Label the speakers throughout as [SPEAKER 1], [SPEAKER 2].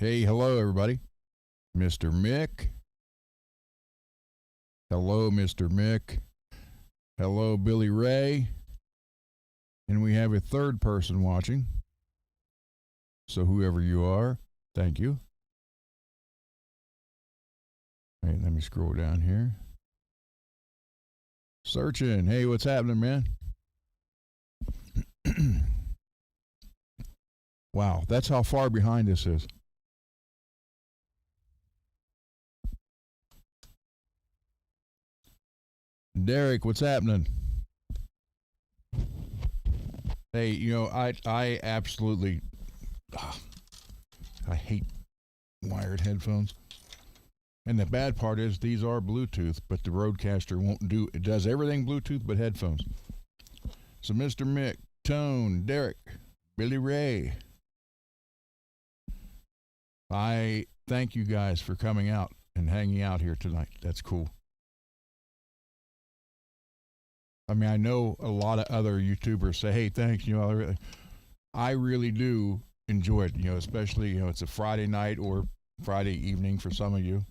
[SPEAKER 1] Hey, hello, everybody. Mr. Mick. Hello, Mr. Mick. Hello, Billy Ray. And we have a third person watching. So, whoever you are, thank you. Hey, let me scroll down here. Searching. Hey, what's happening, man? Wow, that's how far behind this is. Derek, what's happening? Hey, I absolutely I hate wired headphones. And the bad part is these are Bluetooth, but the Rodecaster won't do it. Does everything Bluetooth but headphones. So Mr. Mick, Tone, Derek, Billy Ray, I thank you guys for coming out and hanging out here tonight. That's cool. I mean, I know a lot of other YouTubers say, "Hey, thanks." I really do enjoy it. Especially it's a Friday night or Friday evening for some of you,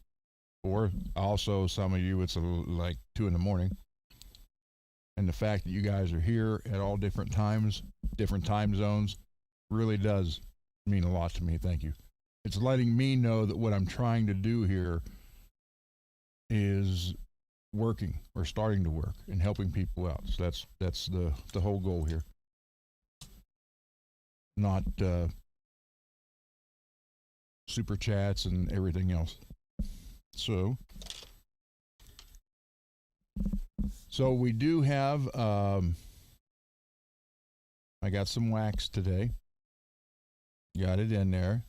[SPEAKER 1] or also some of you it's like 2 in the morning. And the fact that you guys are here at all different times, different time zones, really does mean a lot to me. Thank you. It's letting me know that what I'm trying to do here is working or starting to work and helping people out. So that's the whole goal here. Not super chats and everything else. So we do have I got some wax today. Got it in there.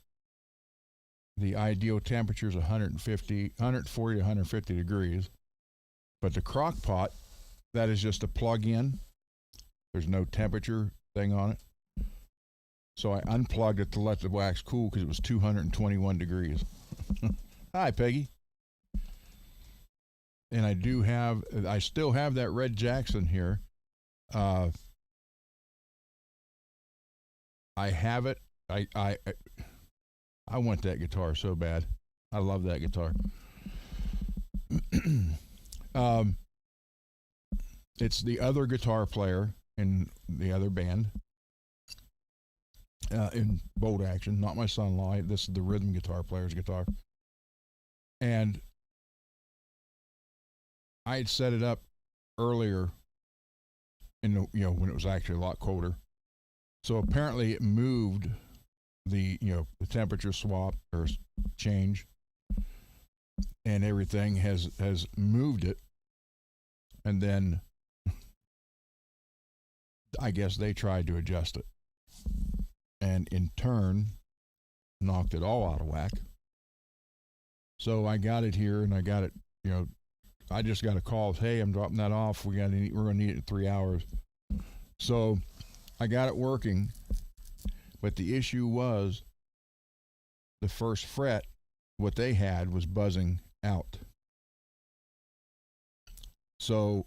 [SPEAKER 1] The ideal temperature is 140 to 150 degrees. But the crock pot, that is just a plug-in. There's no temperature thing on it. So I unplugged it to let the wax cool because it was 221 degrees. Hi, Peggy. And I still have that Red Jackson here. I have it. I want that guitar so bad. I love that guitar. It's the other guitar player in the other band in Bold Action, not my son-in-law. This is the rhythm guitar player's guitar. And I had set it up earlier in the, when it was actually a lot colder. So apparently it moved the temperature swap or change, and everything has moved it, and then I guess they tried to adjust it, and in turn knocked it all out of whack. So I got it here, and I got it. I just got a call. Hey, I'm dropping that off. We're gonna need it in 3 hours. So I got it working, but the issue was the first fret. What they had was buzzing out. So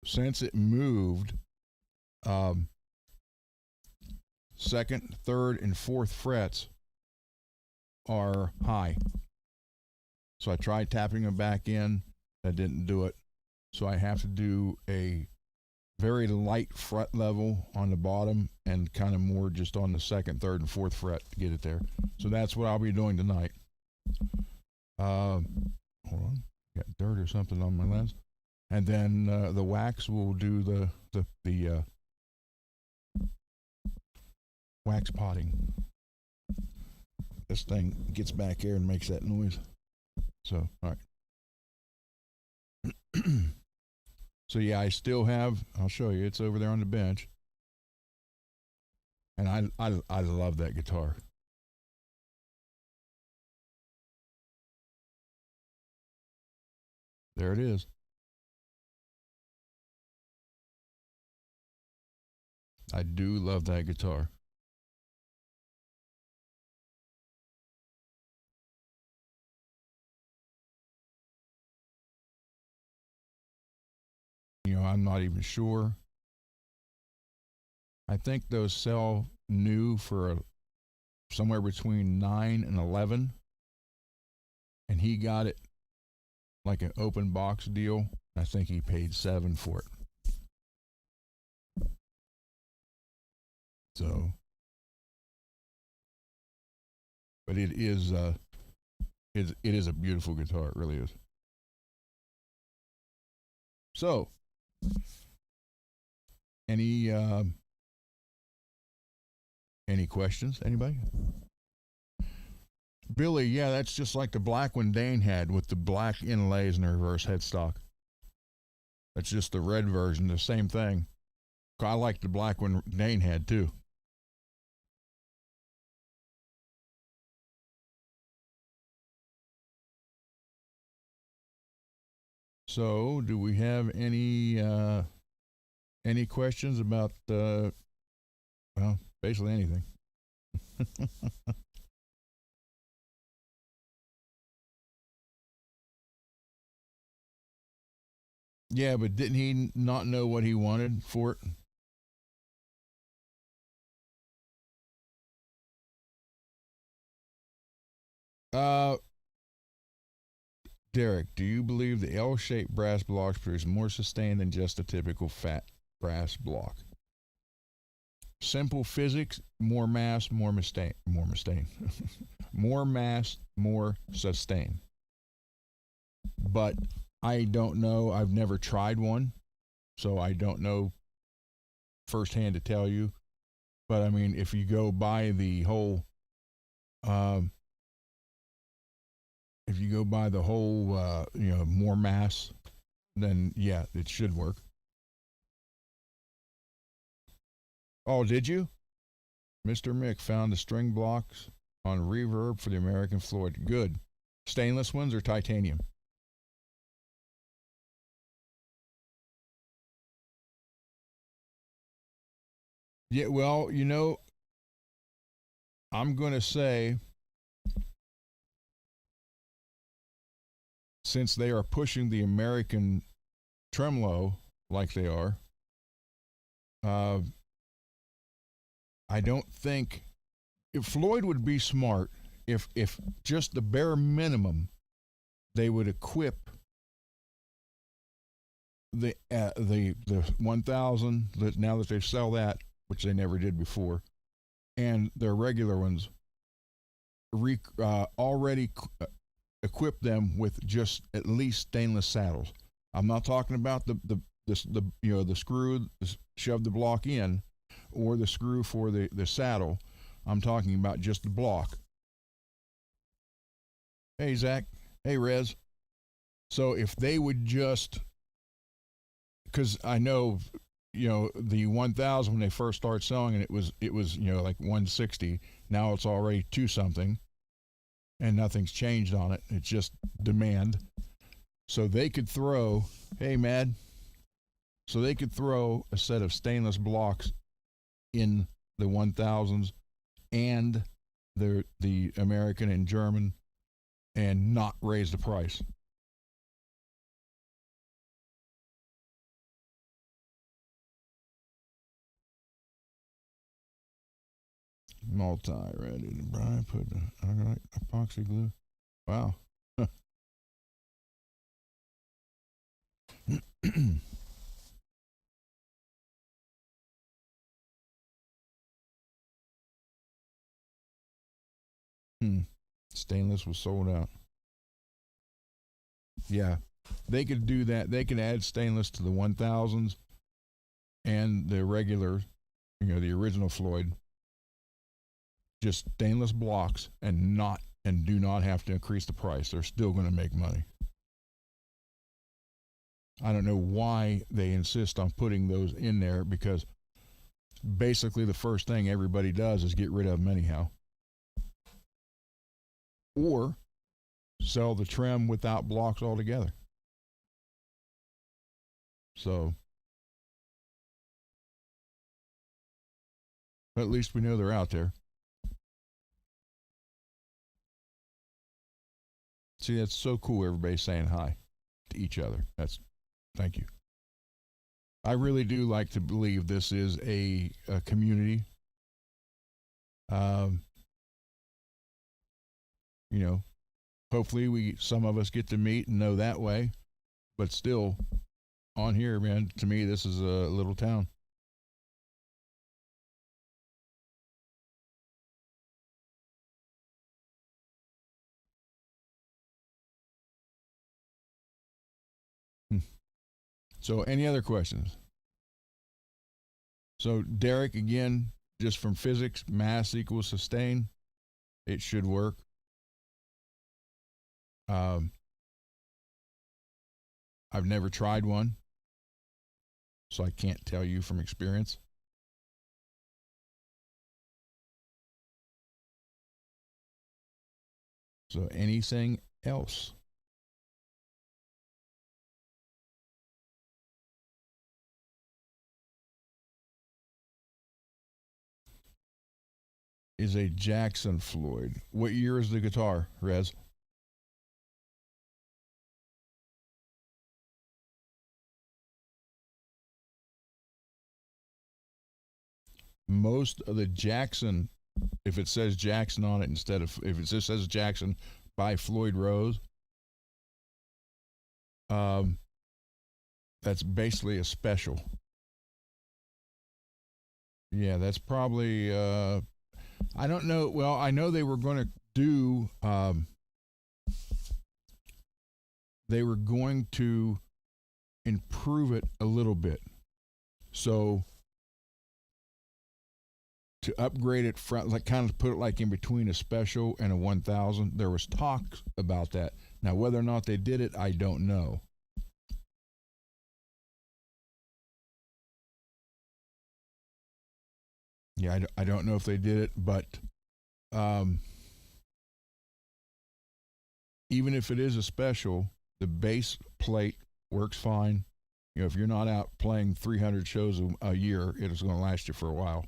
[SPEAKER 1] since it moved, second, third, and fourth frets are high. So I tried tapping them back in. That didn't do it. So I have to do a very light fret level on the bottom and kind of more just on the second, third, and fourth fret to get it there. So that's what I'll be doing tonight. Hold on, got dirt or something on my lens. And then the wax will do the wax potting. This thing gets back here and makes that noise. So, all right. So yeah, I still have. I'll show you. It's over there on the bench, and I love that guitar. There it is. I do love that guitar. I'm not even sure. I think those sell new for somewhere between 9 and 11, and he got it like an open box deal. I think he paid 7 for it. So, but it is a beautiful guitar. It really is. So, any questions? Anybody? Billy, yeah, that's just like the black one Dane had with the black inlays and the reverse headstock. That's just the red version, the same thing. I like the black one Dane had too. So, do we have any questions about well, basically anything? Yeah, but didn't he not know what he wanted for it? Uh, Derek, do you believe the L-shaped brass blocks produce more sustain than just a typical fat brass block? Simple physics: more mass, more sustain, more mass, more sustain. But I don't know. I've never tried one, so I don't know firsthand to tell you. But I mean, if you go by the whole, um, if you go by the whole, more mass, then yeah, it should work. Oh, did you? Mr. Mick found the string blocks on Reverb for the American Floyd. Good. Stainless ones or titanium? Yeah, well, I'm going to say, since they are pushing the American tremolo like they are, uh, I don't think if Floyd would be smart if just the bare minimum they would equip the 1000 that now that they sell that, which they never did before, and their regular ones already equip them with just at least stainless saddles. I'm not talking about the screw shove the block in, or the screw for the saddle. I'm talking about just the block. Hey Zach, hey Rez. So if they would just, because I know, the 1000 when they first started selling it, it was like 160. Now it's already two something, and nothing's changed on it. It's just demand. So they could throw, hey Mad, so they could throw a set of stainless blocks in the 1000s and the American and German, and not raise the price. Multi-ready. Brian put epoxy glue. Wow. Hmm. Stainless was sold out. Yeah, they could do that. They could add stainless to the 1000s and the regular, the original Floyd. Just stainless blocks, and do not have to increase the price. They're still going to make money. I don't know why they insist on putting those in there, because basically the first thing everybody does is get rid of them anyhow. Or sell the trim without blocks altogether. So at least we know they're out there. See, that's so cool. Everybody's saying hi to each other. Thank you. I really do like to believe this is a community. Um, You know, hopefully some of us get to meet and know that way. But still, on here, man, to me, this is a little town. Hmm. So, any other questions? So, Derek, again, just from physics, mass equals sustain. It should work. Um, I've never tried one, so I can't tell you from experience. So, anything else? Is a Jackson Floyd. What year is the guitar, Rez? Most of the Jackson, if it says Jackson on it instead of, if it just says Jackson by Floyd Rose, um, that's basically a special. Yeah, that's probably, I don't know. Well, I know they were going to do, they were going to improve it a little bit. So to upgrade it from, like, kind of put it like in between a special and a 1000, there was talk about that. Now, whether or not they did it, I don't know. Yeah, I don't know if they did it, but um, even if it is a special, the base plate works fine. You know, if you're not out playing 300 shows a year, it is going to last you for a while.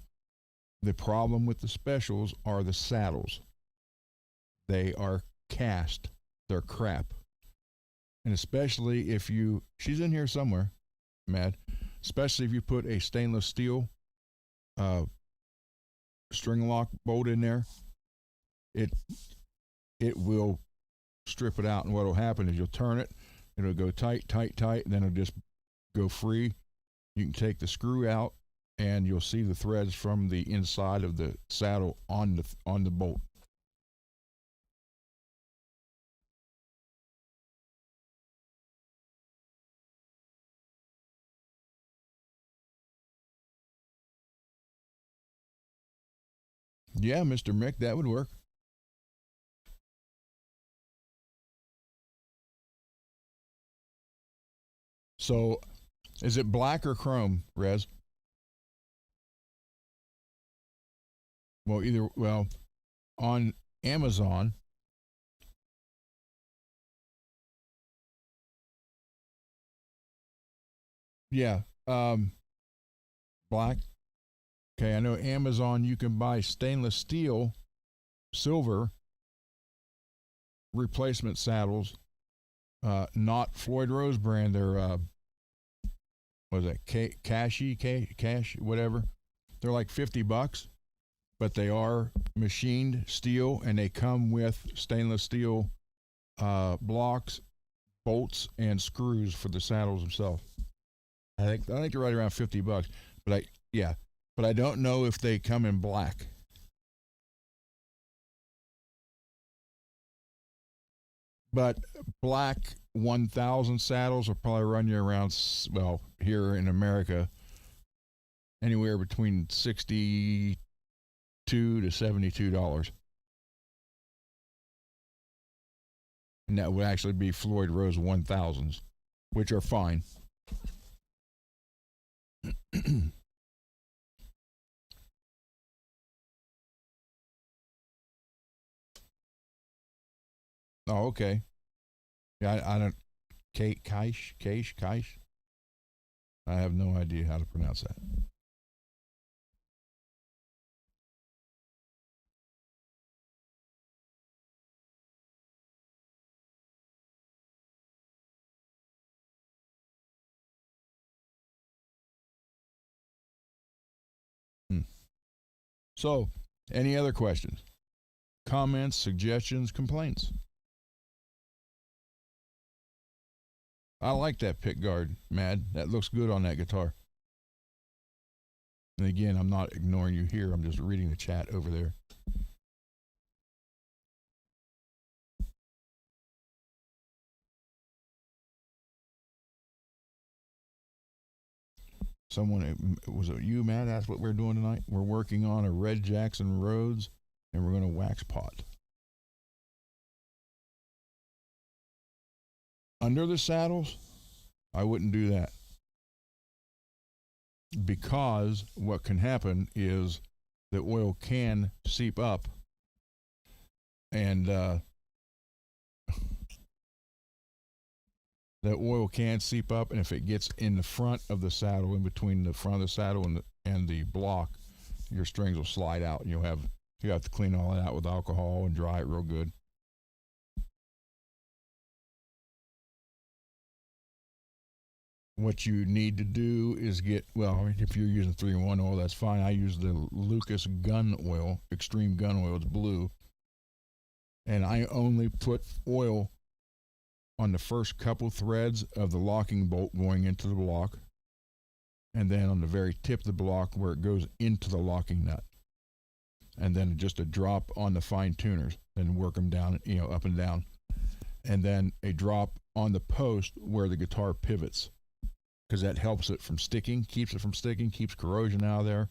[SPEAKER 1] The problem with the specials are the saddles. They are cast. They're crap. And especially if you, she's in here somewhere, Mad. Especially if you put a stainless steel uh, string lock bolt in there, it it will strip it out. And what will happen is you'll turn it, it'll go tight, tight, tight, and then it'll just go free. You can take the screw out, and you'll see the threads from the inside of the saddle on the bolt. Yeah, Mr. Mick, that would work. So, is it black or chrome, Rez? Well, either well, on Amazon, yeah, black. Okay, I know Amazon. You can buy stainless steel, silver replacement saddles. Not Floyd Rose brand. They're what is that? Cash, whatever. They're like $50, but they are machined steel, and they come with stainless steel blocks, bolts, and screws for the saddles themselves. I think they're right around $50, but yeah, but I don't know if they come in black. But black 1000 saddles will probably run you around, well, here in America, anywhere between 62 to $72. And that would actually be Floyd Rose 1000s, which are fine. Oh, okay. Yeah, I don't. Kaish. I have no idea how to pronounce that. Hmm. So, any other questions? comments, suggestions, complaints. I like that pick guard, Mad. That looks good on that guitar. And again, I'm not ignoring you here. I'm just reading the chat over there. Someone, was it you, Matt? That's what we're doing tonight. We're working on a Red Jackson Rhodes, and we're going to wax pot. Under the saddles, I wouldn't do that. Because what can happen is the oil can seep up, and the oil can seep up, and if it gets in the front of the saddle, in between the front of the saddle and the block, your strings will slide out, and you have to clean all that out with alcohol and dry it real good. What you need to do is get, well, if you're using 3-in-1 oil, that's fine. I use the Lucas gun oil, extreme gun oil. It's blue. And I only put oil on the first couple threads of the locking bolt going into the block, and then on the very tip of the block where it goes into the locking nut. And then just a drop on the fine tuners, then work them down, up and down. And then a drop on the post where the guitar pivots, because that helps it from sticking, keeps it from sticking, keeps corrosion out of there.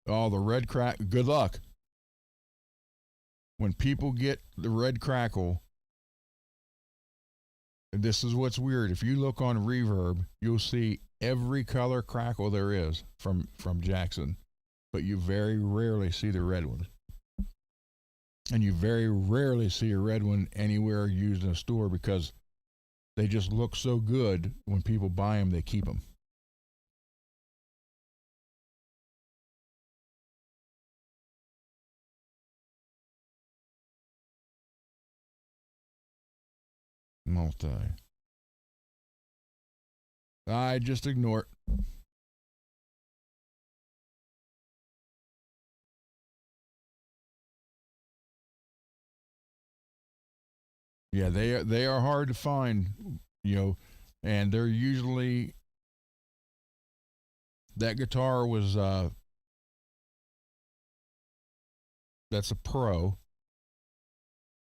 [SPEAKER 1] Oh, the red crack, good luck. When people get the red crackle, this is what's weird. If you look on Reverb, you'll see every color crackle there is from Jackson, but you very rarely see the red one. And you very rarely see a red one anywhere used in a store because they just look so good. When people buy them, they keep them. Multi. I just ignore it. Yeah, they are hard to find, and they're usually, that guitar was that's a pro,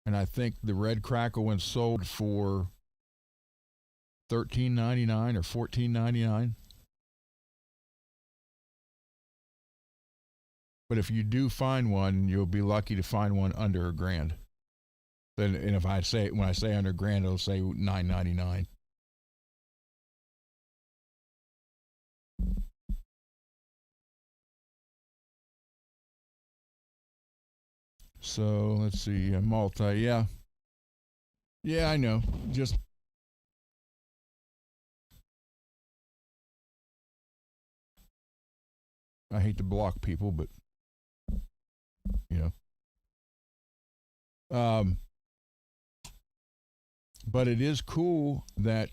[SPEAKER 1] and I think the red crackle one sold for $13.99 or $14.99. But if you do find one, you'll be lucky to find one under $1,000. Then, and if when I say under $1,000, it'll say $9.99. So let's see, multi, yeah, I know. Just I hate to block people, but but it is cool that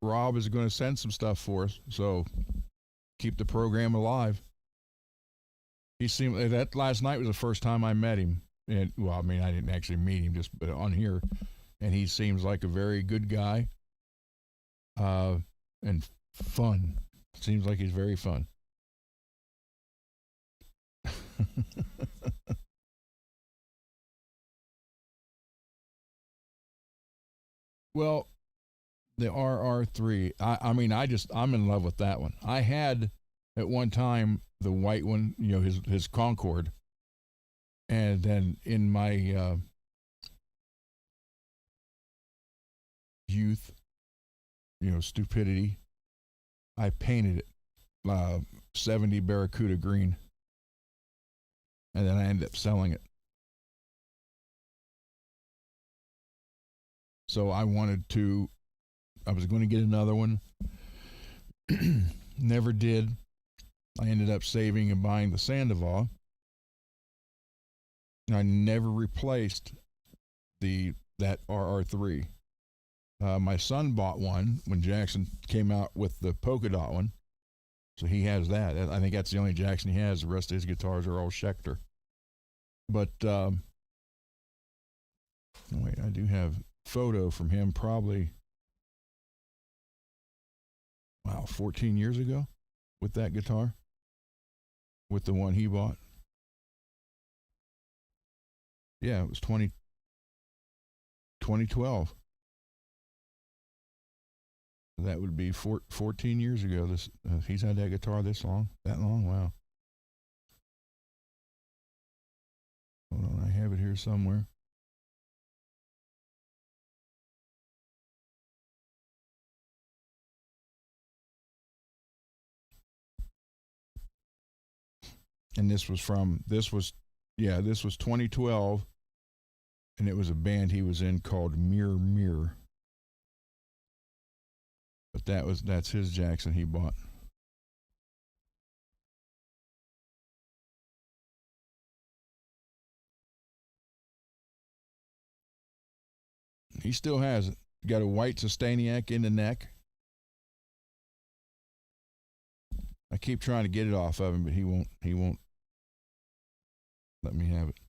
[SPEAKER 1] Rob is going to send some stuff for us. So keep the program alive. He seemed that last night was the first time I met him, and well, I mean, I didn't actually meet him, just on here, and he seems like a very good guy, and fun. Seems like he's very fun. Well, the RR3. I mean, I'm in love with that one. I had at one time the white one, his Concorde, and then in my youth, stupidity, I painted it 70 Barracuda green, and then I ended up selling it. So I was going to get another one. Never did. I ended up saving and buying the Sandoval. I never replaced that RR3. My son bought one when Jackson came out with the polka dot one, so he has that. I think that's the only Jackson he has. The rest of his guitars are all Schecter. But wait, I do have photo from him probably 14 years ago with that guitar, with the one he bought. Yeah, it was 2012. That would be 14 years ago. This he's had that guitar that long. Wow. Hold on, I have it here somewhere. And this was 2012, and it was a band he was in called Mirror. But that's his Jackson he bought. He still has it. Got a white Sustainiac in the neck. I keep trying to get it off of him, but he won't let me have it.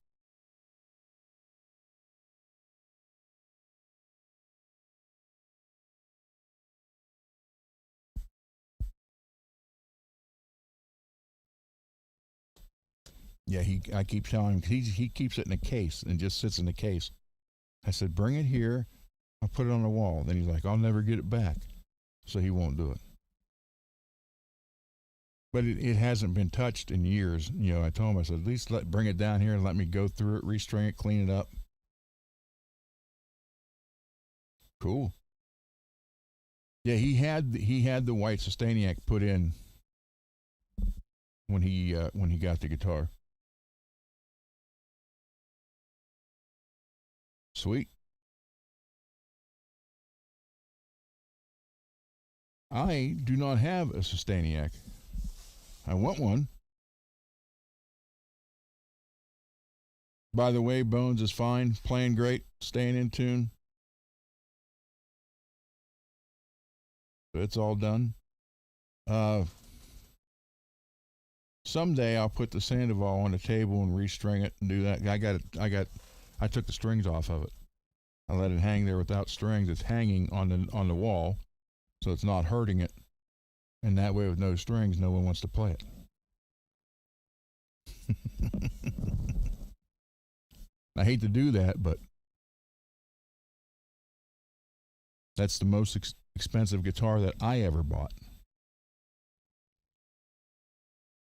[SPEAKER 1] Yeah, I keep telling him he keeps it in a case and just sits in the case. I said, bring it here. I'll put it on the wall. Then he's like, I'll never get it back. So he won't do it. But it hasn't been touched in years. You know, I told him, I said, at least bring it down here and let me go through it, restring it, clean it up. Cool. Yeah, he had the white Sustainiac put in when he got the guitar. Sweet. I do not have a Sustainiac. I want one. By the way, Bones is fine, playing great, staying in tune. It's all done. Someday I'll put the Sandoval on the table and restring it and do that. I took the strings off of it. I let it hang there without strings. It's hanging on the wall, so it's not hurting it. And that way, with no strings, no one wants to play it. I hate to do that, but that's the most expensive guitar that I ever bought.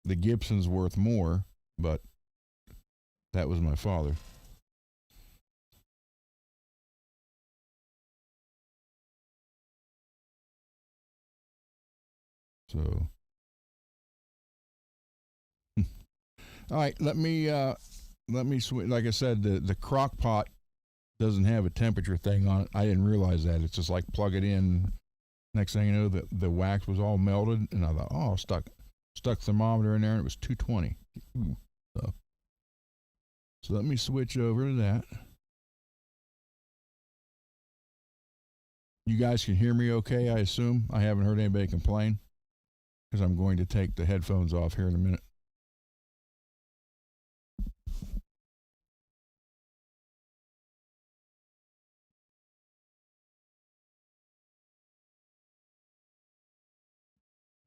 [SPEAKER 1] The Gibson's worth more, but that was my father. So, all right, let me switch. Like I said, the crock pot doesn't have a temperature thing on it. I didn't realize that. It's just like plug it in. Next thing you know, the wax was all melted, and I thought, oh, stuck thermometer in there, and it was 220. So let me switch over to that. You guys can hear me okay, I assume? I haven't heard anybody complain, because I'm going to take the headphones off here in a minute.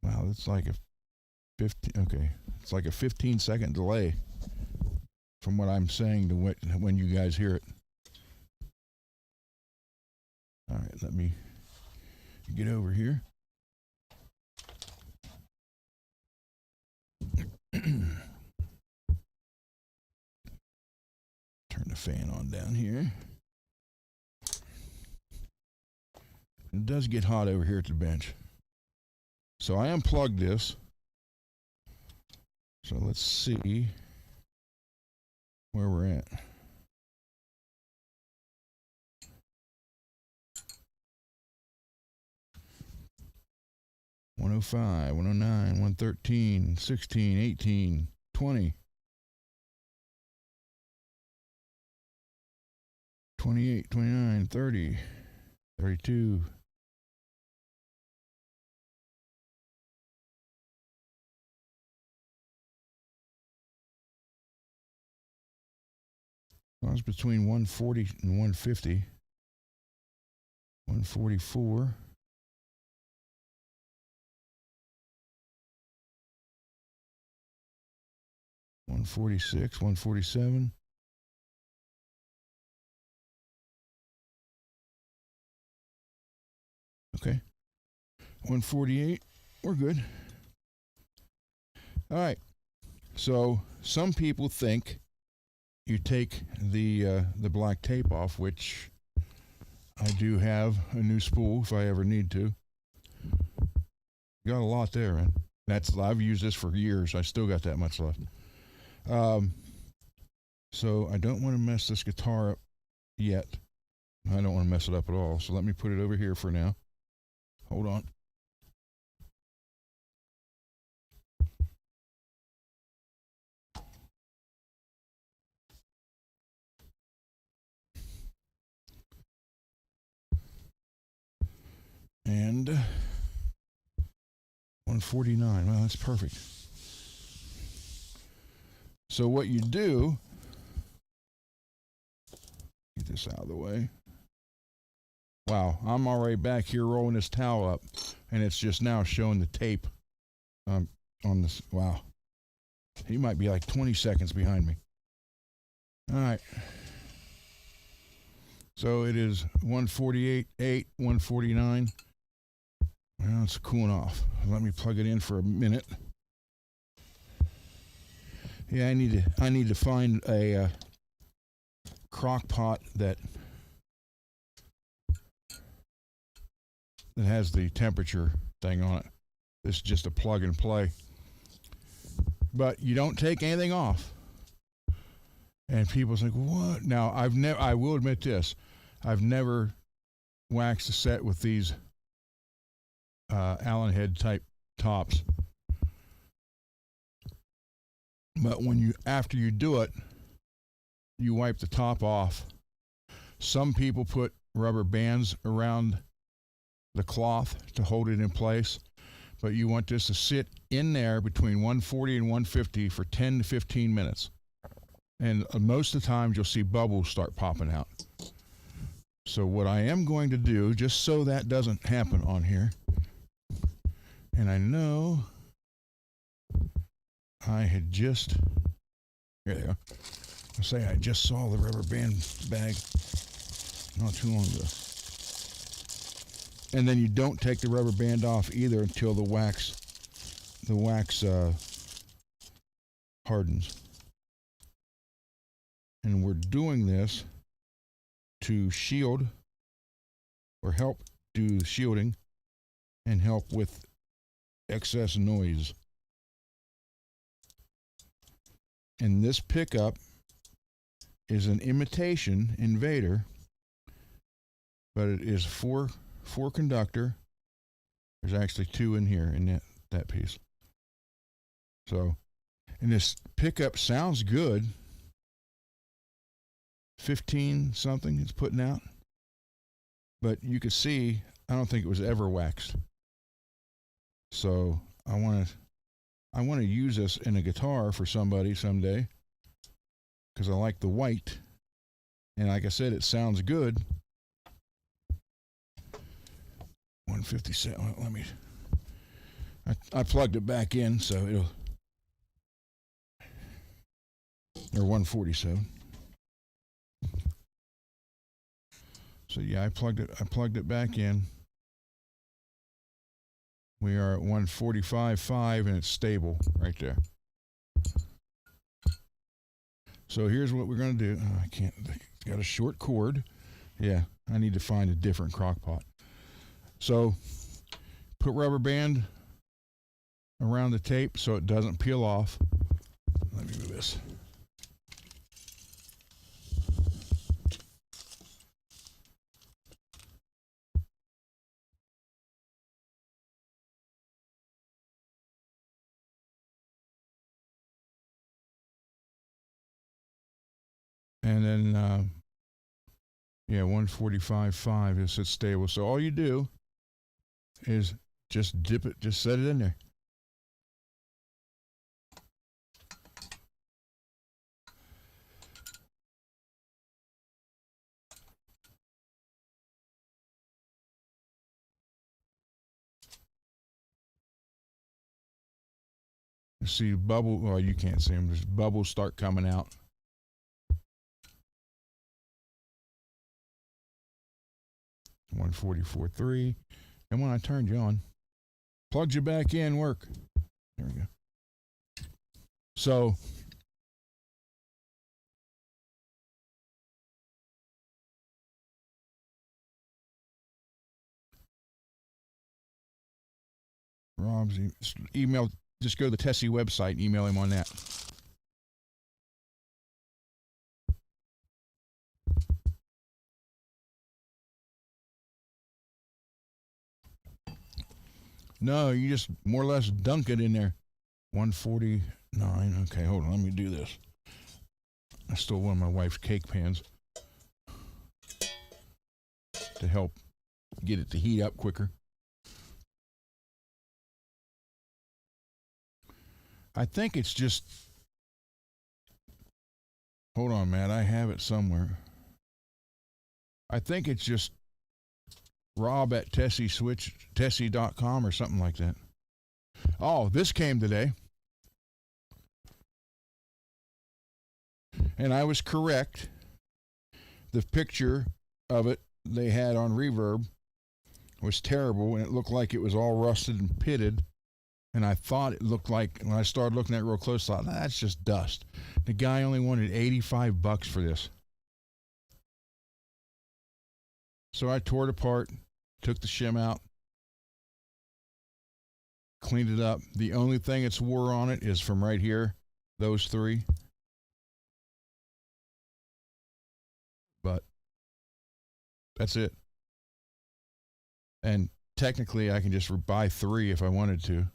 [SPEAKER 1] Wow, it's like a 15-second delay from what I'm saying to when you guys hear it. All right, let me get over here. Turn the fan on down here. It does get hot over here at the bench. So I unplugged this. So let's see where we're at. $105, $109, $113, $16, $18, $20, $28, $29, $30, 32. I was between 140 and 150. 144. 146, 147. Okay. 148. We're good. All right. So some people think you take the black tape off, which I do have a new spool if I ever need to. Got a lot there, man. I've used this for years. I still got that much left. So I don't want to mess this guitar up yet. I don't want to mess it up at all. So let me put it over here for now. Hold on. And 149. Well, that's perfect. So what you do, get this out of the way. Wow, I'm already back here rolling this towel up, and it's just now showing the tape on this. Wow, he might be like 20 seconds behind me. All right. So it is 148.8, 149. Well, it's cooling off. Let me plug it in for a minute. Yeah, I need to find a crock pot that has the temperature thing on it. This is just a plug and play. But you don't take anything off. And people think, what? Now, I will admit this. I've never waxed a set with these Allen head type tops. But after you do it, you wipe the top off. Some people put rubber bands around the cloth to hold it in place, but you want this to sit in there between 140 and 150 for 10 to 15 minutes. And most of the times you'll see bubbles start popping out. So what I am going to do, just so that doesn't happen on here, and I know I had just, here they go. I'll say I just saw the rubber band bag not too long ago. And then you don't take the rubber band off either until the wax hardens. And we're doing this to shield or help do shielding and help with excess noise. And this pickup is an imitation Invader, but it is four conductor. There's actually two in here in that piece. So, and this pickup sounds good. 15 something it's putting out, but you could see I don't think it was ever waxed. So I want to use this in a guitar for somebody someday because I like the white, and like I said, it sounds good. 157. Let me. I plugged it back in, so it'll. Or 147. So yeah, I plugged it back in. We are at 145.5 and it's stable right there. So here's what we're going to do. Oh, I can't. It's got a short cord. Yeah, I need to find a different crock pot. So put rubber band around the tape so it doesn't peel off. Let me move this. And then Yeah, 145.5 is it's stable. So all you do is just dip it, just set it in there. You see bubble, well, you can't see them, just bubbles start coming out. $144.3. And when I turned you on, plugged you back in, work. There we go. So Rob's email, just go to the Tessie website and email him on that. No, you just more or less dunk it in there. 149. Okay, hold on. Let me do this. I stole one of my wife's cake pans to help get it to heat up quicker. I think it's just. Hold on, Matt. I have it somewhere. I think it's just Rob at Tessie.com or something like that. Oh, this came today. And I was correct. The picture of it they had on Reverb was terrible, and it looked like it was all rusted and pitted. And I thought it looked like, when I started looking at it real close, I thought, that's just dust. The guy only wanted $85 for this. So I tore it apart, took the shim out, cleaned it up. The only thing that's wore on it is from right here, those three. But that's it. And technically, I can just buy three if I wanted to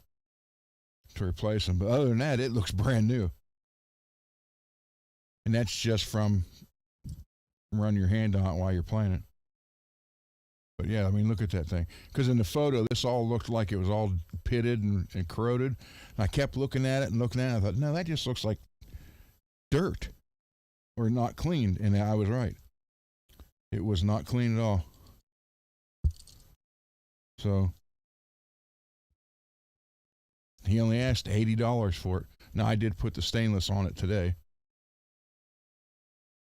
[SPEAKER 1] replace them. But other than that, it looks brand new. And that's just from run your hand on it while you're playing it. But yeah, I mean, look at that thing. Because in the photo, this all looked like it was all pitted and corroded. And I kept looking at it and looking at it. I thought, no, that just looks like dirt or not cleaned. And I was right. It was not clean at all. So he only asked $80 for it. Now, I did put the stainless on it today.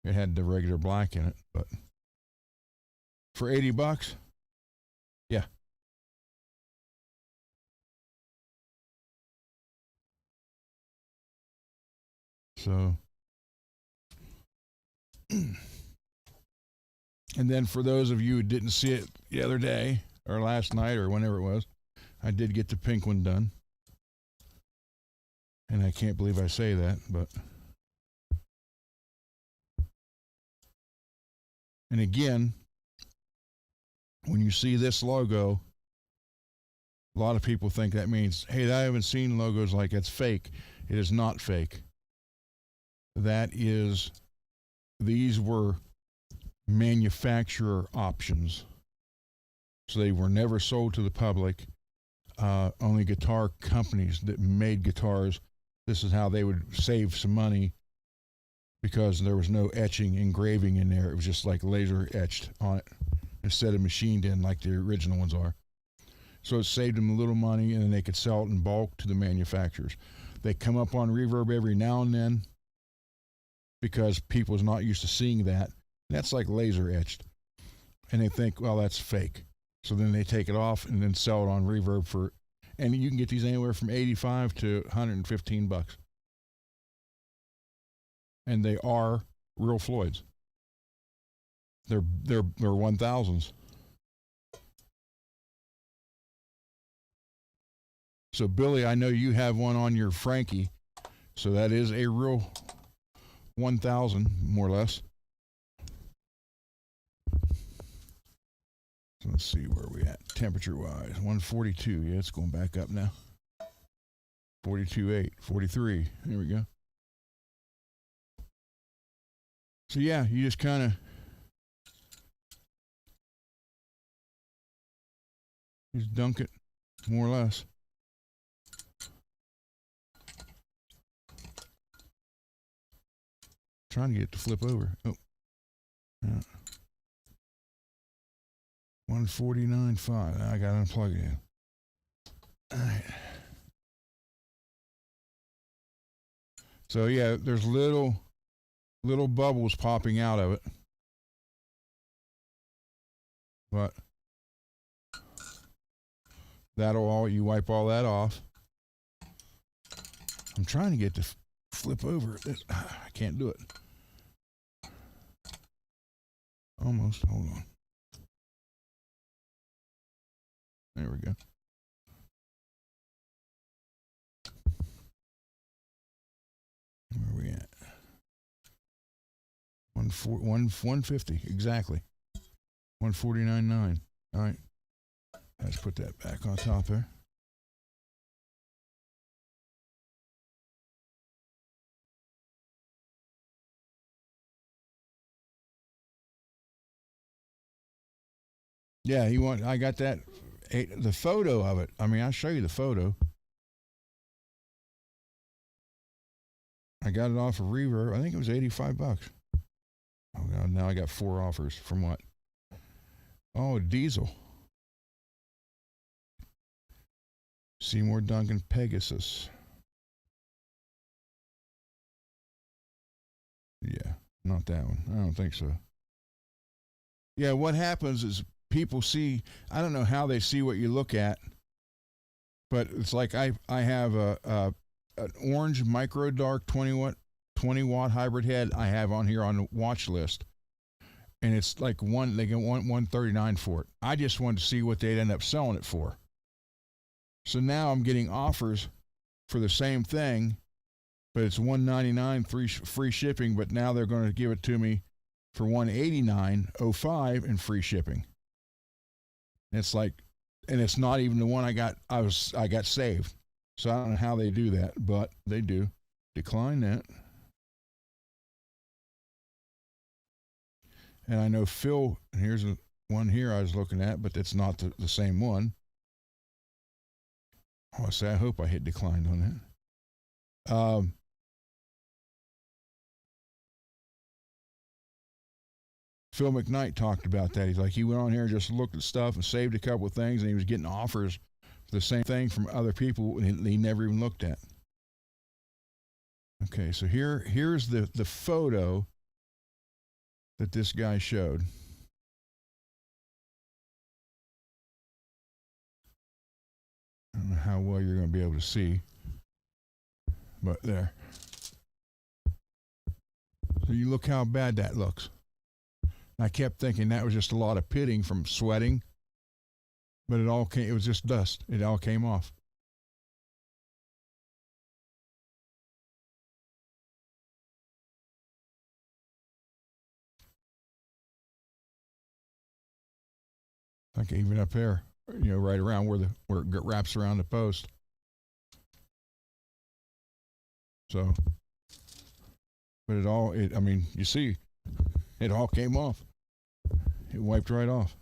[SPEAKER 1] It had the regular black in it, but for $80, yeah. So, and then for those of you who didn't see it the other day, or last night, or whenever it was, I did get the pink one done. And I can't believe I say that, but. And again, when you see this logo, a lot of people think that means, hey, I haven't seen logos like that's fake. It is not fake. That is, these were manufacturer options. So they were never sold to the public. Only guitar companies that made guitars, this is how they would save some money because there was no etching, engraving in there. It was just like laser etched on it instead of machined in like the original ones are. So it saved them a little money, and then they could sell it in bulk to the manufacturers. They come up on Reverb every now and then because people's not used to seeing that. That's like laser etched. And they think, well, that's fake. So then they take it off and then sell it on Reverb for, and you can get these anywhere from $85 to $115. And they are real Floyds. They're 1000s. So Billy, I know you have one on your Frankie, so that is a real 1000, more or less. So let's see where we at temperature wise. 142. Yeah, it's going back up now. 42.8, 43. There we go. So yeah, you just kind of Just dunk it, more or less. Trying to get it to flip over. Oh. Yeah. 149.5. I got to unplug it in. All right. So yeah, there's little bubbles popping out of it. But that'll all, you wipe all that off. I'm trying to get to flip over. I can't do it. Almost. Hold on. There we go. Where are we at? 150 exactly. 149.9. All right. Let's put that back on top there. Yeah, I got that, the photo of it. I mean, I'll show you the photo. I got it off of Reverb. I think it was $85. Oh God, now I got 4 offers. From what? Oh, diesel. Seymour Duncan Pegasus. Yeah, not that one. I don't think so. Yeah, what happens is people see, I don't know how they see what you look at, but it's like I have an orange micro dark 20 watt hybrid head I have on here on the watch list. And it's like they can want 139 for it. I just wanted to see what they'd end up selling it for. So now I'm getting offers for the same thing, but it's $199 free shipping, but now they're going to give it to me for $189.05 and free shipping. And it's like, and it's not even the one I got saved. So I don't know how they do that, but they do. Decline that. And I know Phil, and here's one here I was looking at, but it's not the same one. Oh, I hope I hit declined on that. Phil McKnight talked about that. He's like, he went on here and just looked at stuff and saved a couple of things, and he was getting offers for the same thing from other people he never even looked at. Okay, so here's the photo that this guy showed. I don't know how well you're going to be able to see, but there. So you look how bad that looks. I kept thinking that was just a lot of pitting from sweating, but it was just dust. It all came off. Like even up there, right around where it wraps around the post. So, but I mean, you see, it all came off. It wiped right off.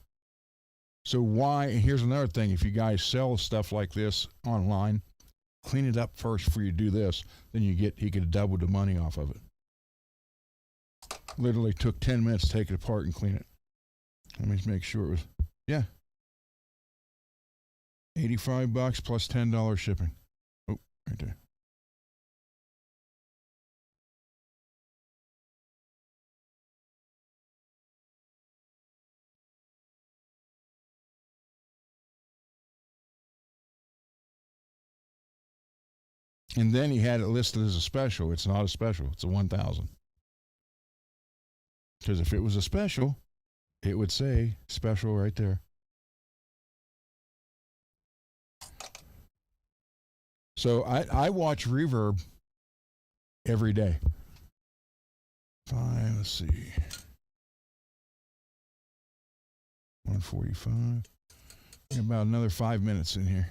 [SPEAKER 1] So why? And here's another thing: if you guys sell stuff like this online, clean it up first before you do this. Then he could double the money off of it. Literally took 10 minutes to take it apart and clean it. Let me just make sure it was. Yeah. $85 plus $10 shipping. Oh, right there. And then he had it listed as a special. It's not a special. It's a 1,000. Because if it was a special, it would say special right there. So I watch Reverb every day. Let's see. 145. About another 5 minutes in here.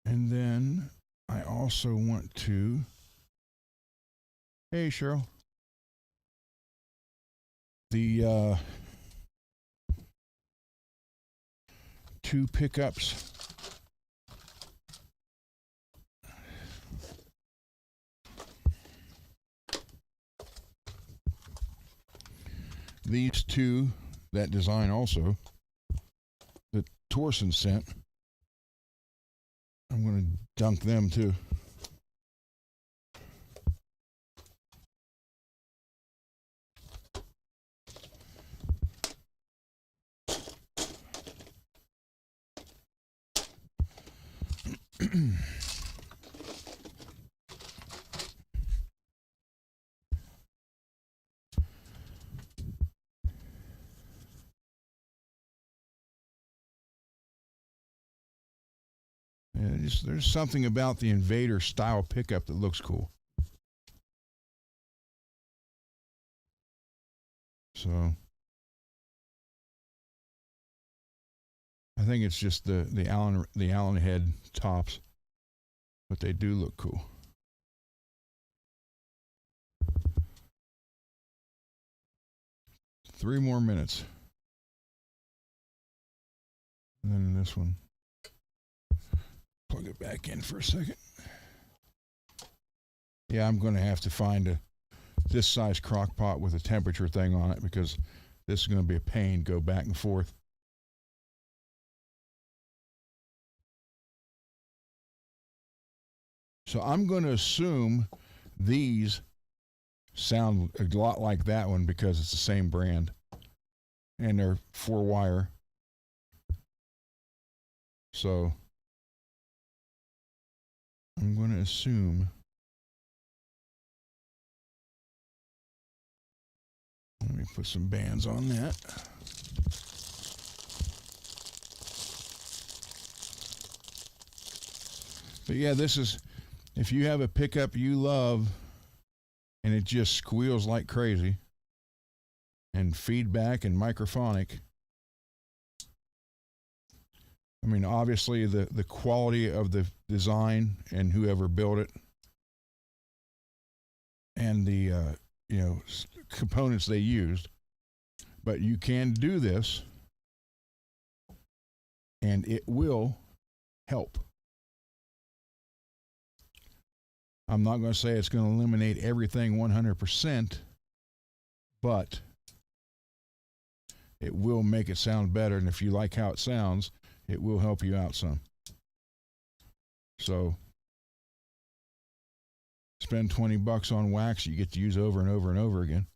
[SPEAKER 1] And then I also want to. Hey, Cheryl. The two pickups. These two, that design also, that Torsen sent. I'm going to dunk them too. Yeah, there's something about the Invader style pickup that looks cool. So I think it's just the Allen head tops, but they do look cool. Three more minutes. And then this one. Plug it back in for a second. Yeah, I'm going to have to find this size crock pot with a temperature thing on it because this is going to be a pain, go back and forth. So I'm going to assume these sound a lot like that one because it's the same brand. And they're 4-wire. So I'm going to assume. Let me put some bands on that. But yeah, this is, if you have a pickup you love and it just squeals like crazy and feedback and microphonic, I mean, obviously the quality of the design and whoever built it and the components they used, but you can do this and it will help. I'm not going to say it's going to eliminate everything 100%, but it will make it sound better, and if you like how it sounds, it will help you out some. So spend $20 on wax you get to use over and over and over again.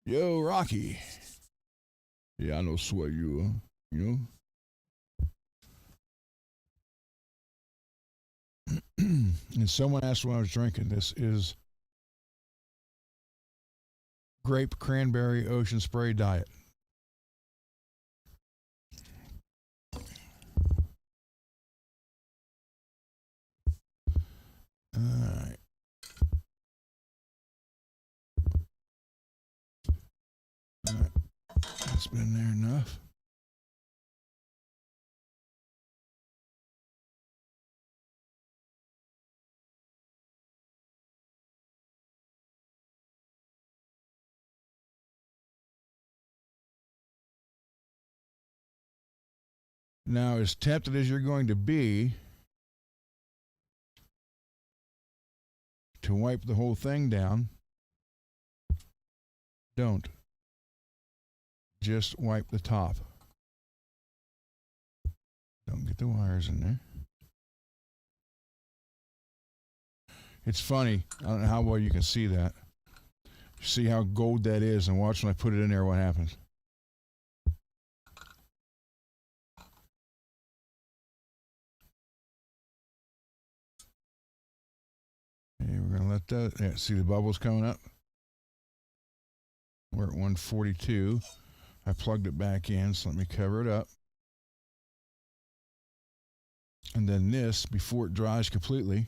[SPEAKER 1] Yo, Rocky. Yeah, I know sweat you, you know. And someone asked when I was drinking. This is grape cranberry ocean spray diet. All right. All right. That's been there enough. Now, as tempted as you're going to be to wipe the whole thing down, don't. Just wipe the top. Don't get the wires in there. It's funny. I don't know how well you can see that. See how gold that is, and watch when I put it in there what happens. Okay, we're going to let that, yeah, see the bubbles coming up? We're at 142. I plugged it back in, so let me cover it up. And then this, before it dries completely,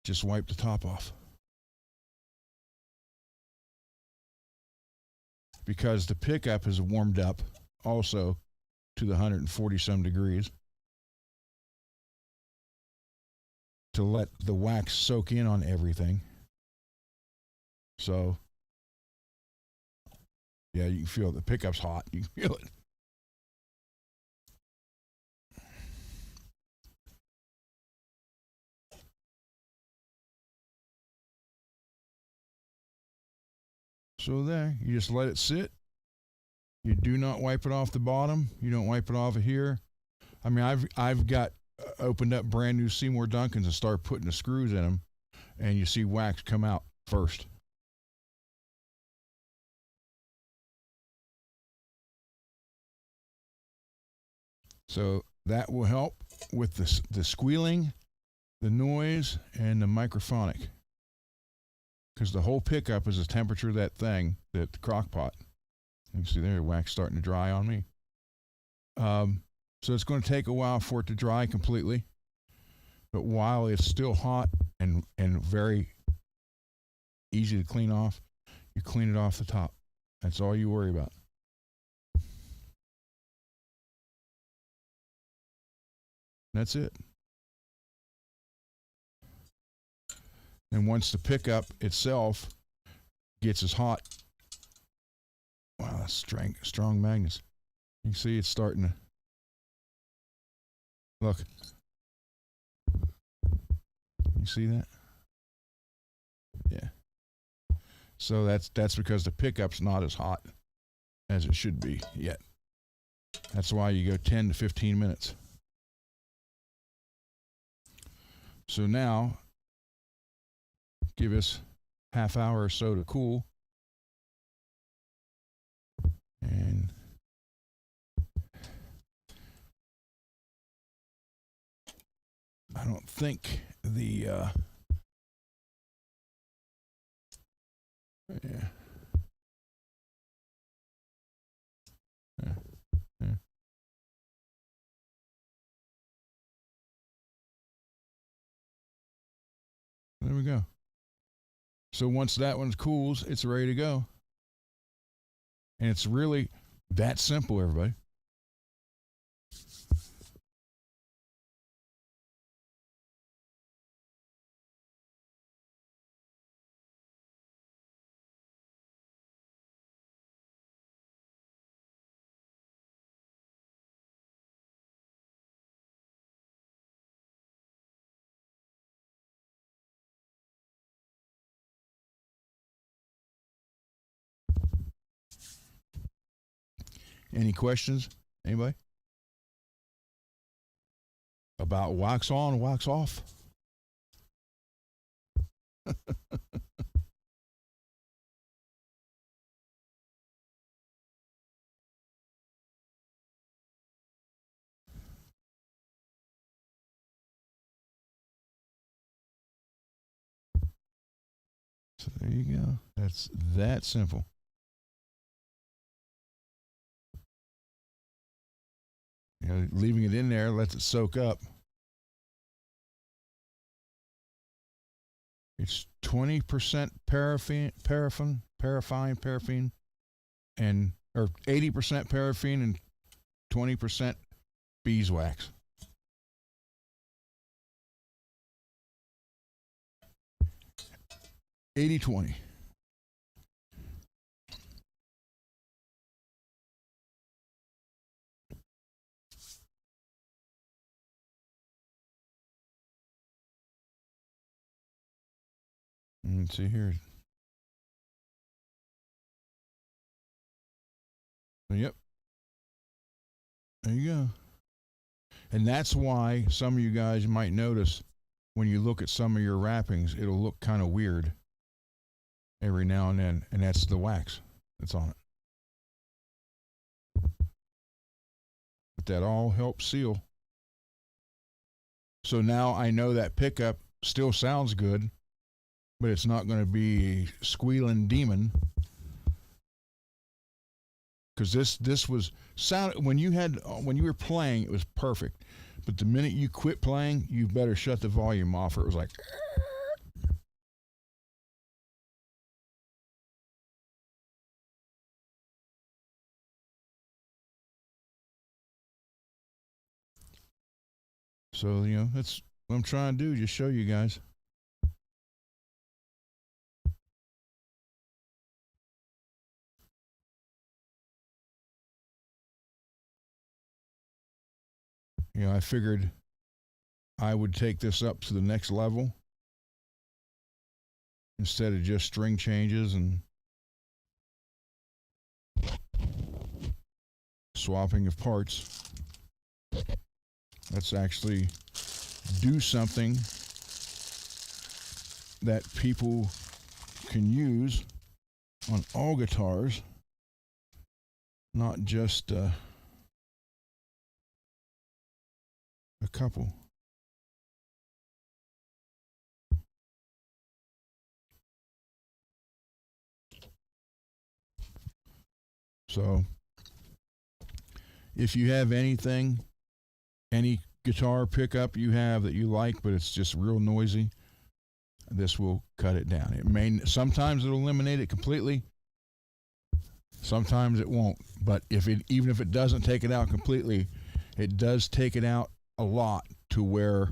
[SPEAKER 1] just wipe the top off. Because the pickup is warmed up also to the 140 some degrees to let the wax soak in on everything. So Yeah, you can feel it. The pickup's hot. You can feel it. So there, you just let it sit. You do not wipe it off the bottom. You don't wipe it off of here. I mean, I've got opened up brand new Seymour Duncans and start putting the screws in them, and you see wax come out first. So that will help with the squealing, the noise, and the microphonic. Because the whole pickup is the temperature of that thing, that crock pot. You can see there, wax starting to dry on me. So it's going to take a while for it to dry completely. But while it's still hot and very easy to clean off, you clean it off the top. That's all you worry about. That's it. And once the pickup itself gets as hot, wow, that's strong magnets. You can see it's starting to look. You see that? Yeah. So that's because the pickup's not as hot as it should be yet. That's why you go 10 to 15 minutes. So now, give us half hour or so to cool. And I don't think the yeah. Yeah. Yeah. There we go. So once that one cools, it's ready to go. And it's really that simple, everybody. Any questions? Anybody? About wax on, wax off? So there you go. That's that simple. You know, leaving it in there lets it soak up. It's 20% paraffin, and or 80% paraffin and 20% beeswax. 80-20. Let's see here. Yep. There you go. And that's why some of you guys might notice when you look at some of your wrappings, it'll look kind of weird every now and then, and that's the wax that's on it. But that all helps seal. So now I know that pickup still sounds good, but it's not going to be a squealing demon. Because this was sound when you were playing, it was perfect. But the minute you quit playing, you better shut the volume off, or it was like. So that's what I'm trying to do, just show you guys. I figured I would take this up to the next level instead of just string changes and swapping of parts. Let's actually do something that people can use on all guitars, not just a couple. So, if you have anything, any guitar pickup you have that you like, but it's just real noisy, this will cut it down. It may sometimes it'll eliminate it completely. Sometimes it won't. But even if it doesn't take it out completely, it does take it out a lot to where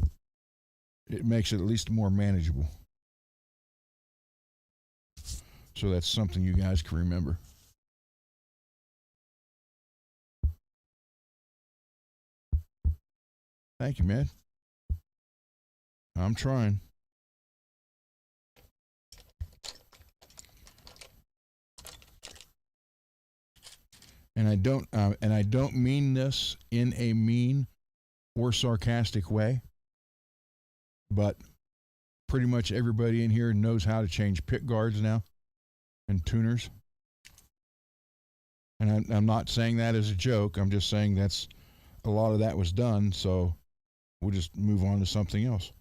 [SPEAKER 1] it makes it at least more manageable. So that's something you guys can remember. Thank you, man. I'm trying. And I don't mean this in a mean or sarcastic way, but pretty much everybody in here knows how to change pick guards now and tuners. And I'm not saying that as a joke. I'm just saying that's a lot of that was done, so we'll just move on to something else.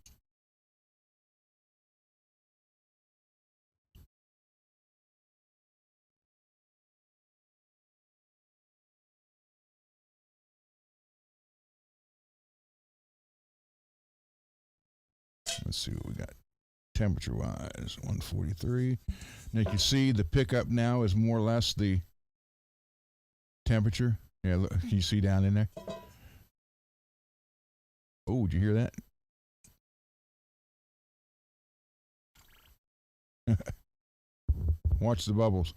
[SPEAKER 1] Let's see what we got. Temperature wise, 143. Now you can see the pickup now is more or less the temperature. Yeah, look, can you see down in there? Oh, did you hear that? Watch the bubbles.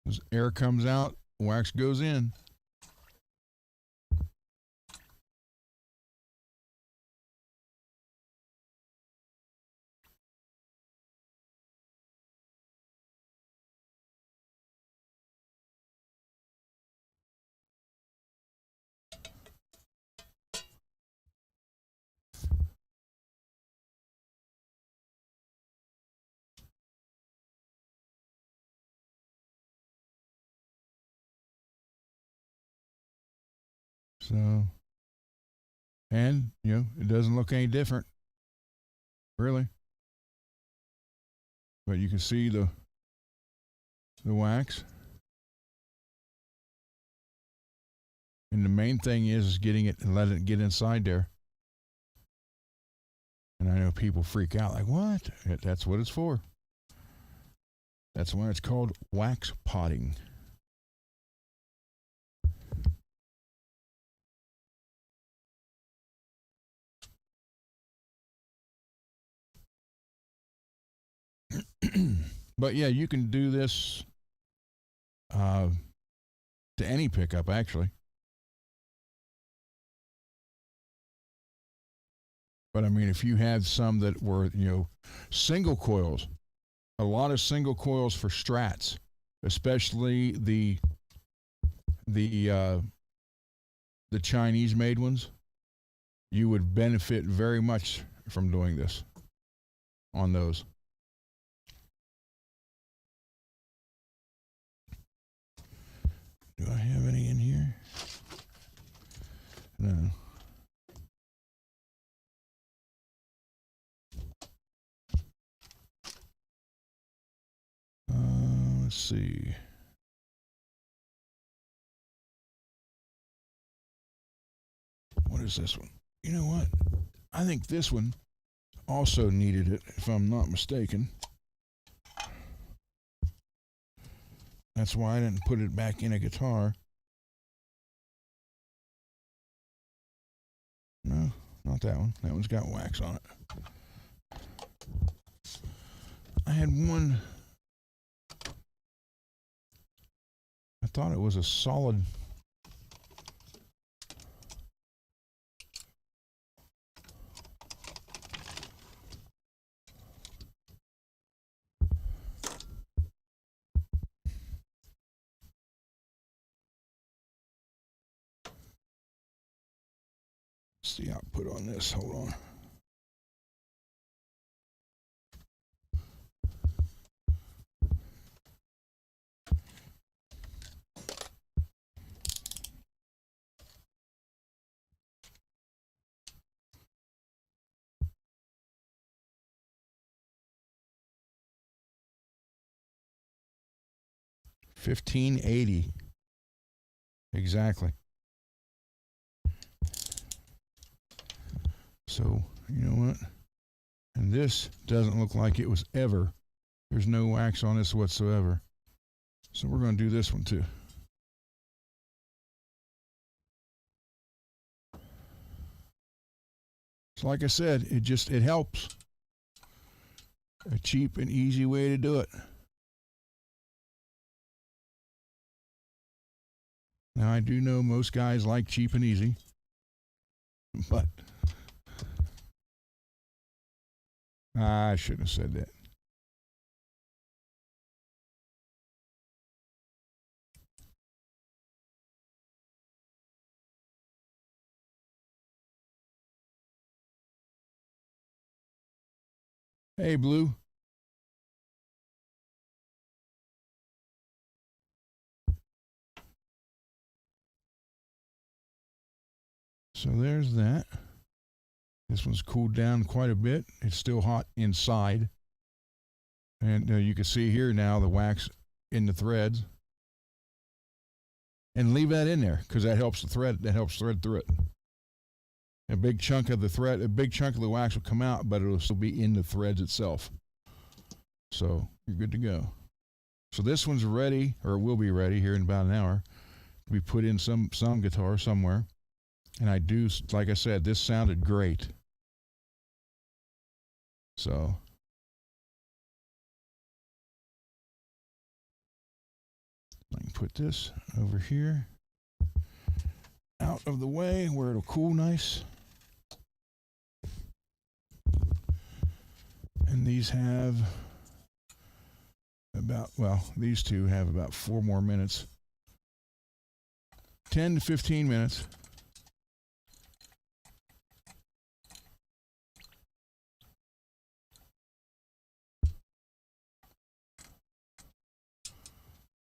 [SPEAKER 1] As air comes out, wax goes in. So, and, it doesn't look any different, really. But you can see the wax. And the main thing is getting it and letting it get inside there. And I know people freak out like, what? That's what it's for. That's why it's called wax potting. But yeah, you can do this to any pickup, actually. But I mean, if you had some that were, single coils, a lot of single coils for Strats, especially the Chinese made ones, you would benefit very much from doing this on those. Do I have any in here? No. Let's see. What is this one? You know what? I think this one also needed it, if I'm not mistaken. That's why I didn't put it back in a guitar. No, not that one. That one's got wax on it. I had one. I thought it was a solid. What's the output on this? Hold on. $15.80. Exactly. So, you know what? And this doesn't look like it was ever. There's no wax on this whatsoever. So we're going to do this one too. So like I said, it helps. A cheap and easy way to do it. Now I do know most guys like cheap and easy, but I shouldn't have said that. Hey, Blue. So there's that. This one's cooled down quite a bit. It's still hot inside. And you can see here now the wax in the threads. And leave that in there because that helps the thread. That helps thread through it. A big chunk of the thread, a big chunk of the wax will come out, but it'll still be in the threads itself. So you're good to go. So this one's ready, or will be ready here in about an hour, to be put in some guitar somewhere. And I do, like I said, this sounded great. So I can put this over here, out of the way where it'll cool nice. And these have about, well, these two have about 4 more minutes. 10 to 15 minutes.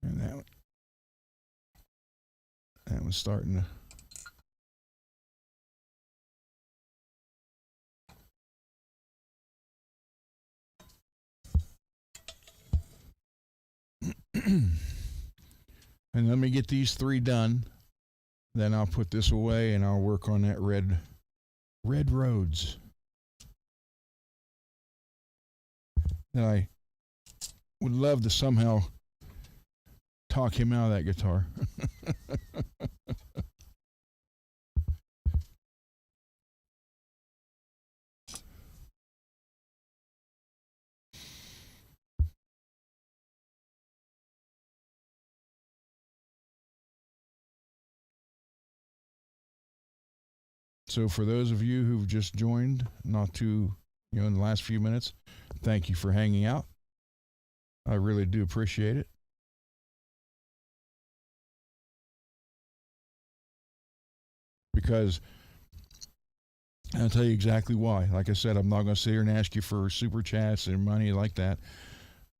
[SPEAKER 1] And that one's starting to. And let me get these 3 done. Then I'll put this away and I'll work on that red roads. And I would love to somehow talk him out of that guitar. So for those of you who've just joined, not too, in the last few minutes, thank you for hanging out. I really do appreciate it. Because I'll tell you exactly why. Like I said, I'm not going to sit here and ask you for super chats and money like that.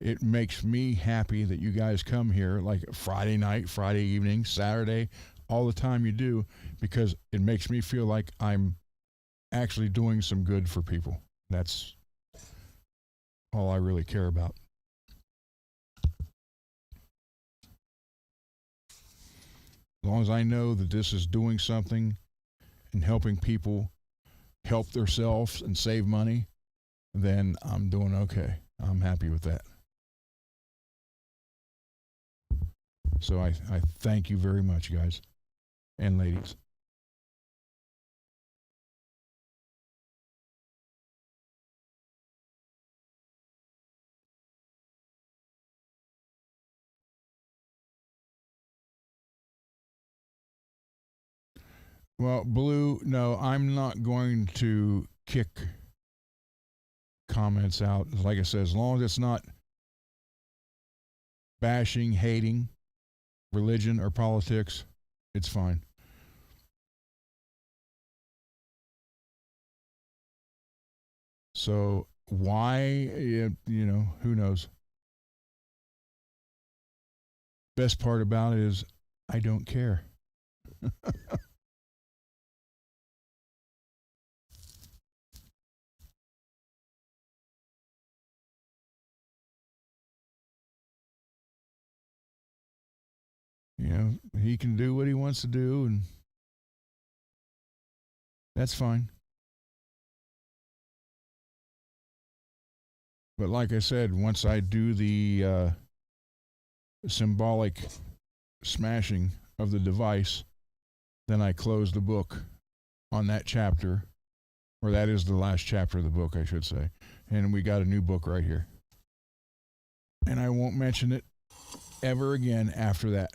[SPEAKER 1] It makes me happy that you guys come here like Friday night, Friday evening, Saturday, all the time you do, because it makes me feel like I'm actually doing some good for people. That's all I really care about. As long as I know that this is doing something and helping people help themselves and save money, then I'm doing okay. I'm happy with that. So I thank you very much, guys and ladies. Well, Blue, no, I'm not going to kick comments out. Like I said, as long as it's not bashing, hating religion or politics, it's fine. So why, who knows? Best part about it is I don't care. He can do what he wants to do, and that's fine. But like I said, once I do the symbolic smashing of the device, then I close the book on that chapter, or that is the last chapter of the book, I should say. And we got a new book right here. And I won't mention it ever again after that.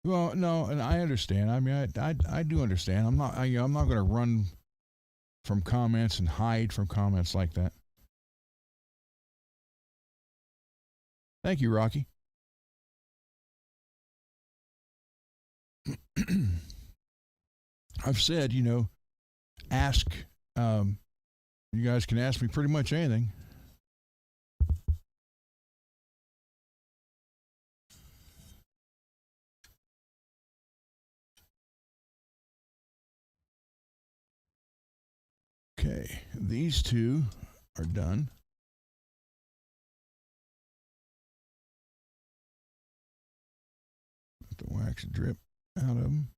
[SPEAKER 1] Well, no, and I understand. I mean, I do understand. I'm not going to run from comments and hide from comments like that. Thank you, Rocky. I've said, ask. You guys can ask me pretty much anything. Okay, these two are done. Let the wax drip out of them.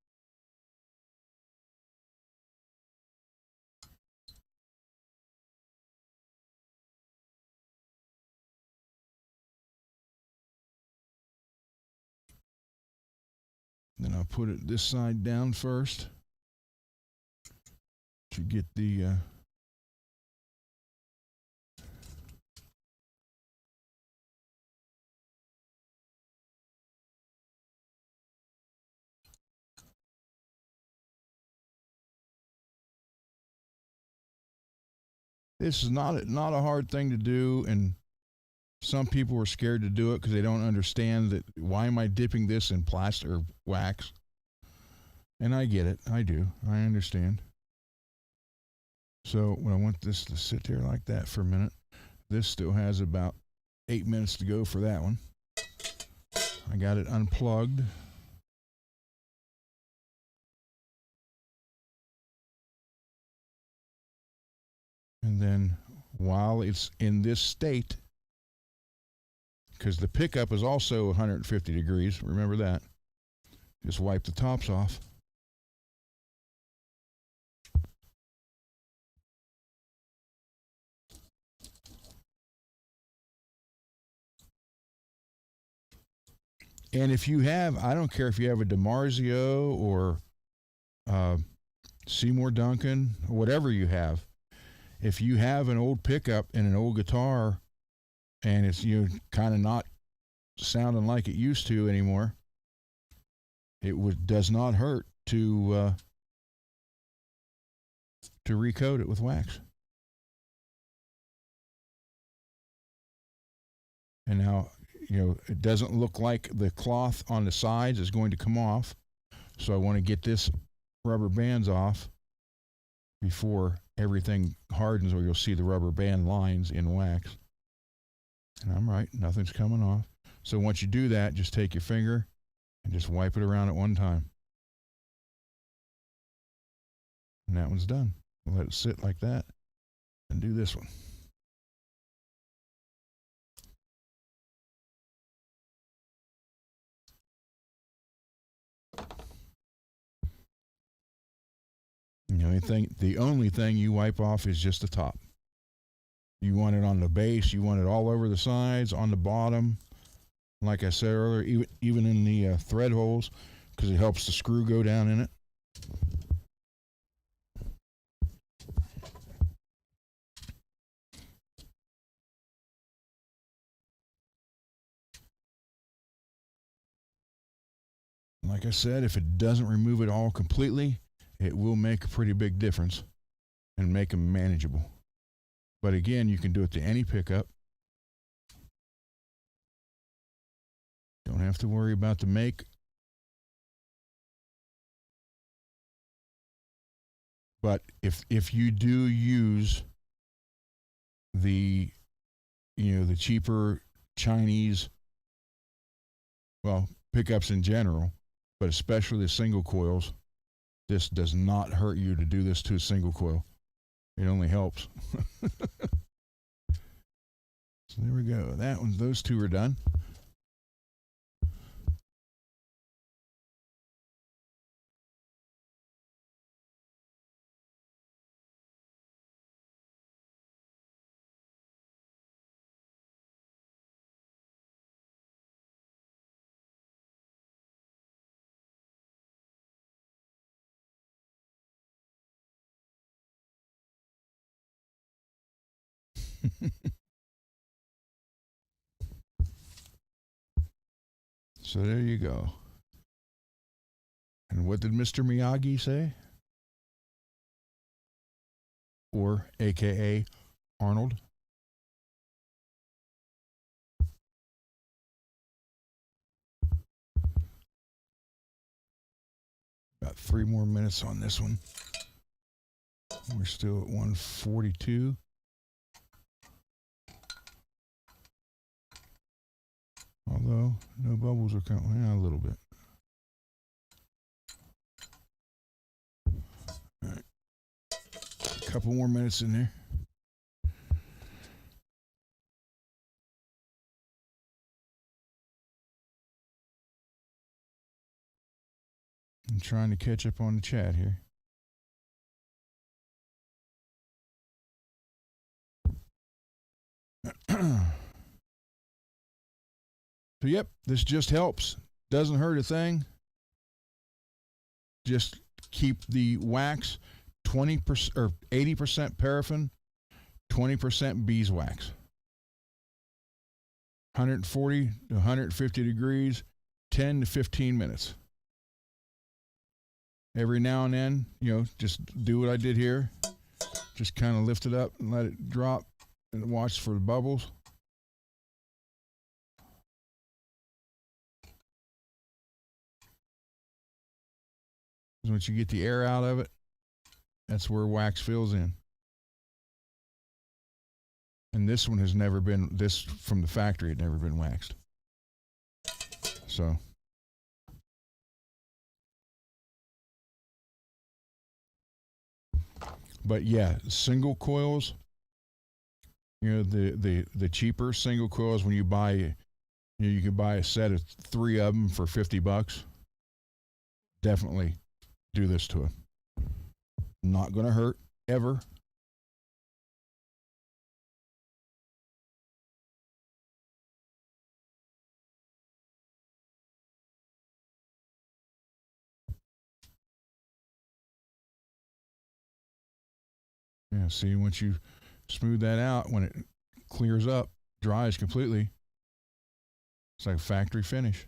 [SPEAKER 1] Then I'll put it this side down first to get the this is not a hard thing to do, and some people are scared to do it because they don't understand that. Why am I dipping this in plaster or wax? And I get it. I do. I understand. So when I want this to sit there like that for a minute, this still has about 8 minutes to go for that one. I got it unplugged. And then while it's in this state, because the pickup is also 150 degrees, remember that, just wipe the tops off. And if you have, I don't care if you have a DiMarzio or Seymour Duncan, whatever you have, if you have an old pickup and an old guitar and it's kind of not sounding like it used to anymore, it does not hurt to recoat it with wax. And now, it doesn't look like the cloth on the sides is going to come off. So I want to get this rubber bands off before everything hardens, or you'll see the rubber band lines in wax. And I'm right, nothing's coming off. So once you do that, just take your finger and just wipe it around at one time. And that one's done. We'll let it sit like that and do this one. the only thing you wipe off is just the top. You want it on the base, you want it all over the sides, on the bottom, like I said earlier, even in the thread holes, because it helps the screw go down in it. Like I said, if it doesn't remove it all completely, it will make a pretty big difference and make them manageable. But again, you can do it to any pickup. Don't have to worry about the make. But if you do use the the cheaper Chinese, well, pickups in general, but especially the single coils, this does not hurt you to do this to a single coil. It only helps. So there we go. Those two are done. So there you go. And what did Mr. Miyagi say? Or AKA Arnold? About 3 more minutes on this one. We're still at 142. Although no bubbles are coming. A little bit. All right. A couple more minutes in there. I'm trying to catch up on the chat here. So yep, this just helps. Doesn't hurt a thing. Just keep the wax 20% or 80% paraffin, 20% beeswax. 140 to 150 degrees, 10 to 15 minutes. Every now and then, just do what I did here. Just kind of lift it up and let it drop and watch for the bubbles. Once you get the air out of it, that's where wax fills in. And this one has never been, this from the factory had never been waxed. So. But yeah, single coils, the cheaper single coils, when you buy, you can buy a set of 3 of them for $50. Definitely do this to them. Not going to hurt ever. Yeah, see, once you smooth that out, when it clears up, dries completely, it's like a factory finish.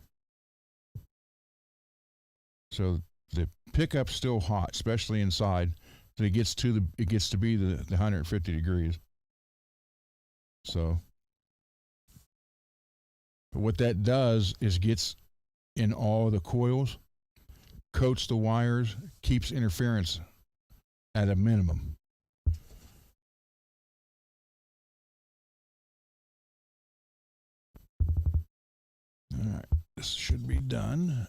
[SPEAKER 1] So the pickup's still hot, especially inside. So it gets to be the 150 degrees. So, but what that does is gets in all the coils, coats the wires, keeps interference at a minimum. All right, this should be done.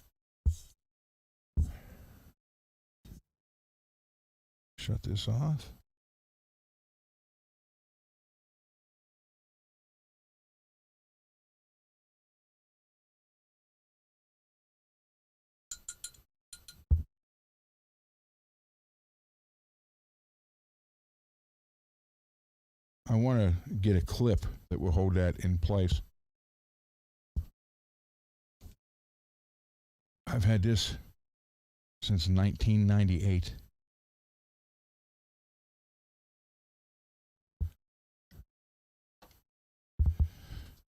[SPEAKER 1] Shut this off. I want to get a clip that will hold that in place. I've had this since 1998.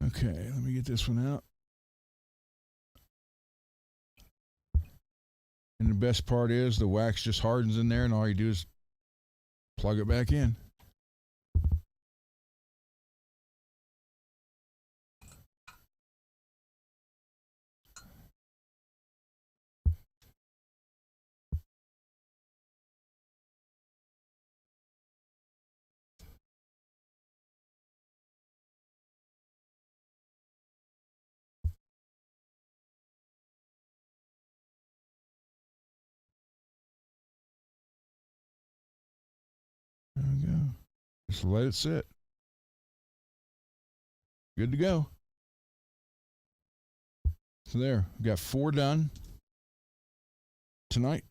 [SPEAKER 1] Okay, let me get this one out. And the best part is the wax just hardens in there, and all you do is plug it back in. There we go. Just let it sit. Good to go. So there, we got 4 done tonight.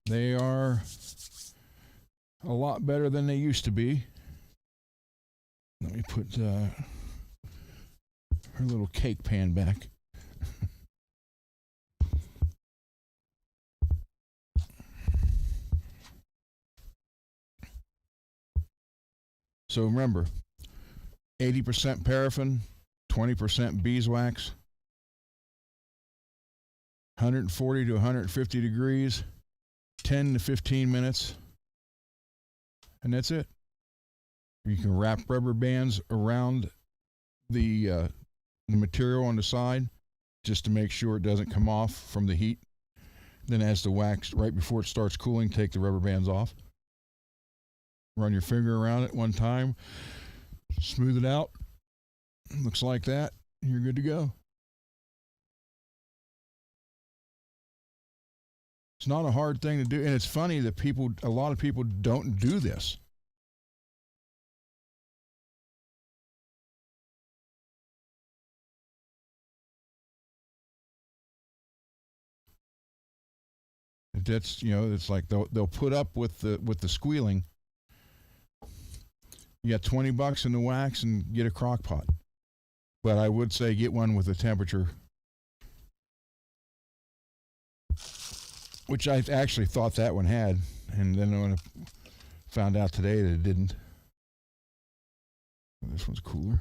[SPEAKER 1] They are a lot better than they used to be. Let me put her little cake pan back. So remember, 80% paraffin, 20% beeswax, 140 to 150 degrees, 10 to 15 minutes, and that's it. You can wrap rubber bands around the material on the side just to make sure it doesn't come off from the heat. Then as the wax, right before it starts cooling, take the rubber bands off. Run your finger around it one time, smooth it out. Looks like that. You're good to go. It's not a hard thing to do, and it's funny that a lot of people don't do this. That's, it's like they'll put up with the squealing. You got $20 in the wax and get a crock pot. But I would say get one with a temperature, which I actually thought that one had, and then when I found out today that it didn't. This one's cooler.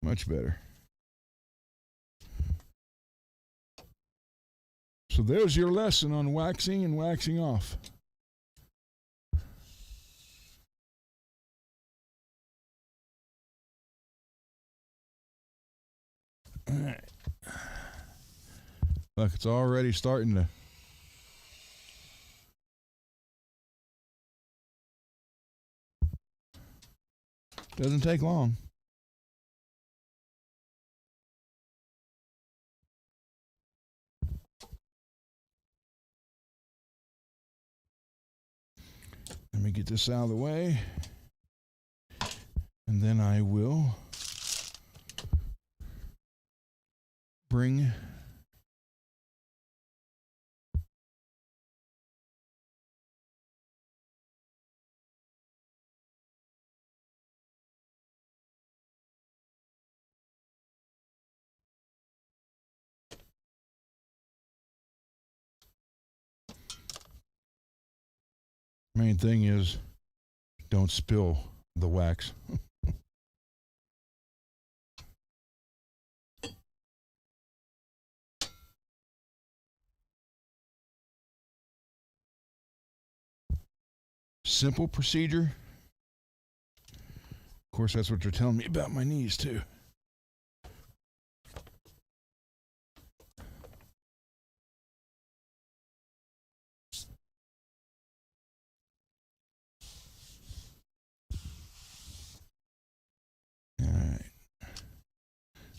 [SPEAKER 1] Much better. So there's your lesson on waxing and waxing off. All right. Look, it's already starting to. Doesn't take long. Let me get this out of the way. And then I will bring main thing is don't spill the wax. Simple procedure. Of course, that's what they're telling me about my knees, too. All right.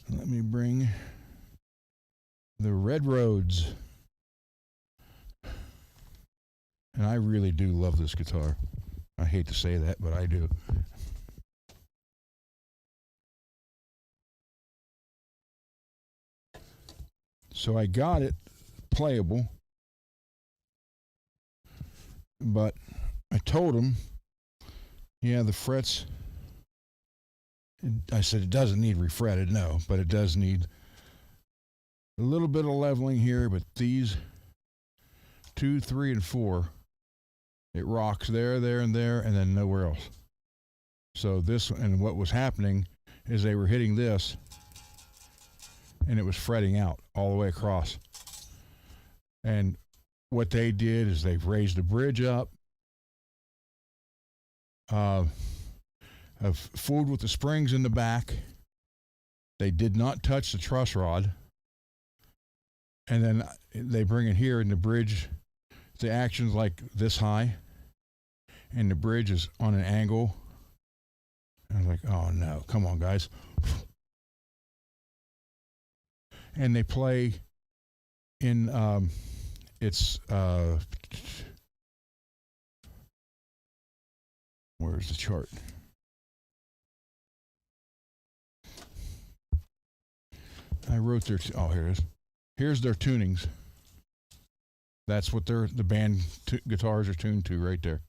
[SPEAKER 1] Let me bring the Red Roads. And I really do love this guitar. I hate to say that, but I do. So I got it playable, but I told him, yeah, the frets, I said it doesn't need refretted, no, but it does need a little bit of leveling here, but these 2, 3, and 4, it rocks there, and then nowhere else. So this, and what was happening is they were hitting this, and it was fretting out all the way across. And what they did is they've raised the bridge up, have fooled with the springs in the back. They did not touch the truss rod. And then they bring it here, and the bridge, the action's like this high, and the bridge is on an angle. I was like, oh no, come on, guys. And they play in, where's the chart? I wrote their, oh, here it is. Here's their tunings. That's what the band guitars are tuned to right there.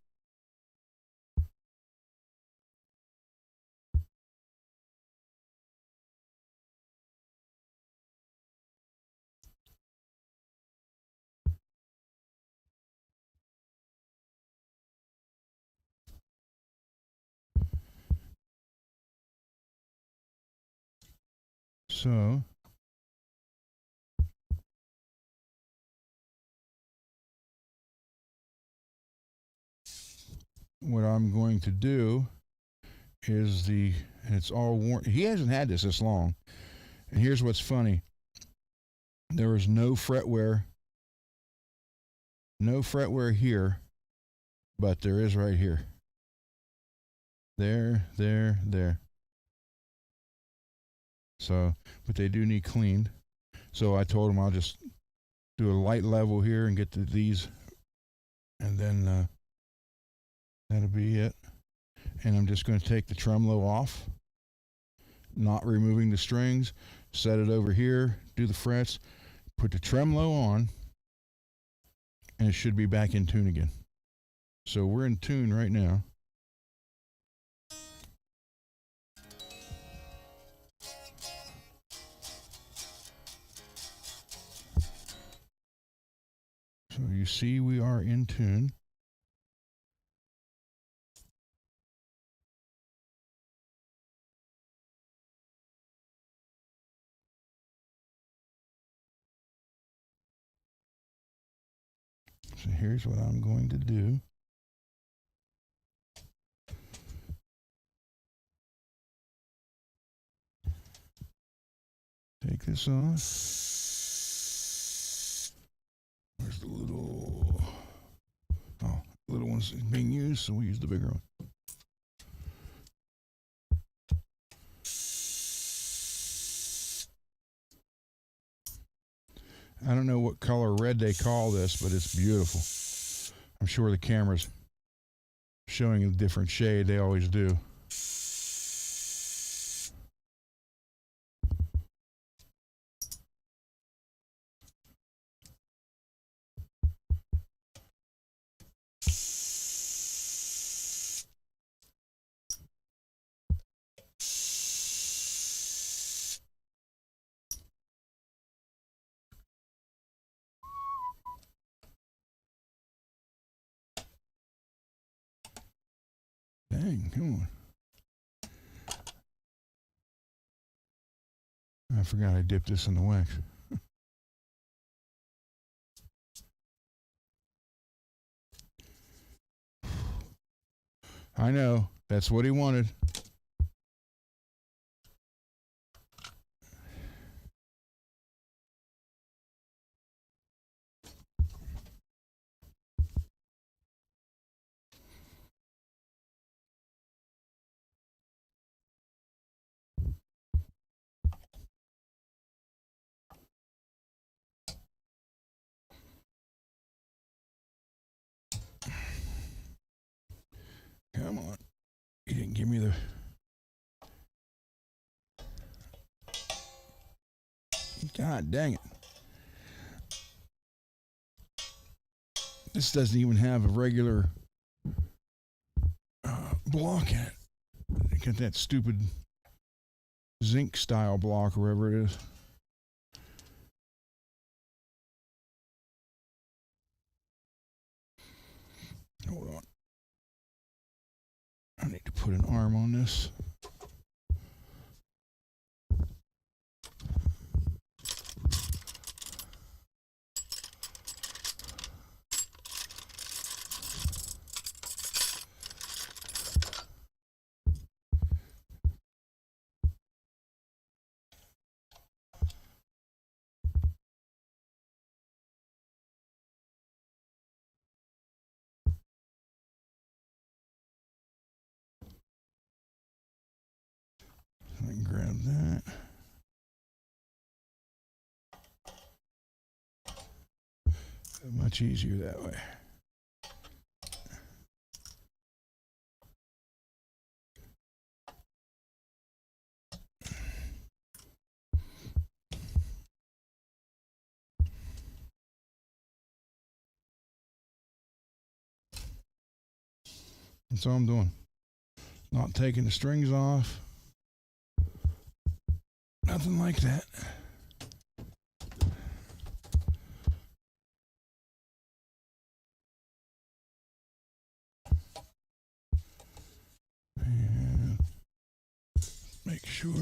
[SPEAKER 1] So what I'm going to do is and it's all worn. He hasn't had this long. And here's what's funny. There is no fretware here, but there is right here. There. So, but they do need cleaned. So I told him I'll just do a light level here and get to these, and then that'll be it. And I'm just going to take the tremolo off, not removing the strings, set it over here, do the frets, put the tremolo on, and it should be back in tune again. So we're in tune right now. So you see we are in tune. So here's what I'm going to do. Take this off. Where's the little... Oh, the little one's being used, so we use the bigger one. I don't know what color red they call this, but it's beautiful. I'm sure the camera's showing a different shade. They always do. Dang, come on. I forgot I dipped this in the wax. I know. That's what he wanted. Come on. He didn't give me the... God dang it. This doesn't even have a regular block in it. It got that stupid zinc style block, or whatever it is. Hold on. I need to put an arm on this. I can grab that. Much easier that way. That's all I'm doing. Not taking the strings off. Nothing like that. And make sure.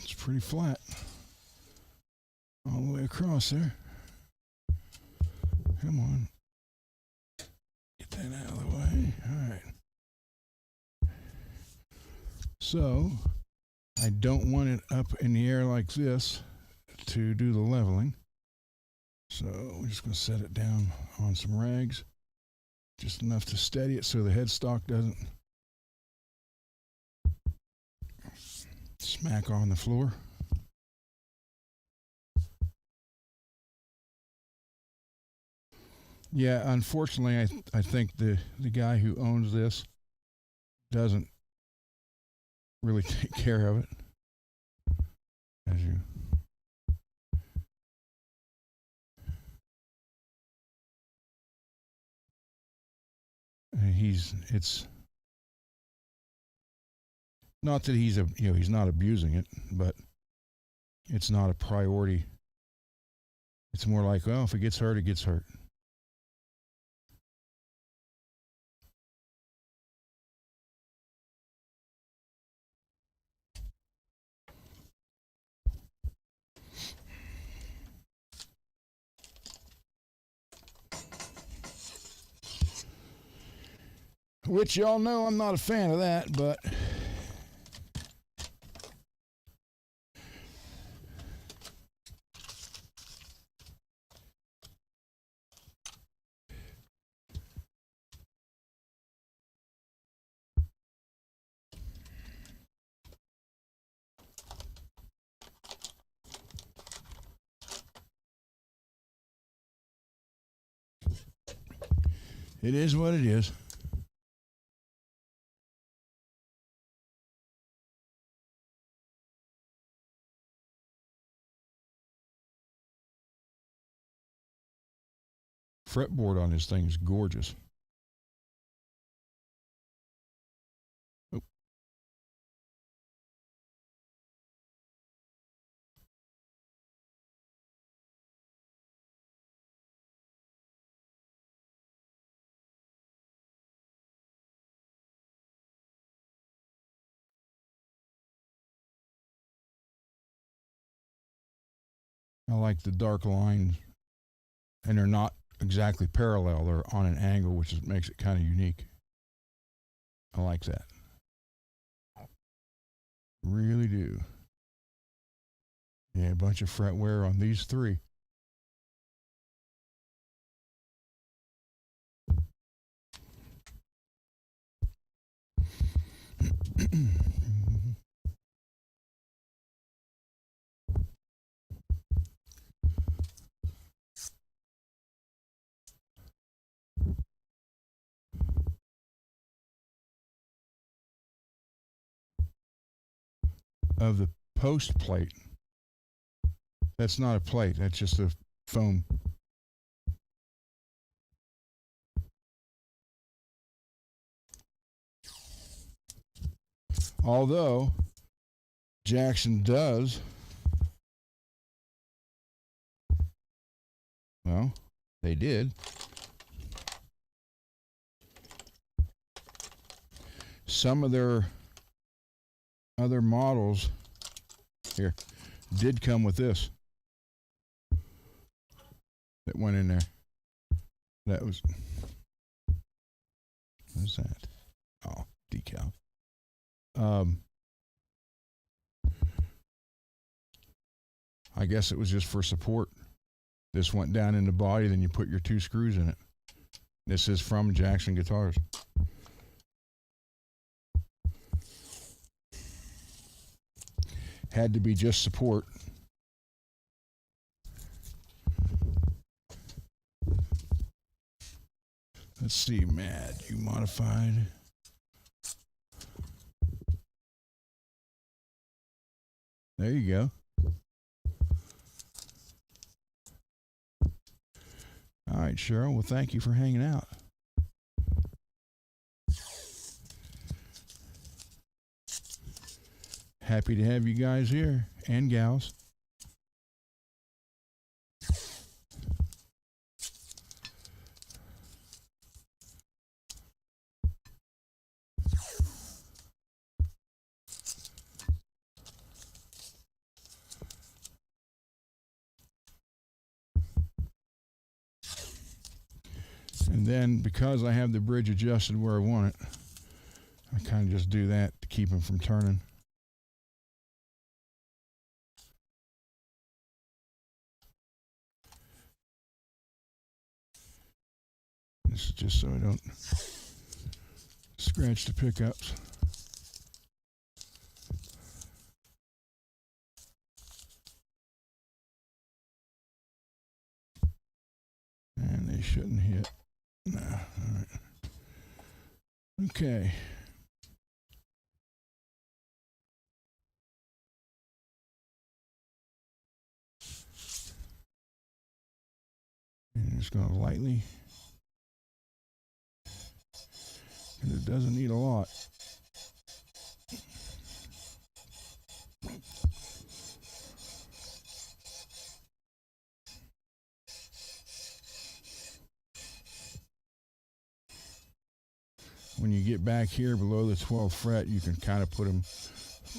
[SPEAKER 1] It's pretty flat all the way across there. Come on. Get that out of the way. All right. So, I don't want it up in the air like this to do the leveling. So, we're just going to set it down on some rags. Just enough to steady it so the headstock doesn't smack on the floor. Yeah, unfortunately, I think the guy who owns this doesn't really take care of it. As you it's not that he's not abusing it, but it's not a priority. It's more like, well, if it gets hurt, it gets hurt. Which y'all know I'm not a fan of that, but it is what it is. Fretboard on this thing is gorgeous. Oh. I like the dark lines, and they're not exactly parallel. They're on an angle, which makes it kind of unique. I like that. Really do. Yeah, a bunch of fret wear on these three. of the post plate. That's not a plate, that's just a foam. Although Jackson does, well, they did. Some of their other models here did come with this that went in there. That was, what's that? Oh, decal. I guess it was just for support. This went down in the body, then you put your 2 screws in it. This is from Jackson Guitars. Had to be just support. Let's see, Mad, you modified. There you go. All right, Cheryl. Well, thank you for hanging out. Happy to have you guys here and gals. And then because I have the bridge adjusted where I want it, I kind of just do that to keep them from turning. This is just so I don't scratch the pickups. And they shouldn't hit. No, all right. Okay. And just going to lightly. And it doesn't need a lot. When you get back here below the 12th fret, you can kind of put a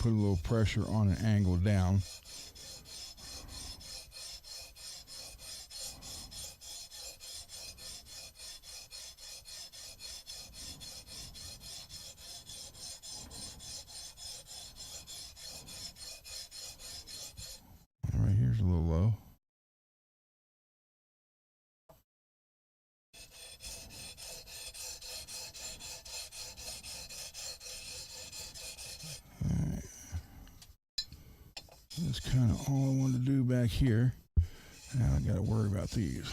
[SPEAKER 1] little pressure on an angle down. All right, here's a little low. That's kind of all I wanted to do back here. Now I got to worry about these.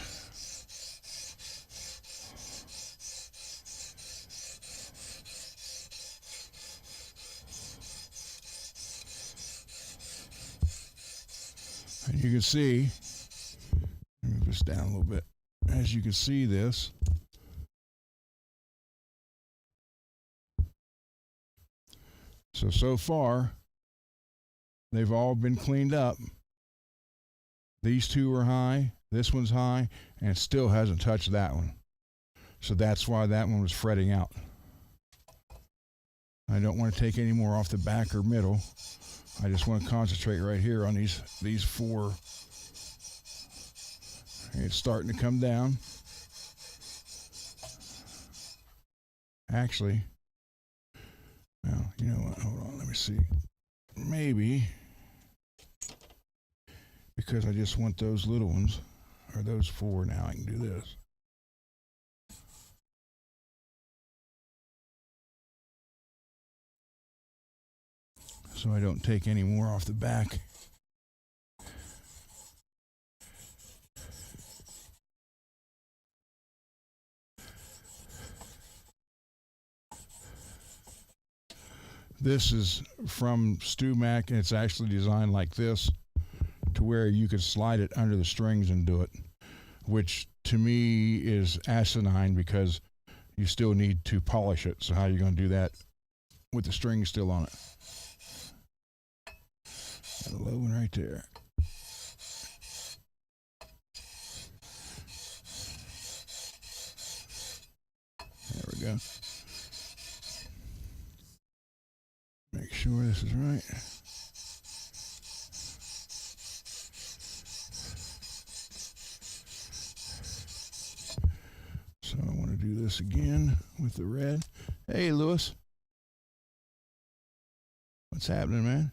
[SPEAKER 1] And you can see, let me move this down a little bit. As you can see this, so far, they've all been cleaned up. These two are high, this one's high, and it still hasn't touched that one. So that's why that one was fretting out. I don't want to take any more off the back or middle. I just want to concentrate right here on these 4. It's starting to come down. Actually, well, you know what? Hold on, let me see. Maybe because I just want those little ones, or those 4 now, I can do this. So I don't take any more off the back. This is from StewMac, and it's actually designed like this to where you could slide it under the strings and do it, which to me is asinine because you still need to polish it. So how are you going to do that with the string still on it? Got a low one right there. There we go. Make sure this is right. So I want to do this again with the red. Hey, Lewis. What's happening, man?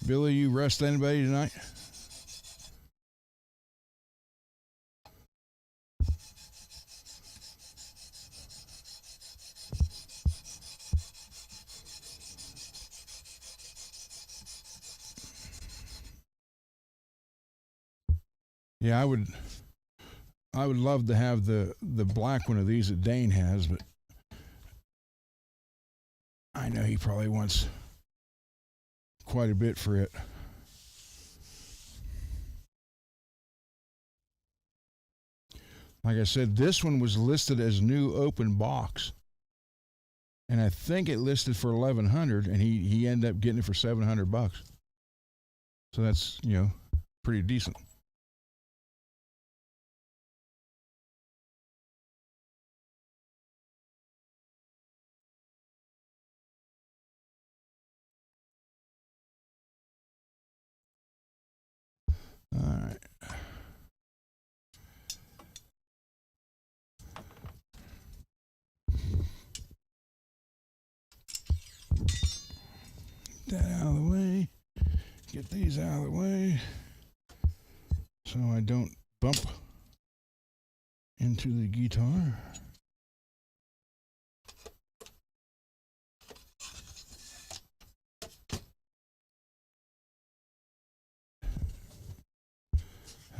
[SPEAKER 1] Billy, you rest anybody tonight? Yeah, I would love to have the black one of these that Dane has, but I know he probably wants quite a bit for it. Like I said, this one was listed as new open box, and I think it listed for $1,100, and he ended up getting it for $700. So that's pretty decent. All right. That out of the way. Get these out of the way so I don't bump into the guitar.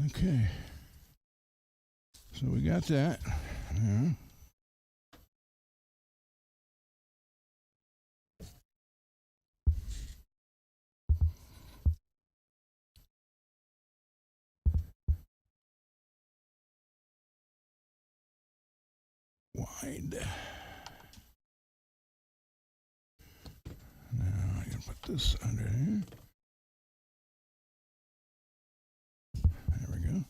[SPEAKER 1] Okay. So we got that. Yeah. Wide. Now I can put this under here. There we go.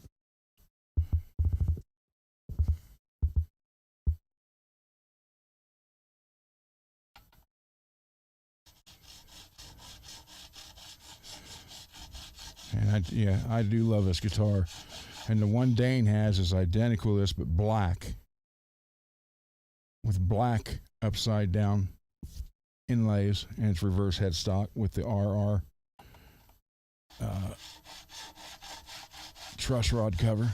[SPEAKER 1] And I do love this guitar. And the one Dane has is identical to this, but black. With black upside down inlays, and it's reverse headstock with the RR truss rod cover.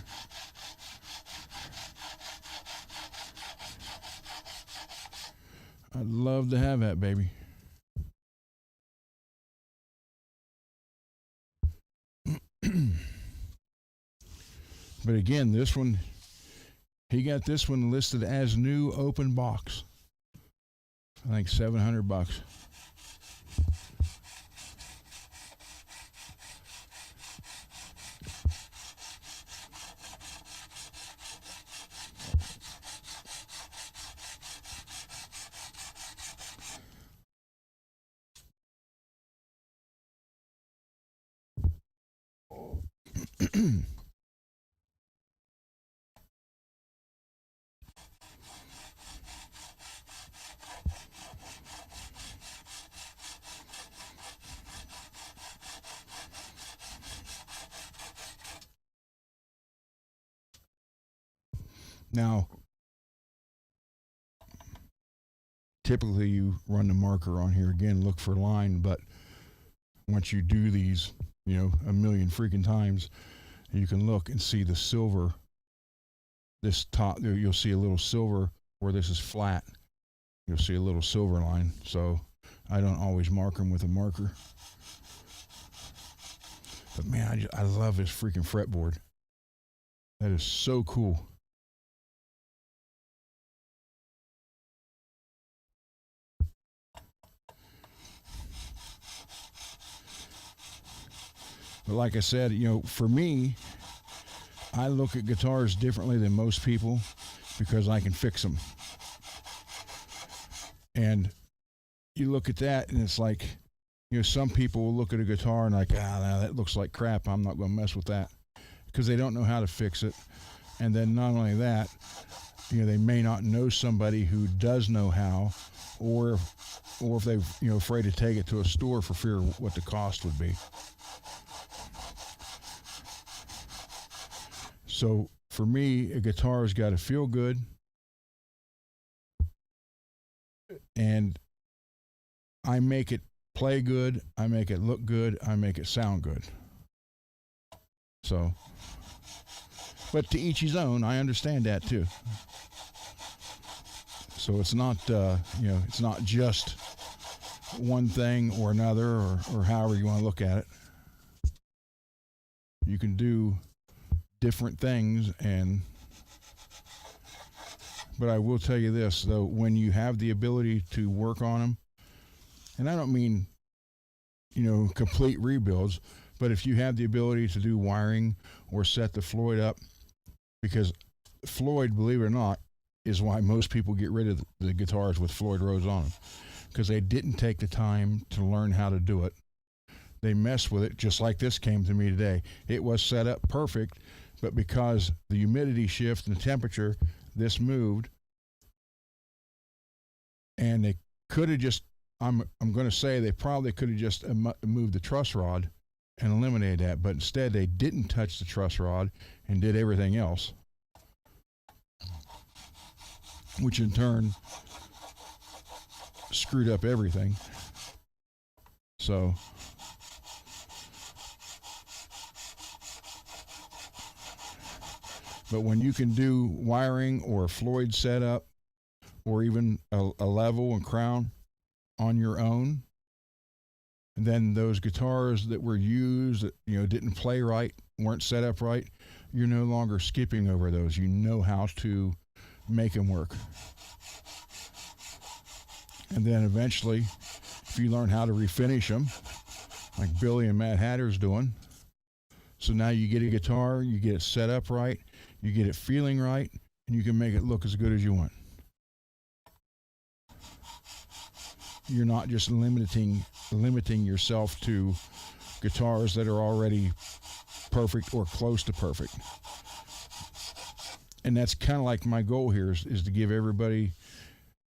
[SPEAKER 1] I'd love to have that, baby. But again, this one, he got this one listed as new open box. I think $700. Now, typically you run the marker on here again, look for line, but once you do these, a million freaking times, you can look and see the silver. This top, you'll see a little silver where this is flat. You'll see a little silver line. So I don't always mark them with a marker. But man, I love this freaking fretboard. That is so cool. But like I said, for me, I look at guitars differently than most people because I can fix them. And you look at that and it's like, some people will look at a guitar and like, that looks like crap. I'm not going to mess with that, because they don't know how to fix it. And then not only that, they may not know somebody who does know how, or if they're afraid to take it to a store for fear of what the cost would be. So for me, a guitar's got to feel good, and I make it play good, I make it look good, I make it sound good. So, but to each his own, I understand that too. So it's not, it's not just one thing or another, or however you want to look at it. You can do different things, but I will tell you this though, when you have the ability to work on them, and I don't mean complete rebuilds, but if you have the ability to do wiring or set the Floyd up, because Floyd, believe it or not, is why most people get rid of the guitars with Floyd Rose on them, because they didn't take the time to learn how to do it. They mess with it, just like this came to me today. It was set up perfect, but because the humidity shift and the temperature, this moved, and they could have just, I'm going to say they probably could have just moved the truss rod and eliminated that, but instead they didn't touch the truss rod and did everything else, which in turn screwed up everything. So but when you can do wiring or a Floyd setup or even a level and crown on your own, and then those guitars that were used that didn't play right, weren't set up right, you're no longer skipping over those. You know how to make them work. And then eventually, if you learn how to refinish them, like Billy and Matt Hatter's doing, so now you get a guitar, you get it set up right, you get it feeling right, and you can make it look as good as you want. You're not just limiting yourself to guitars that are already perfect or close to perfect. And that's kind of like my goal here is to give everybody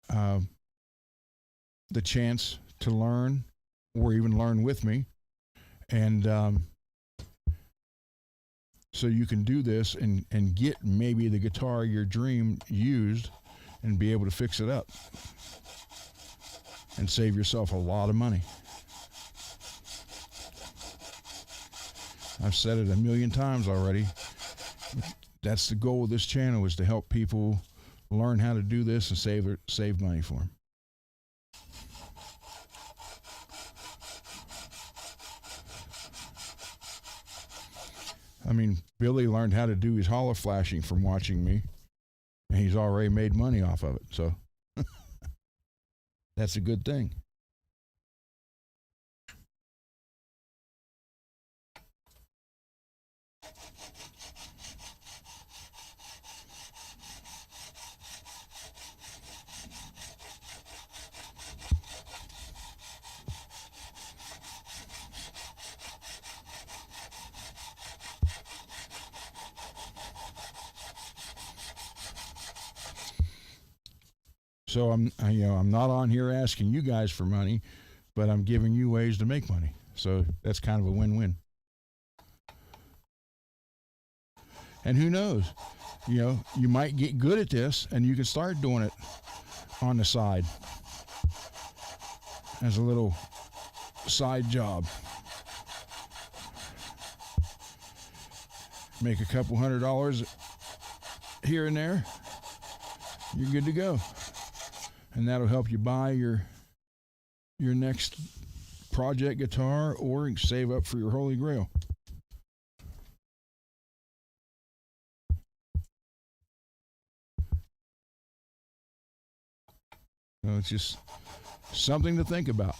[SPEAKER 1] the chance to learn, or even learn with me. And so you can do this and get maybe the guitar your dream used and be able to fix it up and save yourself a lot of money. I've said it a million times already. That's the goal of this channel, is to help people learn how to do this and save money for them. I mean, Billy learned how to do his hollow flashing from watching me, and he's already made money off of it. So that's a good thing. So I'm not on here asking you guys for money, but I'm giving you ways to make money. So that's kind of a win-win. And who knows? You might get good at this and you can start doing it on the side as a little side job. Make a couple $100 here and there. You're good to go. And that'll help you buy your next project guitar or save up for your Holy Grail. So it's just something to think about.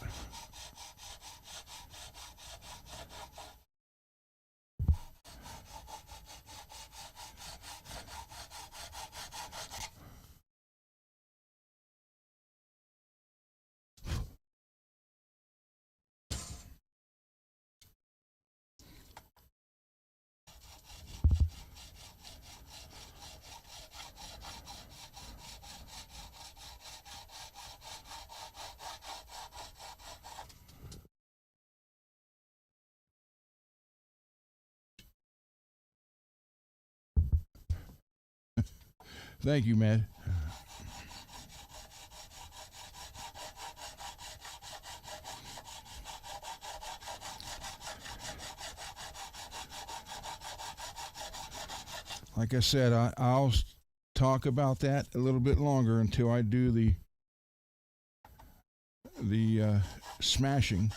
[SPEAKER 1] Thank you, man. Like I said, I'll talk about that a little bit longer until I do the smashing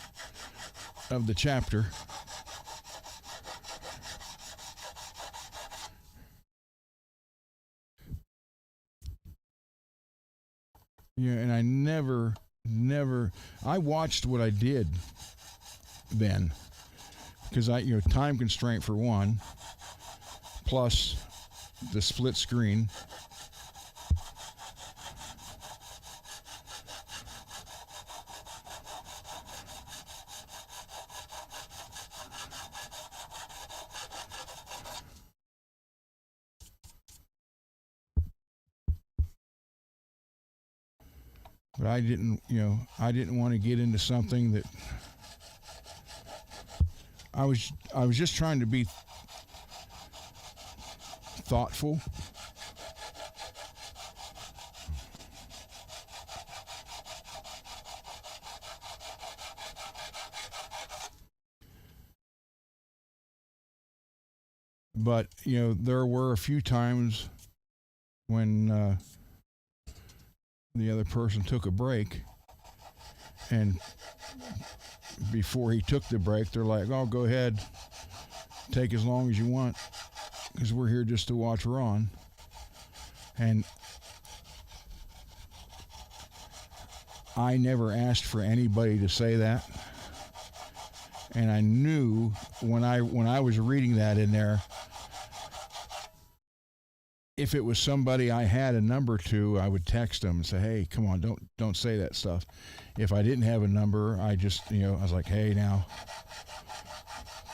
[SPEAKER 1] of the chapter. Yeah, and I never, I watched what I did then, because time constraint for one, plus the split screen. But I didn't want to get into something that I was just trying to be thoughtful. But there were a few times when the other person took a break, and before he took the break, they're like, "Oh, go ahead, take as long as you want, because we're here just to watch Ron." And I never asked for anybody to say that, and I knew when I was reading that in there, if it was somebody I had a number to, I would text them and say, "Hey, come on, don't say that stuff." If I didn't have a number, I just I was like, "Hey, now,"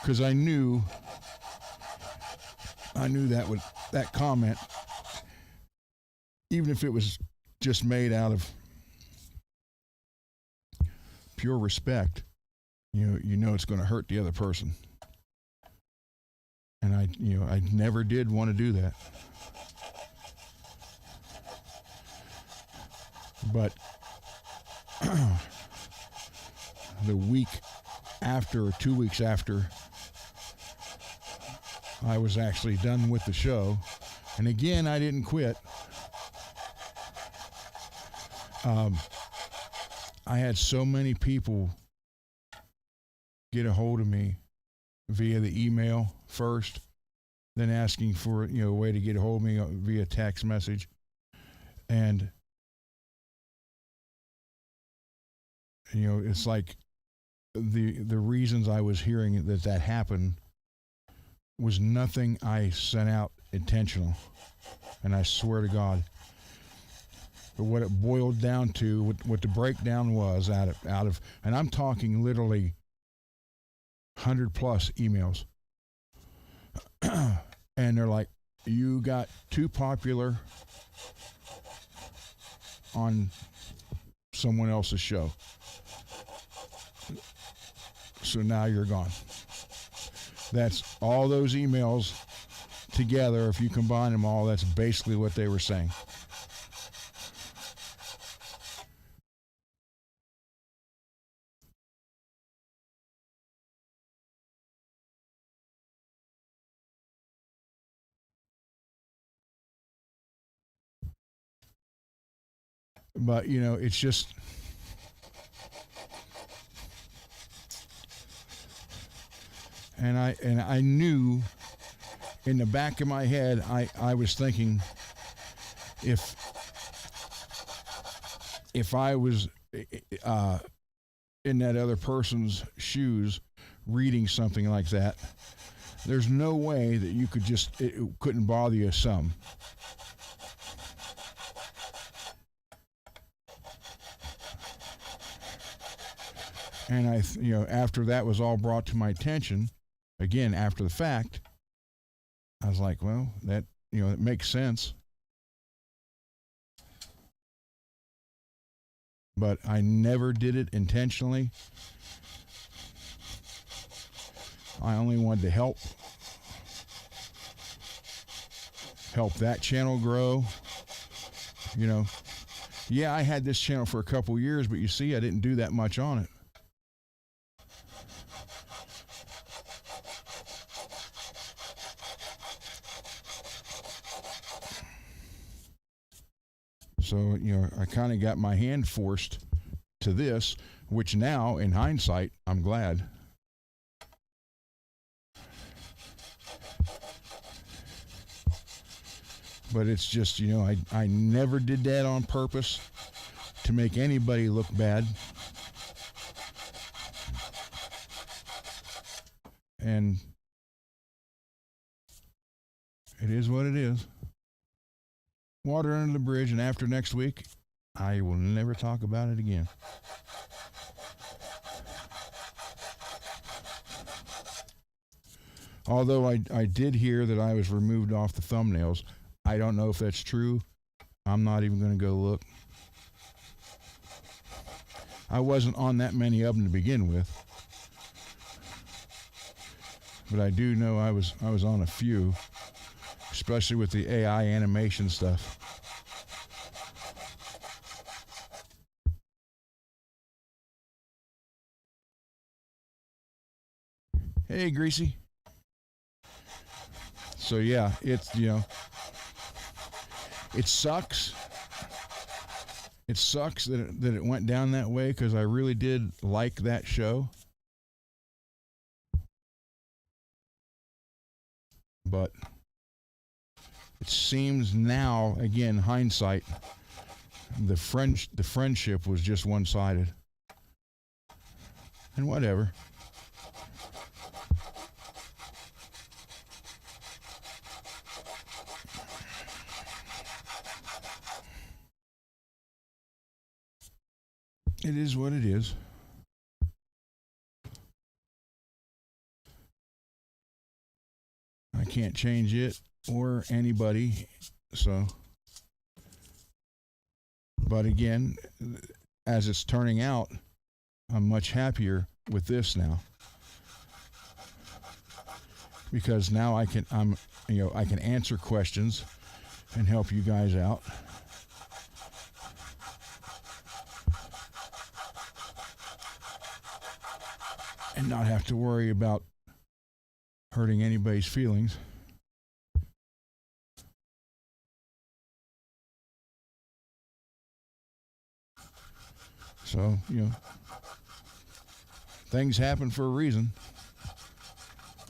[SPEAKER 1] because I knew that comment, even if it was just made out of pure respect, it's going to hurt the other person. And I never did want to do that. But the week after, or 2 weeks after, I was actually done with the show. And again, I didn't quit. I had so many people get a hold of me via the email first, then asking for a way to get a hold of me via text message, and it's like the reasons I was hearing that happened was nothing I sent out intentional, and I swear to God. But what it boiled down to, what the breakdown was out of, and I'm talking literally 100+ emails, and they're like, you got too popular on someone else's show, so now you're gone. That's all those emails together. If you combine them all, that's basically what they were saying. But it's just, and I knew in the back of my head, I was thinking, if I was in that other person's shoes reading something like that, there's no way that you could it couldn't bother you some. And after that was all brought to my attention, again, after the fact, I was like, well, that, it makes sense. But I never did it intentionally. I only wanted to help that channel grow. Yeah, I had this channel for a couple years, but you see, I didn't do that much on it. So, I kind of got my hand forced to this, which now, in hindsight, I'm glad. But it's just, I never did that on purpose to make anybody look bad. And it is what it is. Water under the bridge, and after next week, I will never talk about it again. Although I did hear that I was removed off the thumbnails. I don't know if that's true. I'm not even going to go look. I wasn't on that many of them to begin with. But I do know I was on a few, especially with the AI animation stuff. Hey, Greasy. So yeah, it's, it sucks. It sucks that it went down that way, because I really did like that show. But it seems now, again, hindsight, the friendship was just one-sided. And whatever. It is what it is. I can't change it or anybody, so. But again, as it's turning out, I'm much happier with this now, because now I can answer questions and help you guys out. And not have to worry about hurting anybody's feelings. So, things happen for a reason.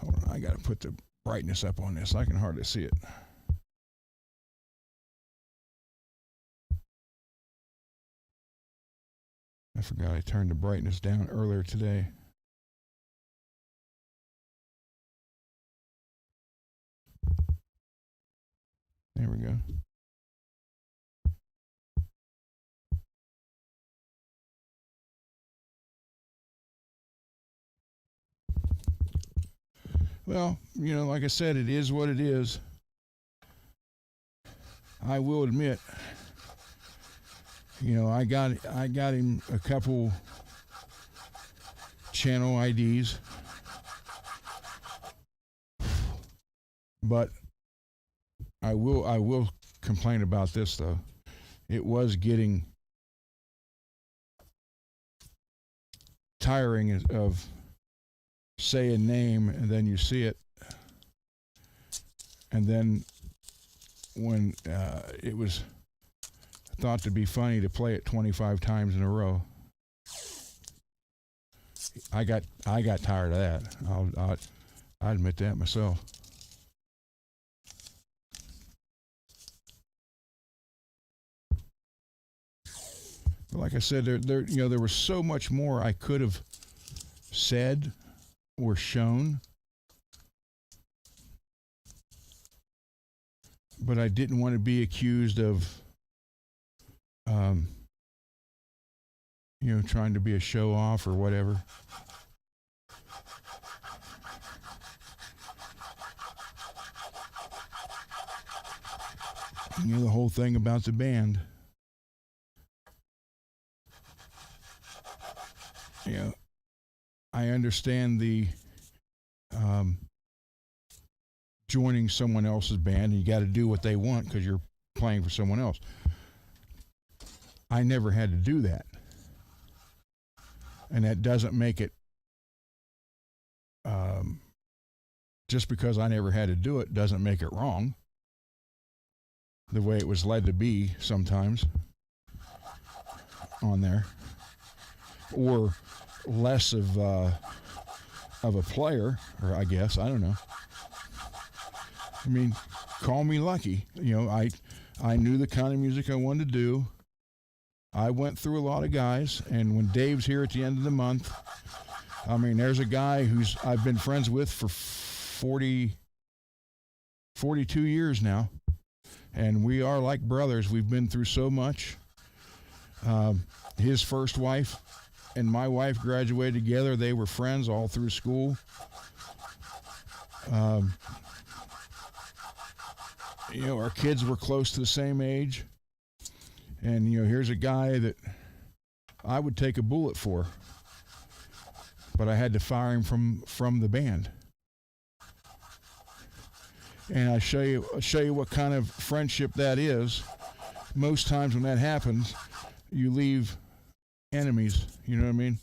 [SPEAKER 1] Hold on, I got to put the brightness up on this. I can hardly see it. I forgot I turned the brightness down earlier today. There we go. Well, like I said, it is what it is. I will admit, I got him a couple channel IDs, but I will complain about this though. It was getting tiring of say a name and then you see it, and then when it was thought to be funny to play it 25 times in a row, I got tired of that. I admit that myself. But like I said, there was so much more I could have said or shown, but I didn't want to be accused of trying to be a show off or whatever. The whole thing about the band. I understand the joining someone else's band, and you got to do what they want because you're playing for someone else. I never had to do that. And that doesn't make it, just because I never had to do it, doesn't make it wrong. The way it was led to be sometimes on there. Or less of a player, or I guess, I don't know. I mean, call me lucky. I knew the kind of music I wanted to do. I went through a lot of guys, and when Dave's here at the end of the month, I mean, there's a guy who's I've been friends with for 42 years now, and we are like brothers. We've been through so much. His first wife and my wife graduated together. They were friends all through school. Our kids were close to the same age. And, here's a guy that I would take a bullet for, but I had to fire him from the band. And I show you what kind of friendship that is. Most times when that happens, you leave enemies. You know what I mean?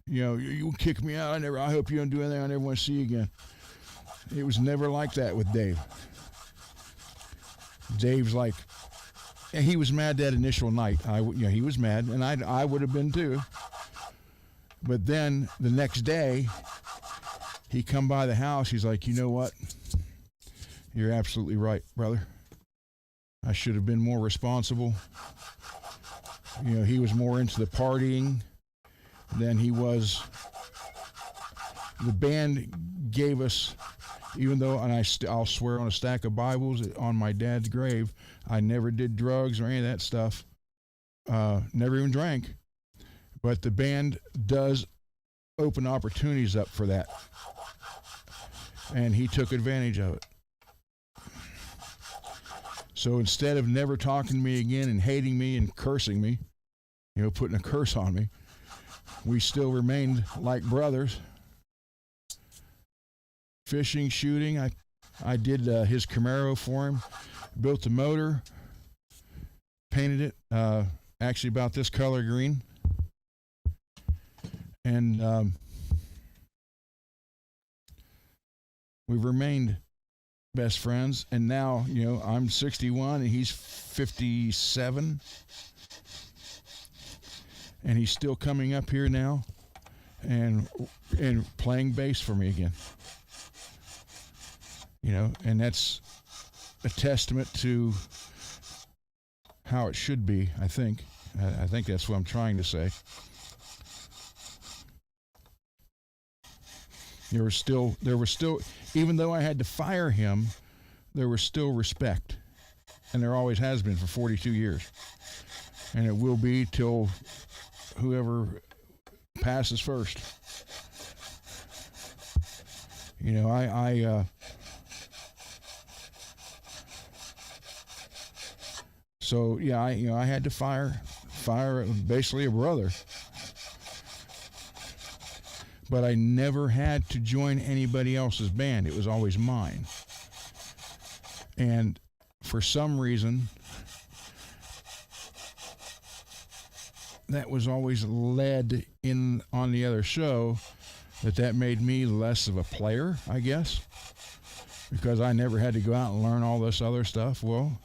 [SPEAKER 1] You kick me out. I hope you don't do anything. I never want to see you again. It was never like that with Dave. Dave's like, and he was mad that initial night. He was mad, and I would have been too. But then the next day, he come by the house. He's like, you know what? You're absolutely right, brother. I should have been more responsible. He was more into the partying than he was. The band gave us, even though, and I'll swear on a stack of Bibles on my dad's grave, I never did drugs or any of that stuff. Never even drank. But the band does open opportunities up for that. And he took advantage of it. So instead of never talking to me again and hating me and cursing me, putting a curse on me, we still remained like brothers. Fishing, shooting. I did his Camaro for him, built the motor, painted it, actually about this color green. And we've remained best friends. And now, I'm 61 and he's 57. And he's still coming up here now and playing bass for me again. And that's a testament to how it should be, I think. I think that's what I'm trying to say. There was still, even though I had to fire him, there was still respect. And there always has been for 42 years. And it will be till whoever passes first. So yeah, I had to fire basically a brother. But I never had to join anybody else's band. It was always mine. And for some reason, that was always led in on the other show, that made me less of a player, I guess, because I never had to go out and learn all this other stuff. Well,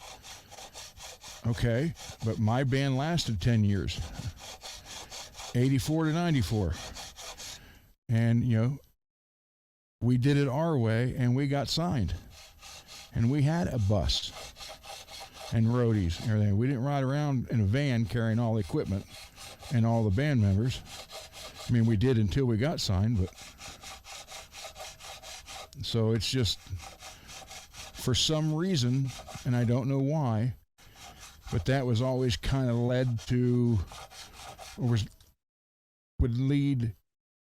[SPEAKER 1] okay, but my band lasted 10 years, 84 to 94. And, we did it our way, and we got signed. And we had a bus and roadies and everything. We didn't ride around in a van carrying all the equipment and all the band members. I mean, we did until we got signed, but so it's just, for some reason, and I don't know why, but that was always kind of led to, or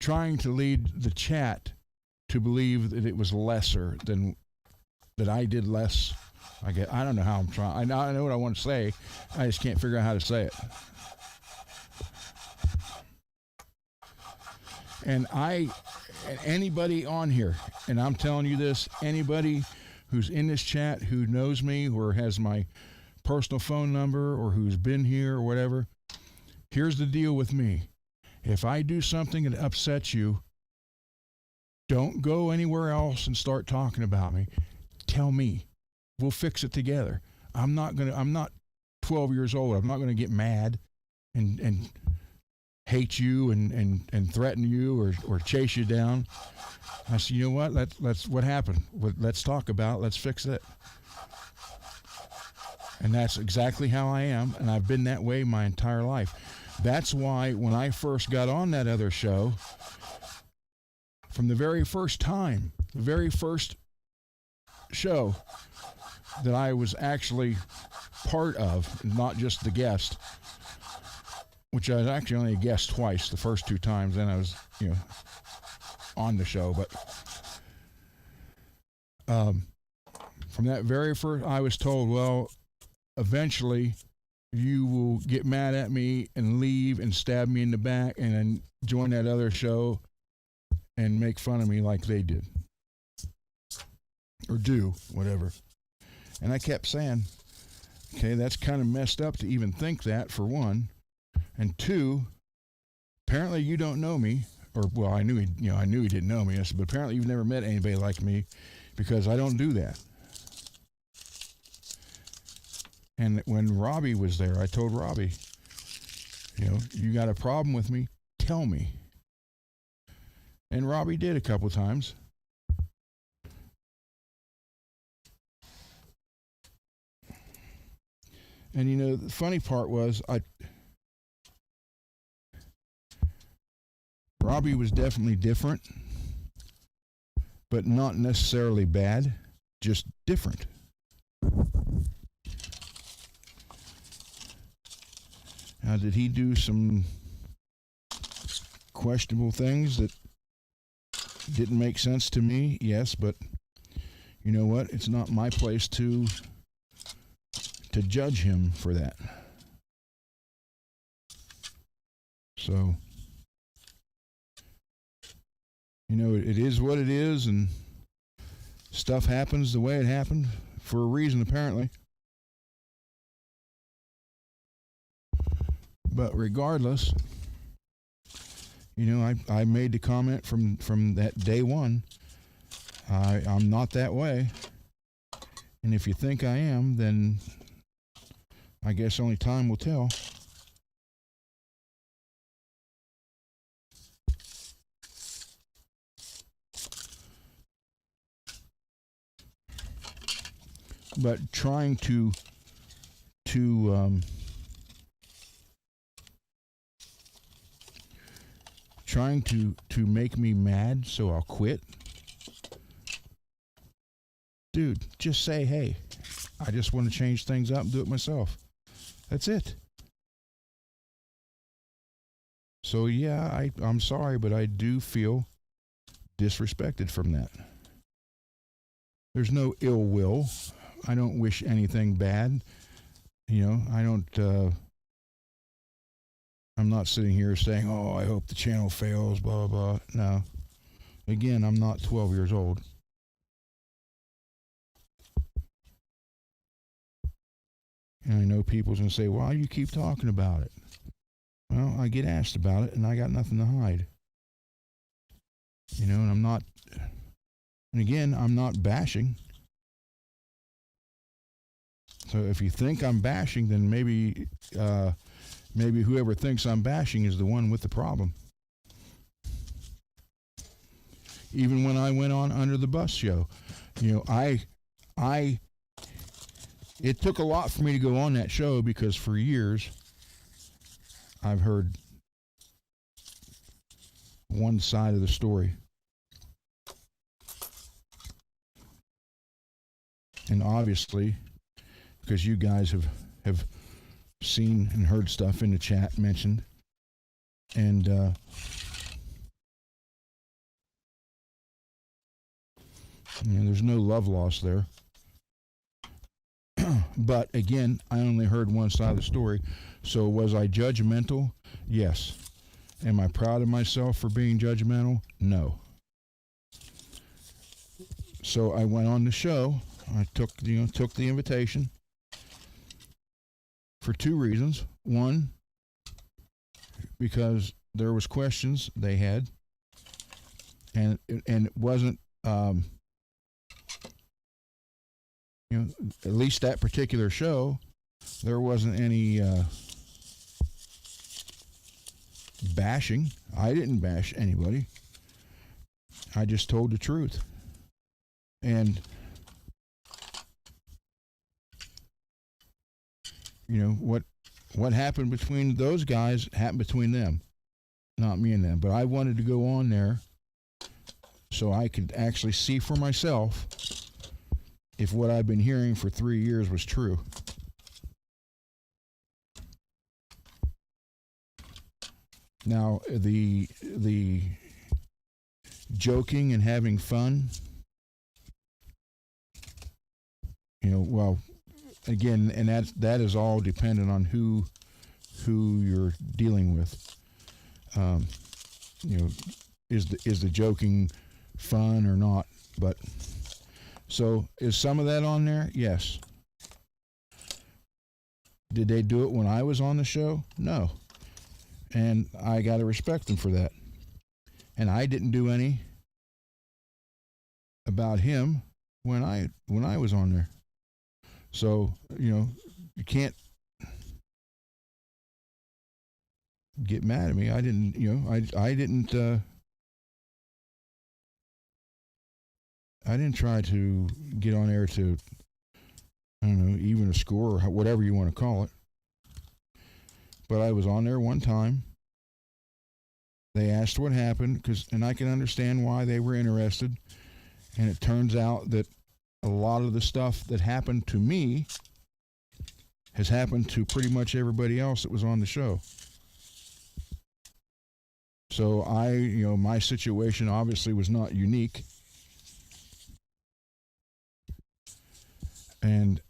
[SPEAKER 1] trying to lead the chat to believe that it was lesser than, that I did less. I don't know how I'm trying. I know what I want to say. I just can't figure out how to say it. And anybody on here, and I'm telling you this, anybody who's in this chat who knows me or has my personal phone number or who's been here or whatever, here's the deal with me. If I do something that upsets you, don't go anywhere else and start talking about me. Tell me. We'll fix it together. I'm not 12 years old. I'm not going to get mad and hate you and threaten you or chase you down. I said, you know what? Let's what happened? Let's talk about it. Let's fix it. And that's exactly how I am, and I've been that way my entire life. That's why when I first got on that other show, from the very first time, the very first show that I was actually part of, not just the guest, which I was actually only a guest twice, the first two times, then I was, on the show. But from that very first, I was told, well, eventually you will get mad at me and leave and stab me in the back and then join that other show and make fun of me like they did. Or do, whatever. And I kept saying, okay, that's kind of messed up to even think that, for one. And two, apparently you don't know me. Or, well, I knew he didn't know me. I said, but apparently you've never met anybody like me, because I don't do that. And when Robbie was there, I told Robbie, you got a problem with me, tell me. And Robbie did a couple times. And the funny part was, Robbie was definitely different, but not necessarily bad, just different. Now, did he do some questionable things that didn't make sense to me? Yes, but you know what? It's not my place to judge him for that. So, it is what it is, and stuff happens the way it happened for a reason, apparently. But regardless, I made the comment from that day one. I'm not that way. And if you think I am, then I guess only time will tell. but trying to trying to make me mad so I'll quit. Dude, just say, hey, I just want to change things up and do it myself. That's it. So yeah, I'm sorry, but I do feel disrespected from that. There's no ill will. I don't wish anything bad. You know, I'm not sitting here saying, oh, I hope the channel fails, blah, blah. No. Again, I'm not 12 years old. And I know people's going to say, why do you keep talking about it? Well, I get asked about it, and I got nothing to hide. You know, and I'm not, and again, I'm not bashing. So if you think I'm bashing, then maybe whoever thinks I'm bashing is the one with the problem. Even when I went on Under the Bus show, you know, it took a lot for me to go on that show because for years I've heard one side of the story. And obviously, because you guys have seen and heard stuff in the chat mentioned, and you know, there's no love lost there. But again, I only heard one side of the story. So was I judgmental? Yes. Am I proud of myself for being judgmental? No. So I went on the show. I took the invitation for two reasons. One, because there was questions they had, and it wasn't, you know, at least that particular show, there wasn't any bashing. I didn't bash anybody. I just told the truth. And you know, what happened between those guys happened between them, not me and them. But I wanted to go on there so I could actually see for myself if what I've been hearing for 3 years was true. Now, the joking and having fun, you know, well, again, and that is all dependent on who you're dealing with. You know, is the joking fun or not? But so is some of that on there? Yes. Did they do it when I was on the show? No. And I got to respect them for that. And I didn't do any about him when I was on there. So, you know, you can't get mad at me. I didn't, you know, I didn't try to get on there to, I don't know, even a score or whatever you want to call it. But I was on there one time. They asked what happened, and I can understand why they were interested. And it turns out that a lot of the stuff that happened to me has happened to pretty much everybody else that was on the show. So you know, my situation obviously was not unique. And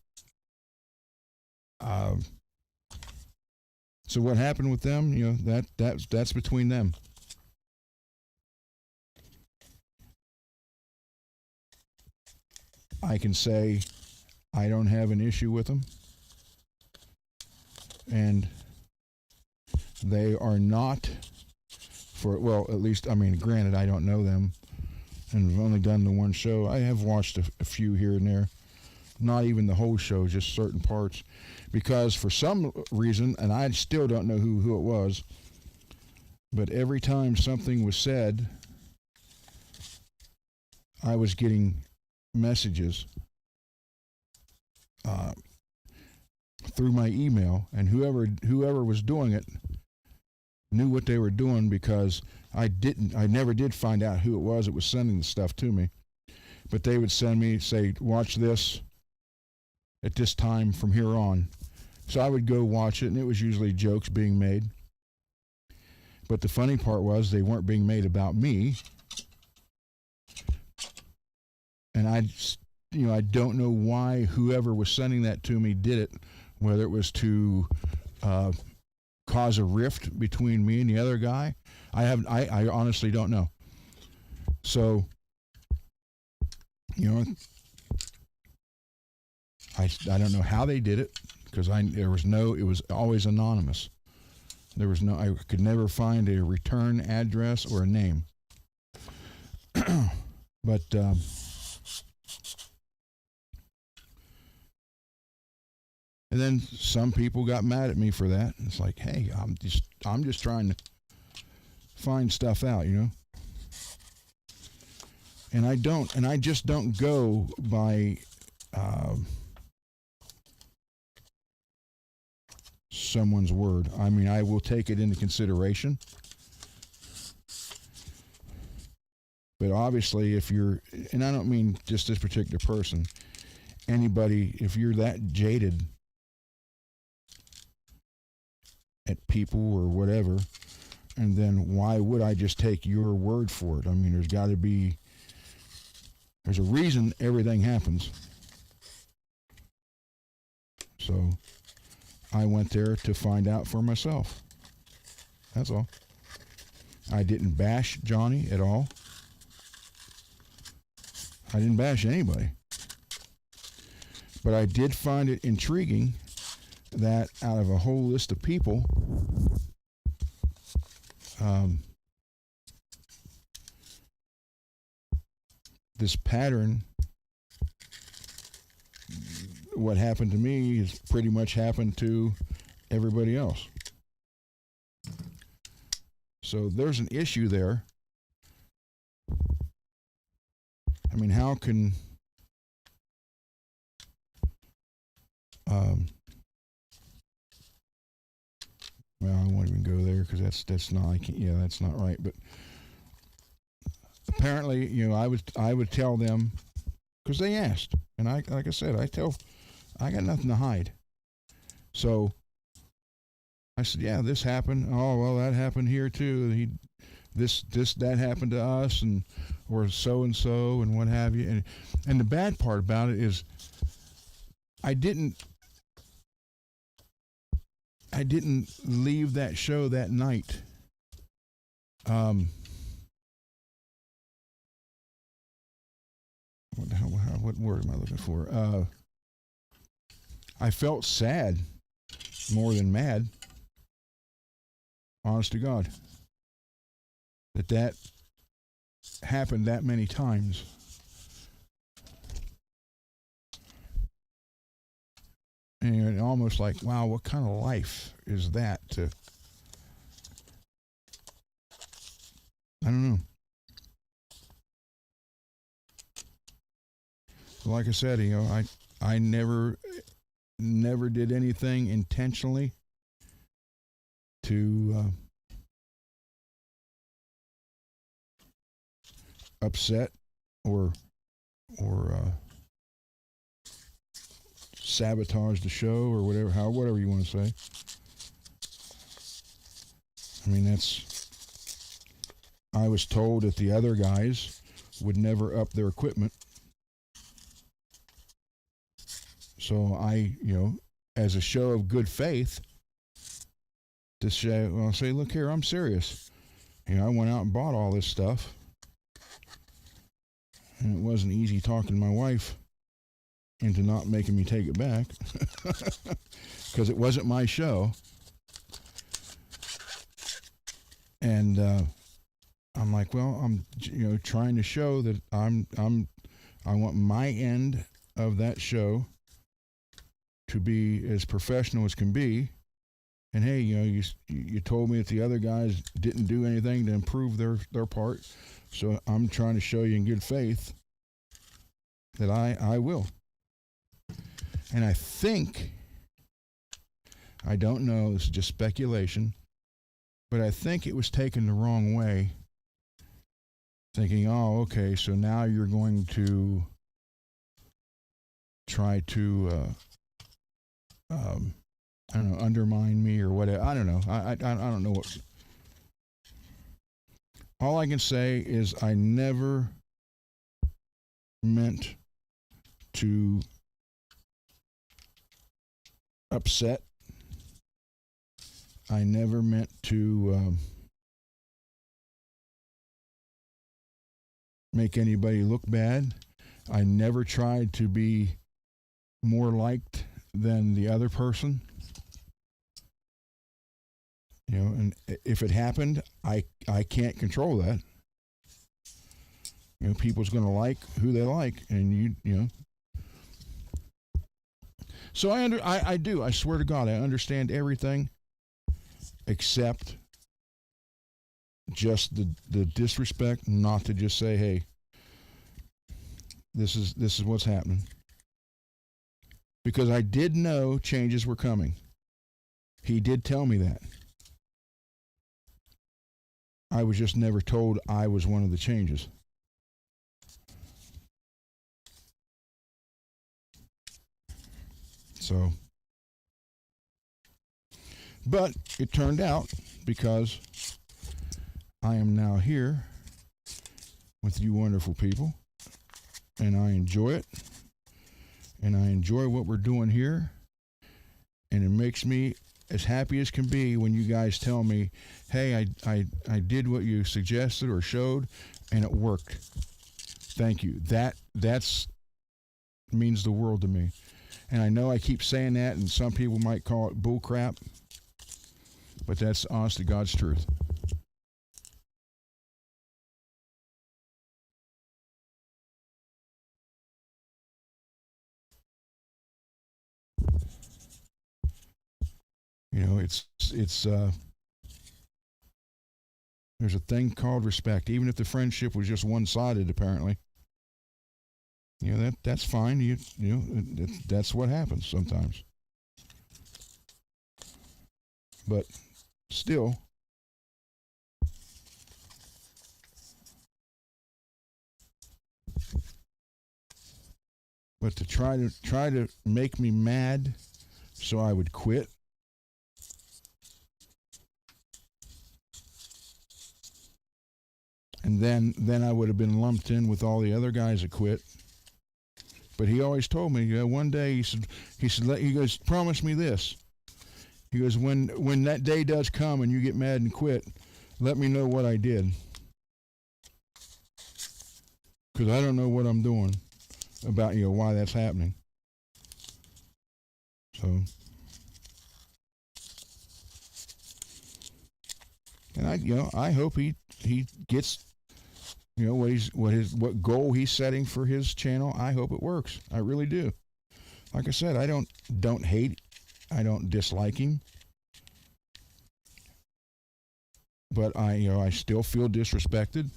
[SPEAKER 1] so what happened with them, you know, that's between them. I can say I don't have an issue with them. And they are not well, at least, I mean, granted, I don't know them. And I've only done the one show. I have watched a few here and there. Not even the whole show, just certain parts. Because for some reason, and I still don't know who it was, but every time something was said, I was getting messages through my email, and whoever was doing it knew what they were doing, because I never did find out who it was that was sending the stuff to me. But they would send me, say, watch this at this time from here on. So I would go watch it, and it was usually jokes being made. But the funny part was they weren't being made about me. And I don't know why whoever was sending that to me did it, whether it was to cause a rift between me and the other guy. I honestly don't know. So, I don't know how they did it, because it was always anonymous. I could never find a return address or a name. But and then some people got mad at me for that. It's like, hey, I'm just trying to find stuff out, And I just don't go by someone's word. I mean, I will take it into consideration. But obviously, and I don't mean just this particular person, anybody, if you're that jaded at people or whatever, and then why would I just take your word for it? I mean, there's a reason everything happens. So I went there to find out for myself. That's all. I didn't bash Johnny at all. I didn't bash anybody. But I did find it intriguing that out of a whole list of people, this pattern, what happened to me has pretty much happened to everybody else. So there's an issue there. I mean, how can well, I won't even go there, because that's not, that's not right. But apparently, I would tell them, because they asked, and like I said, I got nothing to hide. So I said, yeah, this happened. Oh, well, that happened here too. That happened to us, or so and what have you. And the bad part about it is, I didn't leave that show that night. What the hell? What word am I looking for? I felt sad more than mad. Honest to God, that happened that many times. And almost like, wow, what kind of life is that? I don't know. Like I said, I never did anything intentionally to upset or sabotage the show, or whatever you want to say. I mean, I was told that the other guys would never up their equipment. So I, as a show of good faith, to say, look here, I'm serious. I went out and bought all this stuff. And it wasn't easy talking my wife into not making me take it back, because it wasn't my show. And I'm like, well, I'm trying to show that I want my end of that show to be as professional as can be. And hey, you told me that the other guys didn't do anything to improve their part, so I'm trying to show you in good faith that I will. And I think, I don't know, this is just speculation, but I think it was taken the wrong way. Thinking, oh, okay, so now you're going to try to, I don't know, undermine me or whatever. I don't know. I don't know what. All I can say is I never meant to upset. I never meant to make anybody look bad. I never tried to be more liked than the other person. You know, and if it happened, I can't control that. You know, people's going to like who they like, and you know. So I do. I swear to God, I understand everything except just the disrespect. Not to just say, hey, this is what's happening, because I did know changes were coming. He did tell me that. I was just never told I was one of the changes. So, but it turned out, because I am now here with you wonderful people, and I enjoy it, and I enjoy what we're doing here, and it makes me as happy as can be when you guys tell me, hey, I did what you suggested or showed, and it worked. Thank you. That's means the world to me. And I know I keep saying that, and some people might call it bull crap, but that's honest to God's truth. You know, it's there's a thing called respect, even if the friendship was just one-sided, apparently. You know, that's fine. You know, that's what happens sometimes. But still, but to try to make me mad so I would quit. And then I would have been lumped in with all the other guys that quit. But he always told me, one day he goes, promise me this. He goes, when that day does come and you get mad and quit, let me know what I did. Because I don't know what I'm doing about, why that's happening. So, and I hope he gets, what goal he's setting for his channel. I hope it works. I really do. Like I said, I don't hate, I don't dislike him, but I still feel disrespected,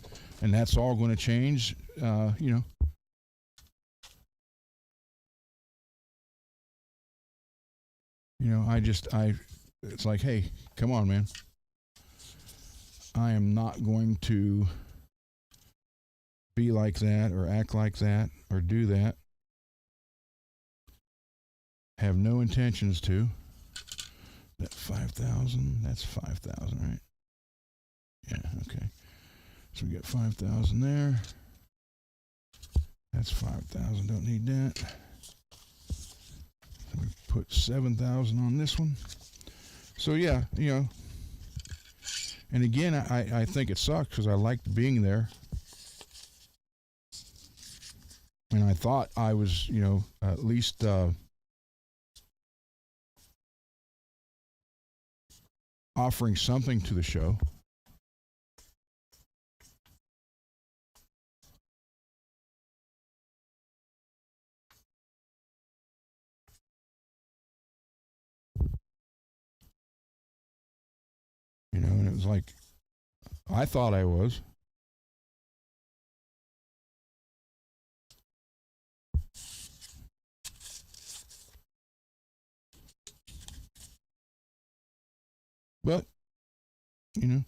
[SPEAKER 1] and that's all going to change. It's like, hey, come on, man. I am not going to be like that or act like that or do that. Have no intentions to. That 5,000, that's 5,000, right? Yeah, okay. So we got 5,000 there. That's 5,000, don't need that. So we put 7,000 on this one. So yeah, and again, I think it sucks because I liked being there. And I thought I was, at least offering something to the show. And it was like, I thought I was. But, you know,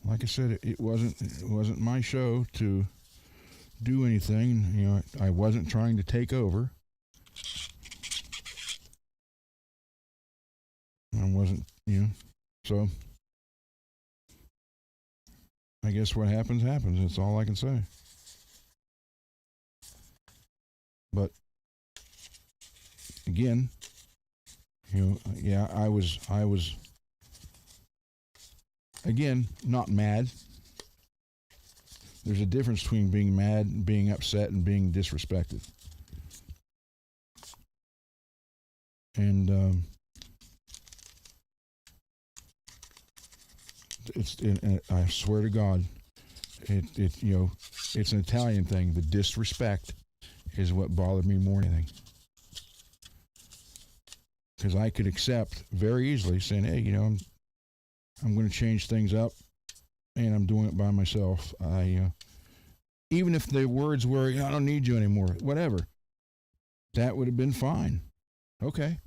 [SPEAKER 1] like I said, it wasn't my show to do anything. You know, I wasn't trying to take over. I wasn't, you know, so I guess what happens happens. That's all I can say. But again, you know, yeah, I was again not mad. There's a difference between being mad and being upset and being disrespected. And I swear to God, it you know, it's an Italian thing. The disrespect is what bothered me more than anything. Because I could accept very easily saying, hey, you know, I'm going to change things up, and I'm doing it by myself. Even if the words were, I don't need you anymore, whatever, that would have been fine. Okay.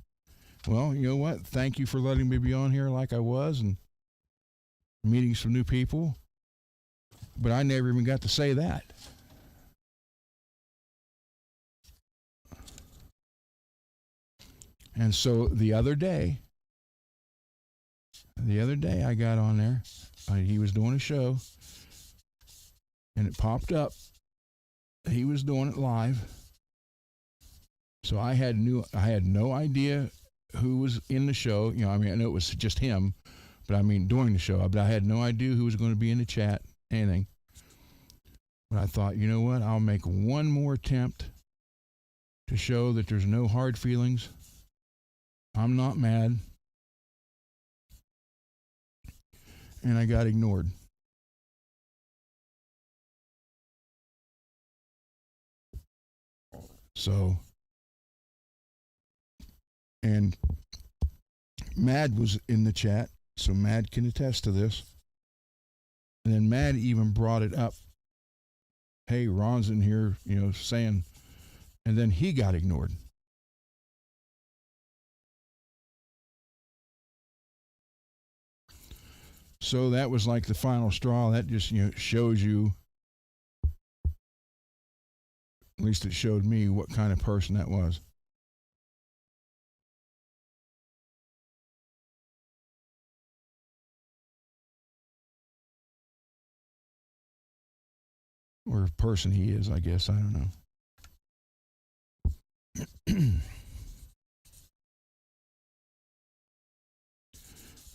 [SPEAKER 1] Well, you know what? Thank you for letting me be on here like I was and meeting some new people. But I never even got to say that. And so the other day I got on there. He was doing a show, and it popped up. He was doing it live. So I had no idea who was in the show. You know, I mean, I know it was just him, but I mean during the show. But I had no idea who was going to be in the chat, anything. But I thought, you know what? I'll make one more attempt to show that there's no hard feelings. I'm not mad. And I got ignored. So, and Mad was in the chat, so Mad can attest to this. And then Mad even brought it up. Hey, Ron's in here, you know, saying, and then he got ignored. So that was like the final straw. That just, you know, shows you, at least it showed me what kind of person that was. Or person he is, I guess. I don't know.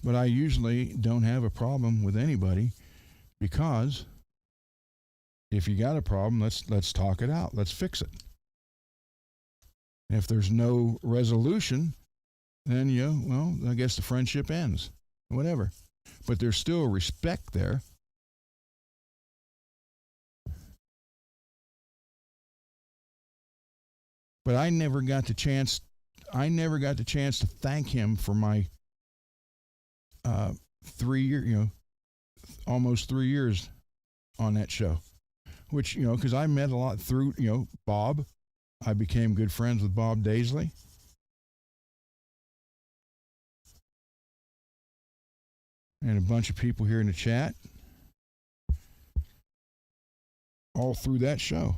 [SPEAKER 1] But I usually don't have a problem with anybody because if you got a problem, let's talk it out. Let's fix it. If there's no resolution, then well, I guess the friendship ends. Whatever. But there's still respect there. But I never got the chance to thank him for my 3 year, almost 3 years on that show, which, because I met a lot through, Bob. I became good friends with Bob Daisley. And a bunch of people here in the chat all through that show.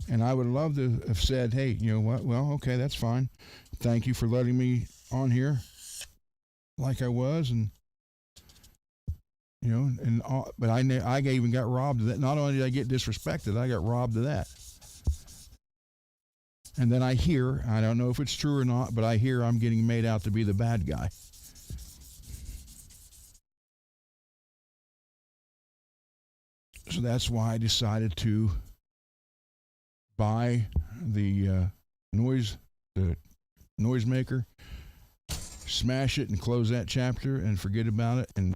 [SPEAKER 1] And I would love to have said, hey, you know what? Well, okay, that's fine. Thank you for letting me on here like I was. And, but I even got robbed of that. Not only did I get disrespected, I got robbed of that. And then I hear, I don't know if it's true or not, but I hear I'm getting made out to be the bad guy. So that's why I decided to buy the noisemaker, smash it and close that chapter and forget about it and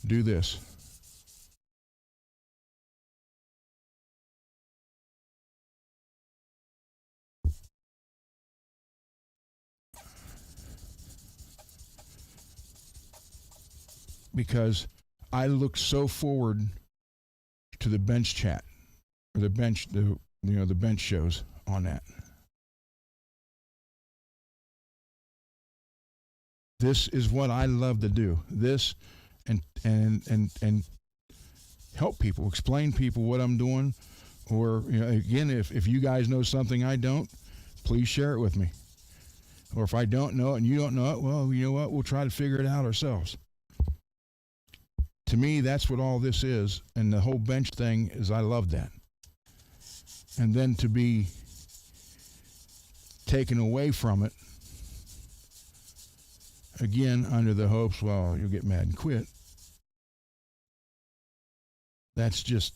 [SPEAKER 1] do this. Because I look so forward to the bench chat or the bench shows on that. This is what I love to do. This and help people, explain people what I'm doing. Or, again, if you guys know something I don't, please share it with me. Or if I don't know it and you don't know it, well, you know what? We'll try to figure it out ourselves. To me, that's what all this is. And the whole bench thing is, I love that. And then to be taken away from it, again, under the hopes, well, you'll get mad and quit. That's just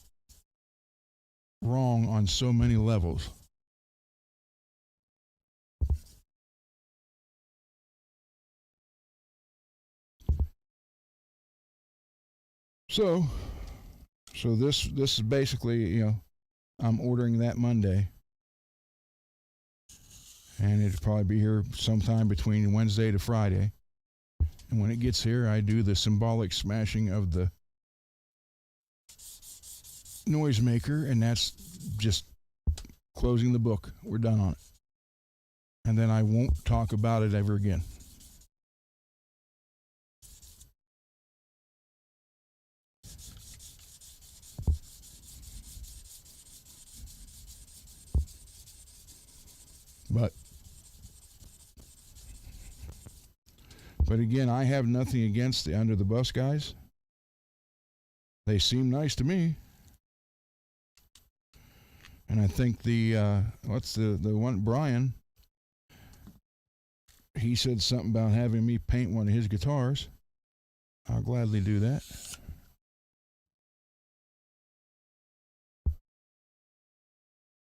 [SPEAKER 1] wrong on so many levels. So this is basically, I'm ordering that Monday, and it'll probably be here sometime between Wednesday to Friday. And when it gets here, I do the symbolic smashing of the noisemaker, and that's just closing the book. We're done on it. And then I won't talk about it ever again. But again, I have nothing against the under the bus guys. They seem nice to me. And I think what's the one, Brian, he said something about having me paint one of his guitars. I'll gladly do that.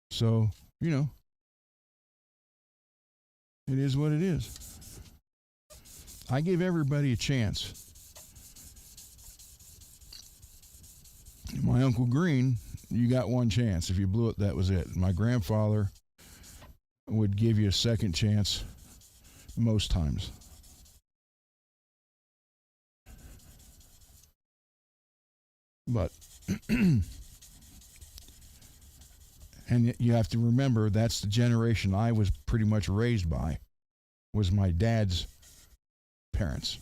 [SPEAKER 1] So, it is what it is. I give everybody a chance. My Uncle Green, you got one chance. If you blew it, that was it. My grandfather would give you a second chance most times. But, and you have to remember, that's the generation I was pretty much raised by, was my dad's parents.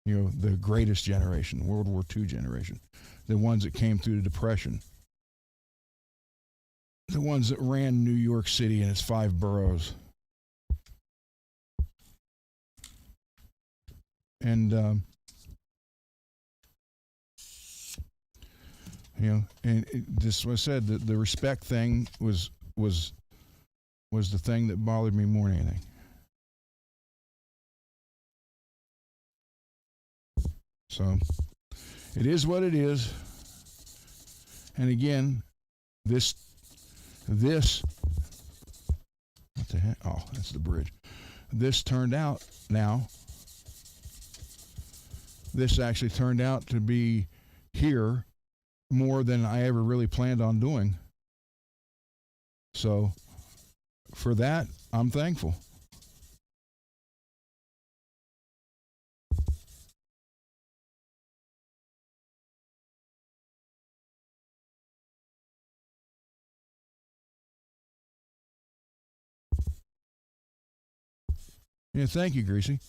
[SPEAKER 1] The greatest generation, World War II generation. The ones that came through the Depression. The ones that ran New York City and its 5 boroughs. And, and this was said, that the respect thing was the thing that bothered me more than anything. So, it is what it is. And again, this, what the heck? Oh, that's the bridge. This actually turned out to be here more than I ever really planned on doing. So, for that, I'm thankful. Yeah, thank you, Greasy.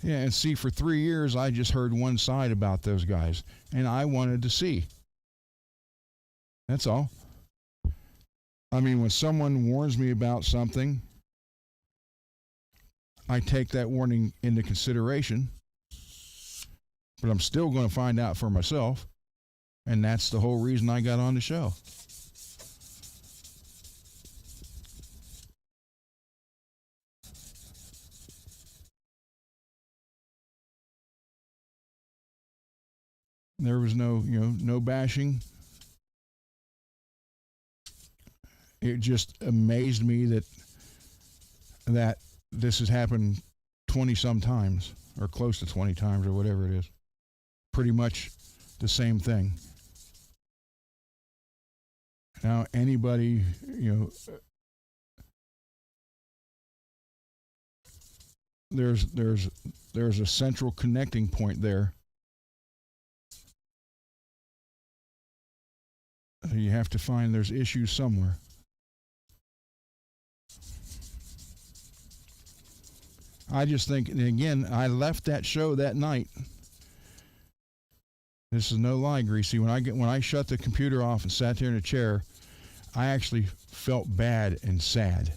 [SPEAKER 1] Yeah, and see, for 3 years, I just heard one side about those guys, and I wanted to see. That's all. I mean, when someone warns me about something, I take that warning into consideration, but I'm still going to find out for myself, and that's the whole reason I got on the show. There was no bashing. It just amazed me that this has happened 20-some times, or close to 20 times, or whatever it is. Pretty much the same thing. Now, anybody, there's a central connecting point there. You have to find there's issues somewhere. I just think, and again, I left that show that night. This is no lie, Greasy. When I shut the computer off and sat there in a chair, I actually felt bad and sad.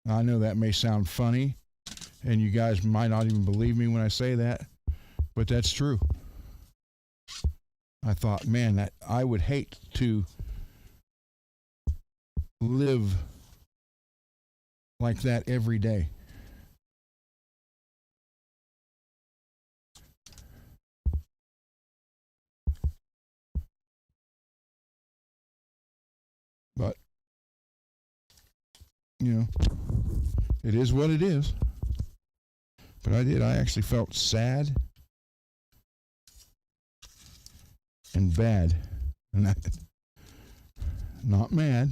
[SPEAKER 1] I know that may sound funny, and you guys might not even believe me when I say that, but that's true. I thought, man, that I would hate to live like that every day. But, you know, it is what it is. But I actually felt sad and bad. And not mad.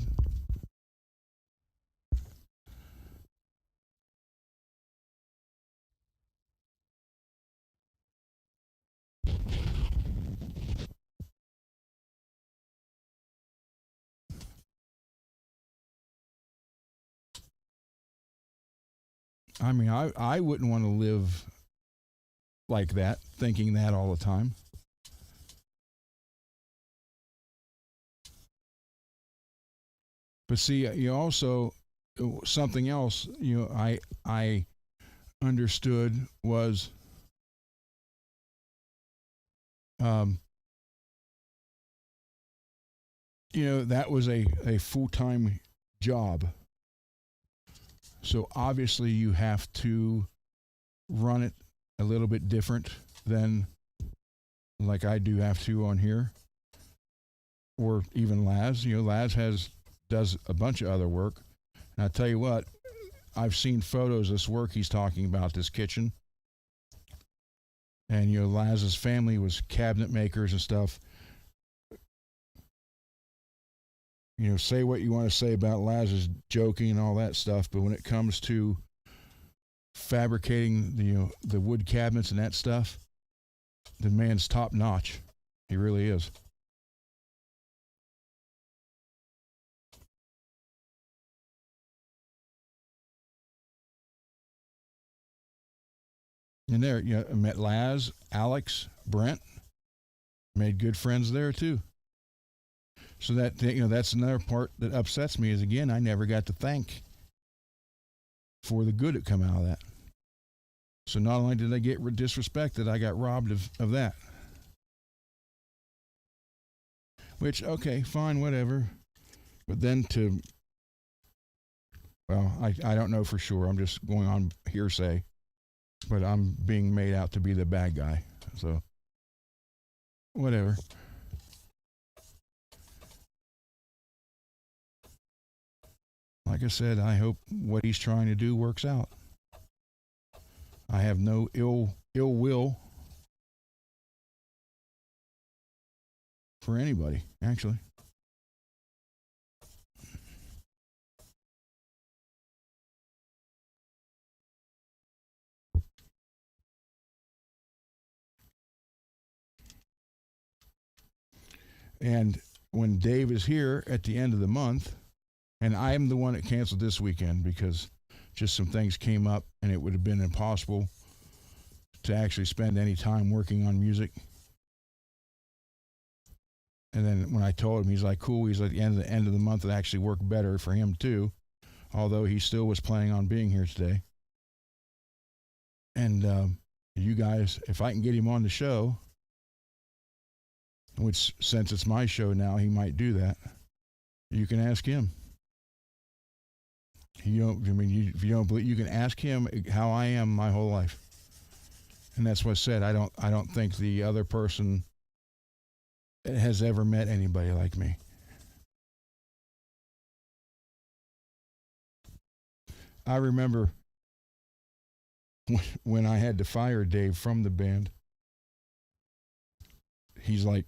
[SPEAKER 1] I mean, I wouldn't want to live like that, thinking that all the time. But see, you also, something else, I understood was, that was a full-time job. So obviously you have to run it a little bit different than like I do have to on here, or even Laz. Laz does a bunch of other work. And I tell you what, I've seen photos of this work he's talking about, this kitchen. And Laz's family was cabinet makers and stuff. Say what you want to say about Laz's joking and all that stuff, but when it comes to fabricating the wood cabinets and that stuff, the man's top notch. He really is. And there, I met Laz, Alex, Brent, made good friends there too. So that's another part that upsets me is, again, I never got to thank for the good that come out of that. So not only did I get disrespected, I got robbed of that. Which, okay, fine, whatever. But then I don't know for sure. I'm just going on hearsay. But I'm being made out to be the bad guy. So, whatever. Like I said, I hope what he's trying to do works out. I have no ill will for anybody, actually. And when Dave is here at the end of the month, and I am the one that canceled this weekend because just some things came up and it would have been impossible to actually spend any time working on music. And then when I told him, he's like, cool. He's like, the end of the month, it actually worked better for him too, although he still was planning on being here today. And you guys, if I can get him on the show, which since it's my show now, he might do that. You can ask him. If you don't believe, you can ask him how I am my whole life. And that's what I said. I don't think the other person has ever met anybody like me. I remember when I had to fire Dave from the band. He's like,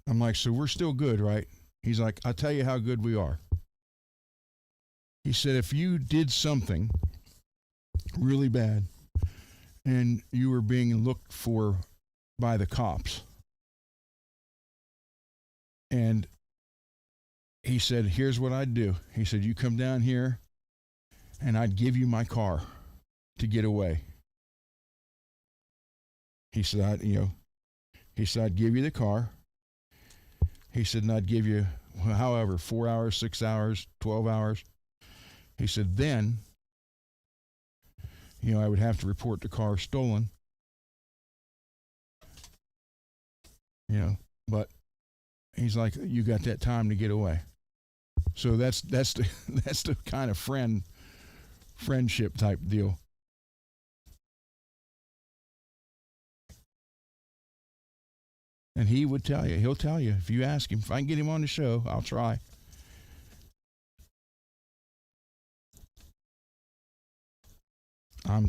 [SPEAKER 1] I'm like, so we're still good, right? He's like, I'll tell you how good we are. He said, if you did something really bad and you were being looked for by the cops, and he said, here's what I'd do. He said, you come down here and I'd give you my car to get away. He said, I'd give you the car. He said, and I'd give you, however, 4 hours, 6 hours, 12 hours. He said, then, I would have to report the car stolen, but he's like, you got that time to get away. So that's the that's the kind of friendship type deal. And he'll tell you if you ask him. If I can get him on the show, I'll try.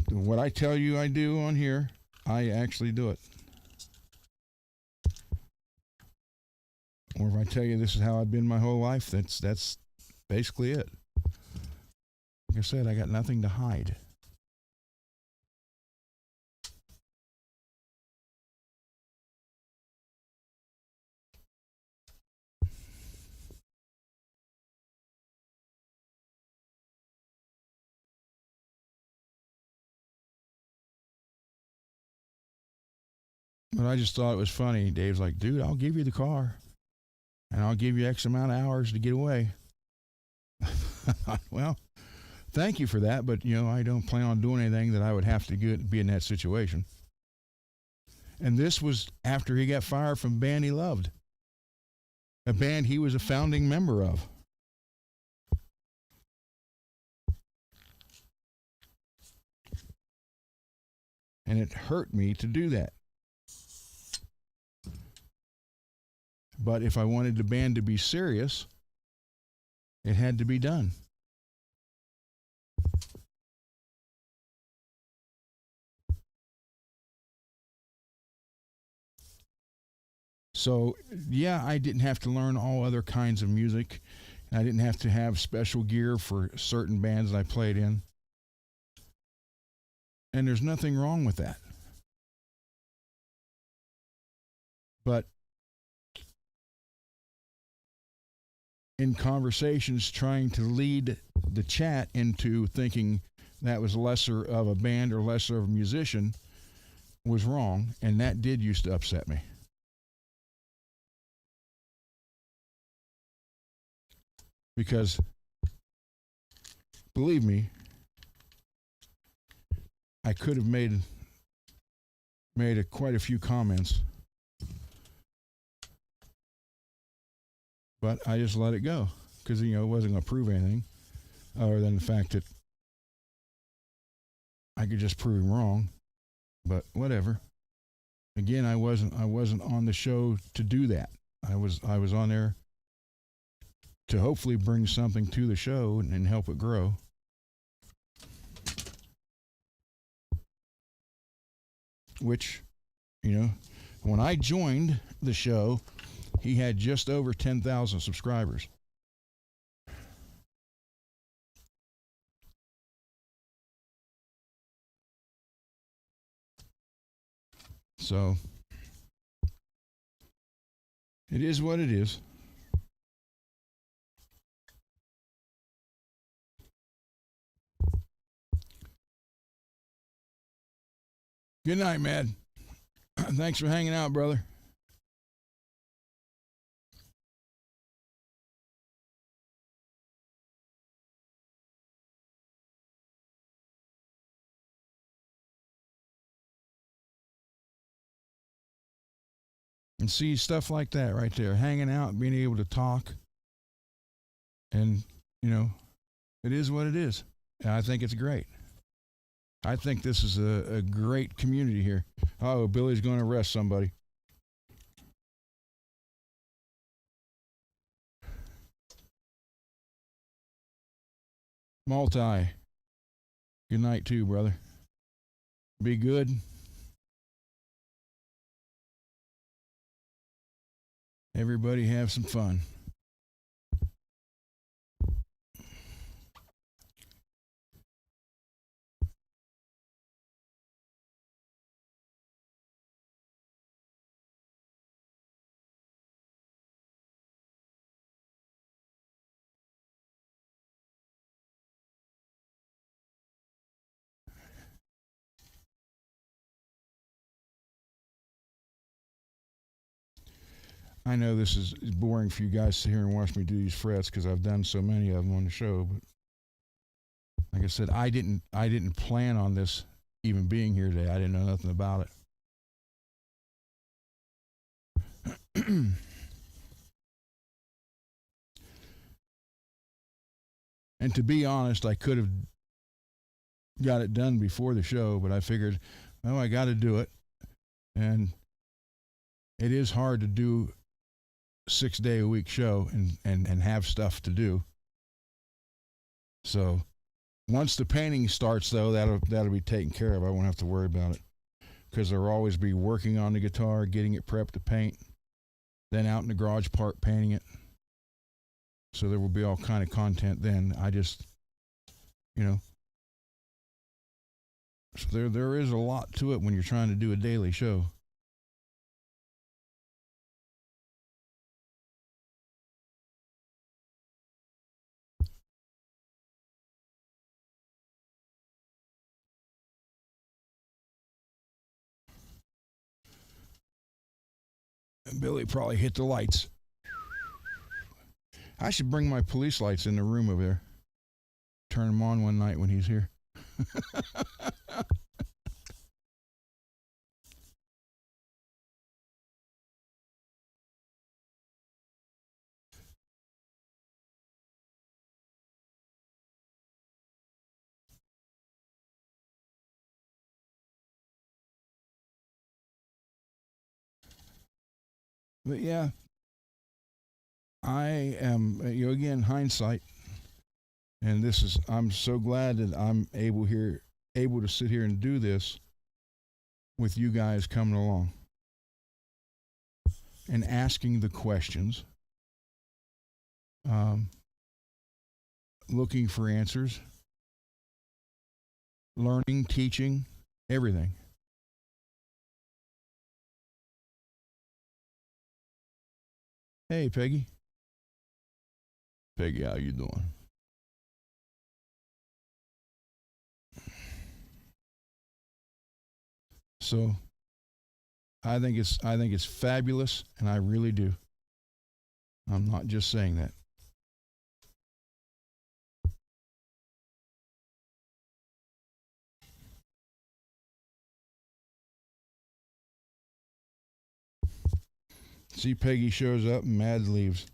[SPEAKER 1] What I tell you I do on here, I actually do it. Or if I tell you this is how I've been my whole life, that's basically it. Like I said, I got nothing to hide. But I just thought it was funny. Dave's like, dude, I'll give you the car. And I'll give you X amount of hours to get away. Well, thank you for that, but I don't plan on doing anything that I would have to be in that situation. And this was after he got fired from a band he loved, a band he was a founding member of. And it hurt me to do that. But if I wanted the band to be serious, it had to be done. So, yeah, I didn't have to learn all other kinds of music. And I didn't have to have special gear for certain bands that I played in. And there's nothing wrong with that. But in conversations, trying to lead the chat into thinking that was lesser of a band or lesser of a musician was wrong, and that did used to upset me. Because, believe me, I could have made quite a few comments, but I just let it go because it wasn't going to prove anything other than the fact that I could just prove him wrong. But whatever. Again, I wasn't on the show to do that. I was on there to hopefully bring something to the show and help it grow. Which, when I joined the show, he had just over 10,000 subscribers. So, it is what it is. Good night, Matt. Thanks for hanging out, brother. And see stuff like that right there, hanging out, being able to talk. And, it is what it is. And I think it's great. I think this is a great community here. Oh, Billy's going to arrest somebody. Multi. Good night, too, brother. Be good. Everybody have some fun. I know this is boring for you guys to sit here and watch me do these frets because I've done so many of them on the show. But like I said, I didn't plan on this even being here today. I didn't know nothing about it. And to be honest, I could have got it done before the show, but I figured, oh, I got to do it. And it is hard to do 6 day a week show and have stuff to do. So once the painting starts, though, that'll be taken care of. I won't have to worry about it because there'll always be working on the guitar, getting it prepped to paint, then out in the garage part painting it. So there will be all kind of content then. I just, you know, so there is a lot to it when you're trying to do a daily show. And Billy probably hit the lights. I should bring my police lights in the room over there. Turn them on one night when he's here. But yeah, I am, again, hindsight. And I'm so glad that I'm able to sit here and do this with you guys coming along and asking the questions, looking for answers, learning, teaching, everything. Hey, Peggy. Peggy, how you doing? So I think it's fabulous, and I really do. I'm not just saying that. See, Peggy shows up and Mad leaves.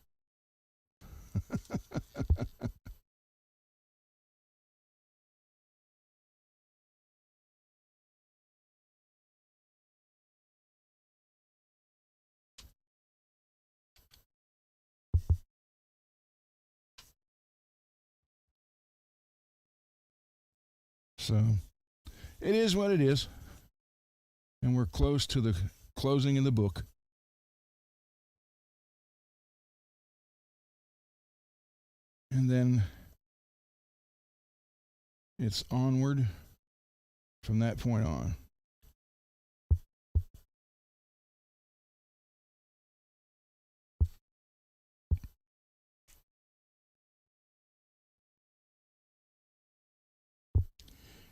[SPEAKER 1] So it is what it is, and we're close to the closing of the book. And then it's onward from that point on.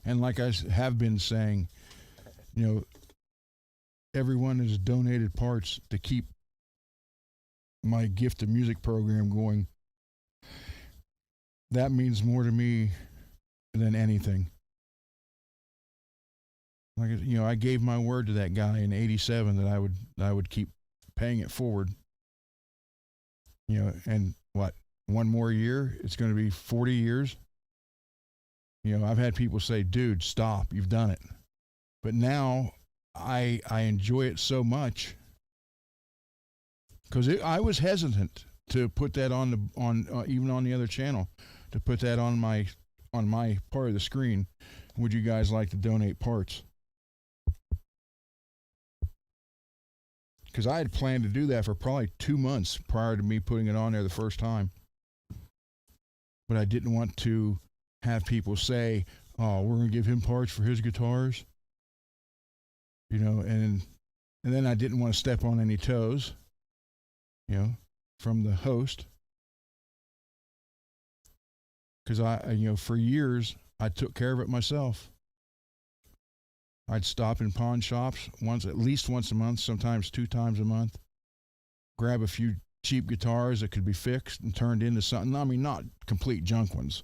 [SPEAKER 1] And like I have been saying, everyone has donated parts to keep my gift of music program going. That means more to me than anything. Like, I gave my word to that guy in '87 that I would keep paying it forward. And what, one more year, it's going to be 40 years. I've had people say, dude, stop, you've done it. But now I enjoy it so much because I was hesitant to put that on even on the other channel, to put that on my part of the screen. Would you guys like to donate parts? Because I had planned to do that for probably 2 months prior to me putting it on there the first time. But I didn't want to have people say, oh, we're going to give him parts for his guitars. And then I didn't want to step on any toes, from the host. Because for years, I took care of it myself. I'd stop in pawn shops at least once a month, sometimes 2 times a month, grab a few cheap guitars that could be fixed and turned into something. I mean, not complete junk ones.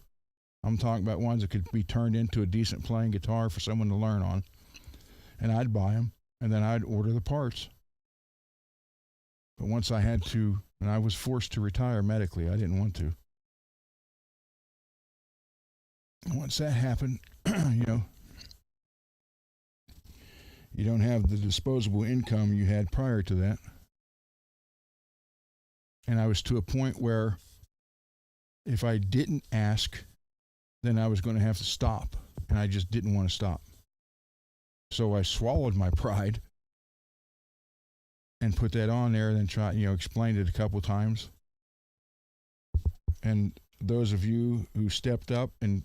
[SPEAKER 1] I'm talking about ones that could be turned into a decent playing guitar for someone to learn on. And I'd buy them, and then I'd order the parts. But once I had to, and I was forced to retire medically, I didn't want to. And once that happened, you know, you don't have the disposable income you had prior to that. And I was to a point where if I didn't ask, then I was going to have to stop. And I just didn't want to stop. So I swallowed my pride and put that on there and then explained it a couple of times. And those of you who stepped up and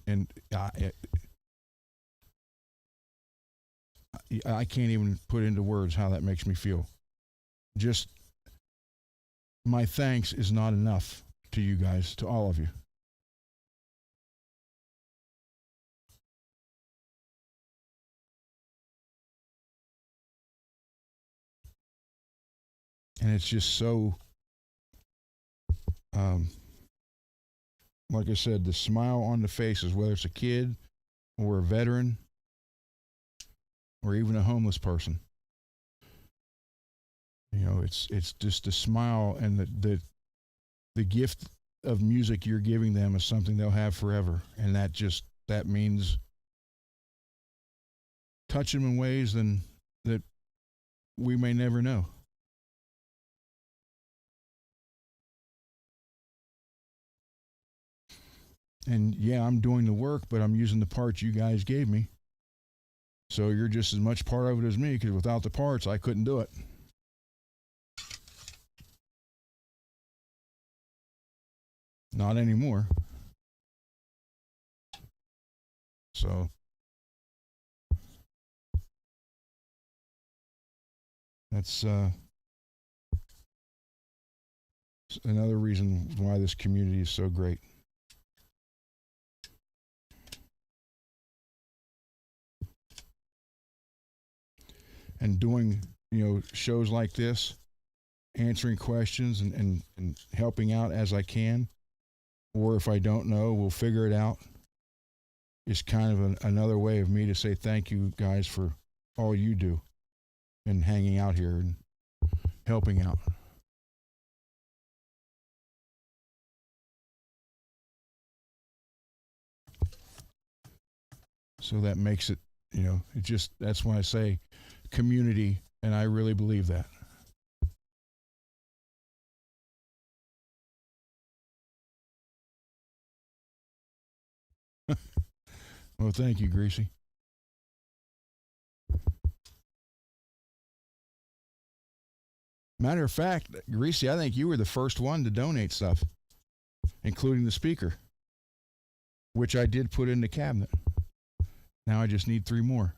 [SPEAKER 1] I can't even put into words how that makes me feel. Just my thanks is not enough to you guys, to all of you. And it's just so, like I said, the smile on the faces, whether it's a kid or a veteran or even a homeless person. You know, it's just the smile and the gift of music you're giving them is something they'll have forever. And that means touch them in ways that we may never know. And yeah, I'm doing the work, but I'm using the parts you guys gave me. So you're just as much part of it as me, because without the parts, I couldn't do it. Not anymore. So that's another reason why this community is so great. And doing, shows like this, answering questions and helping out as I can, or if I don't know, we'll figure it out, is kind of another way of me to say thank you guys for all you do and hanging out here and helping out. So that makes it, that's why I say community, and I really believe that. Well, thank you, Greasy. Matter of fact, Greasy, I think you were the first one to donate stuff, including the speaker, which I did put in the cabinet. Now I just need 3 more.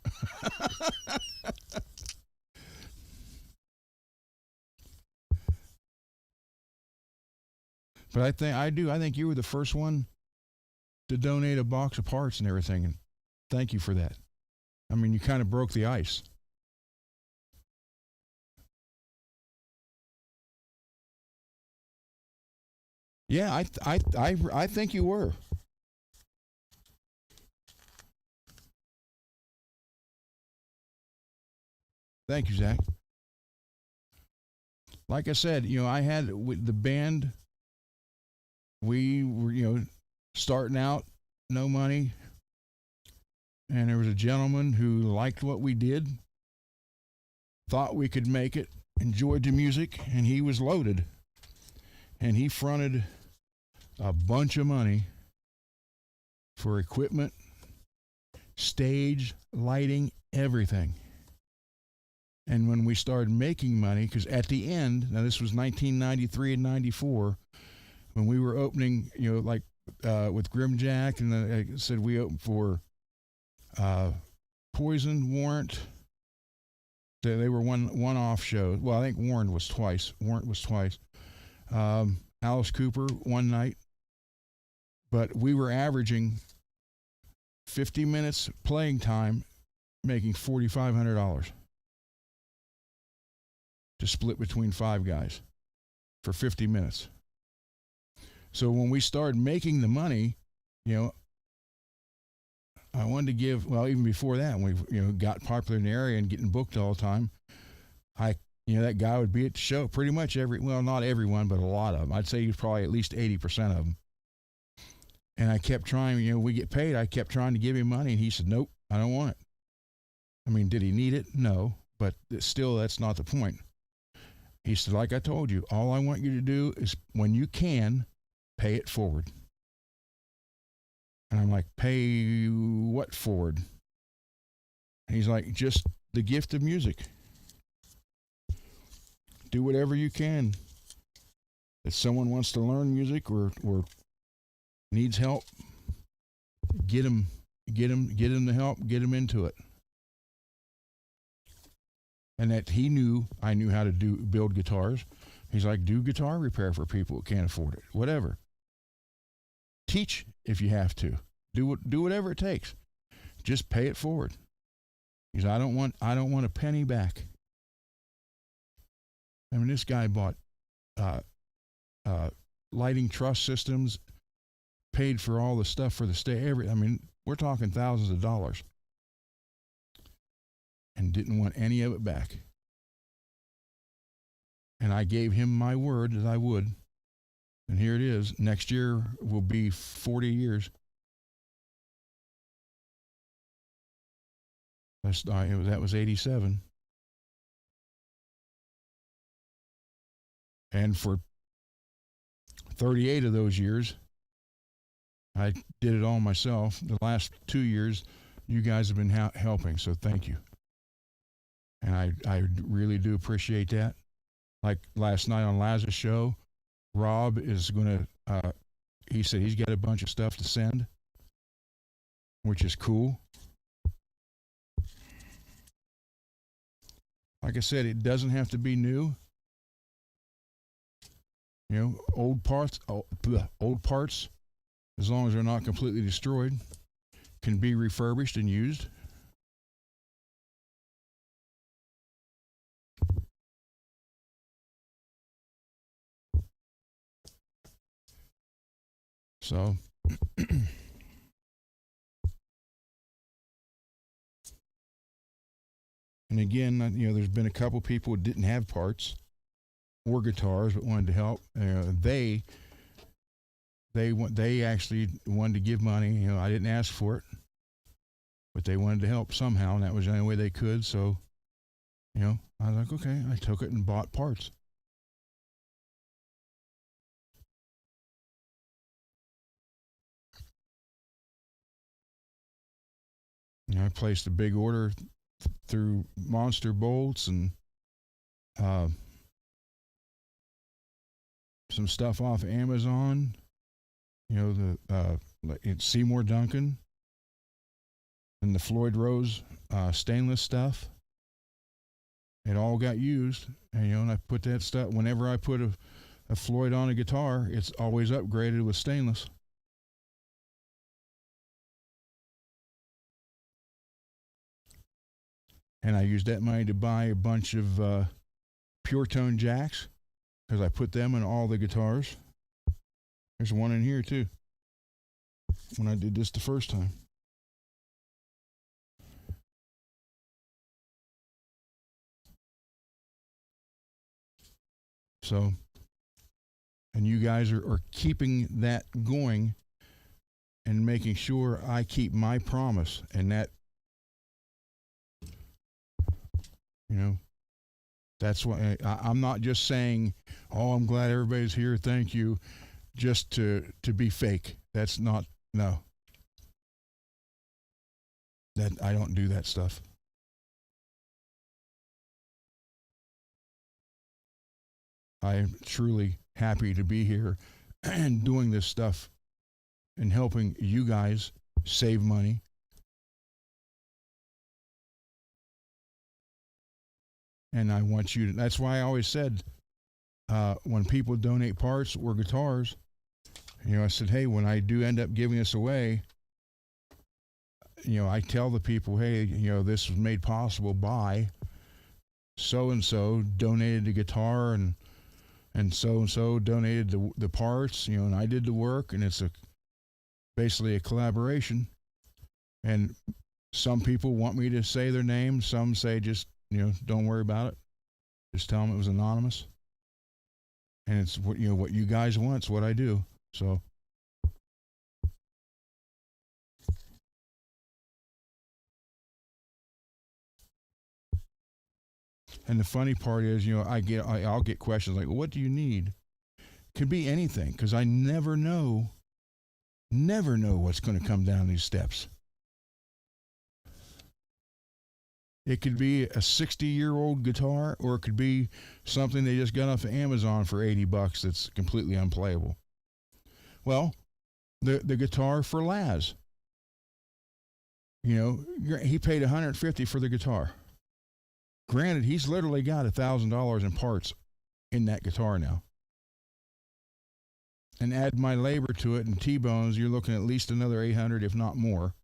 [SPEAKER 1] But I think you were the first one to donate a box of parts and everything, and thank you for that. I mean, you kind of broke the ice. Yeah, I think you were. Thank you, Zach. Like I said, I had with the band. We were, starting out, no money, and there was a gentleman who liked what we did, thought we could make it, enjoyed the music, and he was loaded. And he fronted a bunch of money for equipment, stage, lighting, everything. And when we started making money, because at the end, now this was 1993 and 94, when we were opening, with Grimjack, and I said we opened for Poison, Warrant. They were one-off shows. Well, I think Warrant was twice. Alice Cooper one night. But we were averaging 50 minutes playing time, making $4,500 to split between 5 guys. for 50 minutes. So when we started making the money, you know, I wanted to give, well, even before that, when we, you know, got popular in the area and getting booked all the time, that guy would be at the show pretty much not everyone, but a lot of them. I'd say he was probably at least 80% of them. And I kept trying, we get paid. I kept trying to give him money, and he said, nope, I don't want it. I mean, did he need it? No, but still, that's not the point. He said, like I told you, all I want you to do is, when you can, pay it forward. And I'm like, pay what forward? And he's like, just the gift of music. Do whatever you can. If someone wants to learn music or needs help, get them the help, get them into it. And that I knew how to build guitars. He's like, do guitar repair for people who can't afford it. Whatever. Teach if you have to. Do whatever it takes. Just pay it forward. He said, I don't want a penny back. I mean, this guy bought lighting truss systems, paid for all the stuff for the state. I mean, we're talking thousands of dollars, and didn't want any of it back. And I gave him my word that I would. And here it is. Next year will be 40 years. That was 87. And for 38 of those years, I did it all myself. The last 2 years, you guys have been helping, so thank you. And I really do appreciate that. Like last night on Laz's show, Rob is going to, he said he's got a bunch of stuff to send, which is cool. Like I said, it doesn't have to be new. Old parts, as long as they're not completely destroyed, can be refurbished and used. So, and again, there's been a couple people who didn't have parts or guitars but wanted to help. They actually wanted to give money. I didn't ask for it, but they wanted to help somehow, and that was the only way they could. So, I was like, okay, I took it and bought parts. I placed a big order through Monster Bolts and some stuff off Amazon. Seymour Duncan and the Floyd Rose stainless stuff. It all got used, and I put that stuff. Whenever I put a Floyd on a guitar, it's always upgraded with stainless. And I used that money to buy a bunch of Pure Tone jacks, because I put them in all the guitars. There's one in here too, when I did this the first time. So, and you guys are keeping that going and making sure I keep my promise, and that, that's why I'm not just saying, oh, I'm glad everybody's here, thank you, just to be fake. That's not, no. That I don't do that stuff. I am truly happy to be here and doing this stuff and helping you guys save money. And I want you to, that's why I always said, when people donate parts or guitars, I said, hey, when I do end up giving this away, I tell the people, hey, this was made possible by so-and-so donated a guitar and and so donated the parts, and I did the work, and it's basically a collaboration. And some people want me to say their name, some say just don't worry about it, just tell them it was anonymous. And it's what you guys want, it's what I do. So and the funny part is, I'll get questions like, well, what do you need? Could be anything, because I never know what's going to come down these steps. It could be a 60-year-old guitar, or it could be something they just got off of Amazon for $80 that's completely unplayable. Well, the guitar for Laz, he paid $150 for the guitar. Granted, he's literally got $1,000 in parts in that guitar now. And add my labor to it and T-bones, you're looking at least another $800, if not more.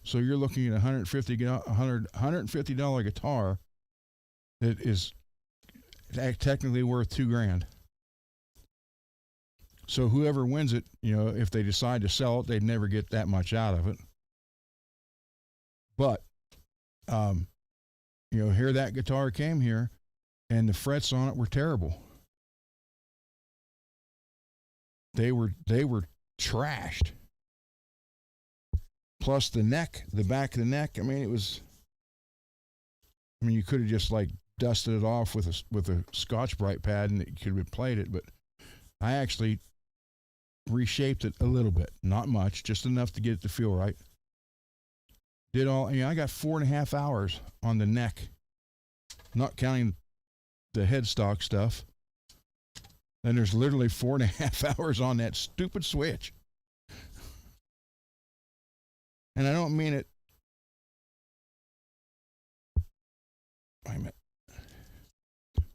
[SPEAKER 1] So you're looking at $150 guitar that is technically worth $2,000. So whoever wins it, if they decide to sell it, they'd never get that much out of it. But, here that guitar came here, and the frets on it were terrible. They were trashed. Plus the neck, the back of the neck. You could have just like dusted it off with a Scotch-Brite pad, and it could have played it. But I actually reshaped it a little bit, not much, just enough to get it to feel right. Did all, I got 4.5 hours on the neck, not counting the headstock stuff. And there's literally 4.5 hours on that stupid switch. And I don't mean it.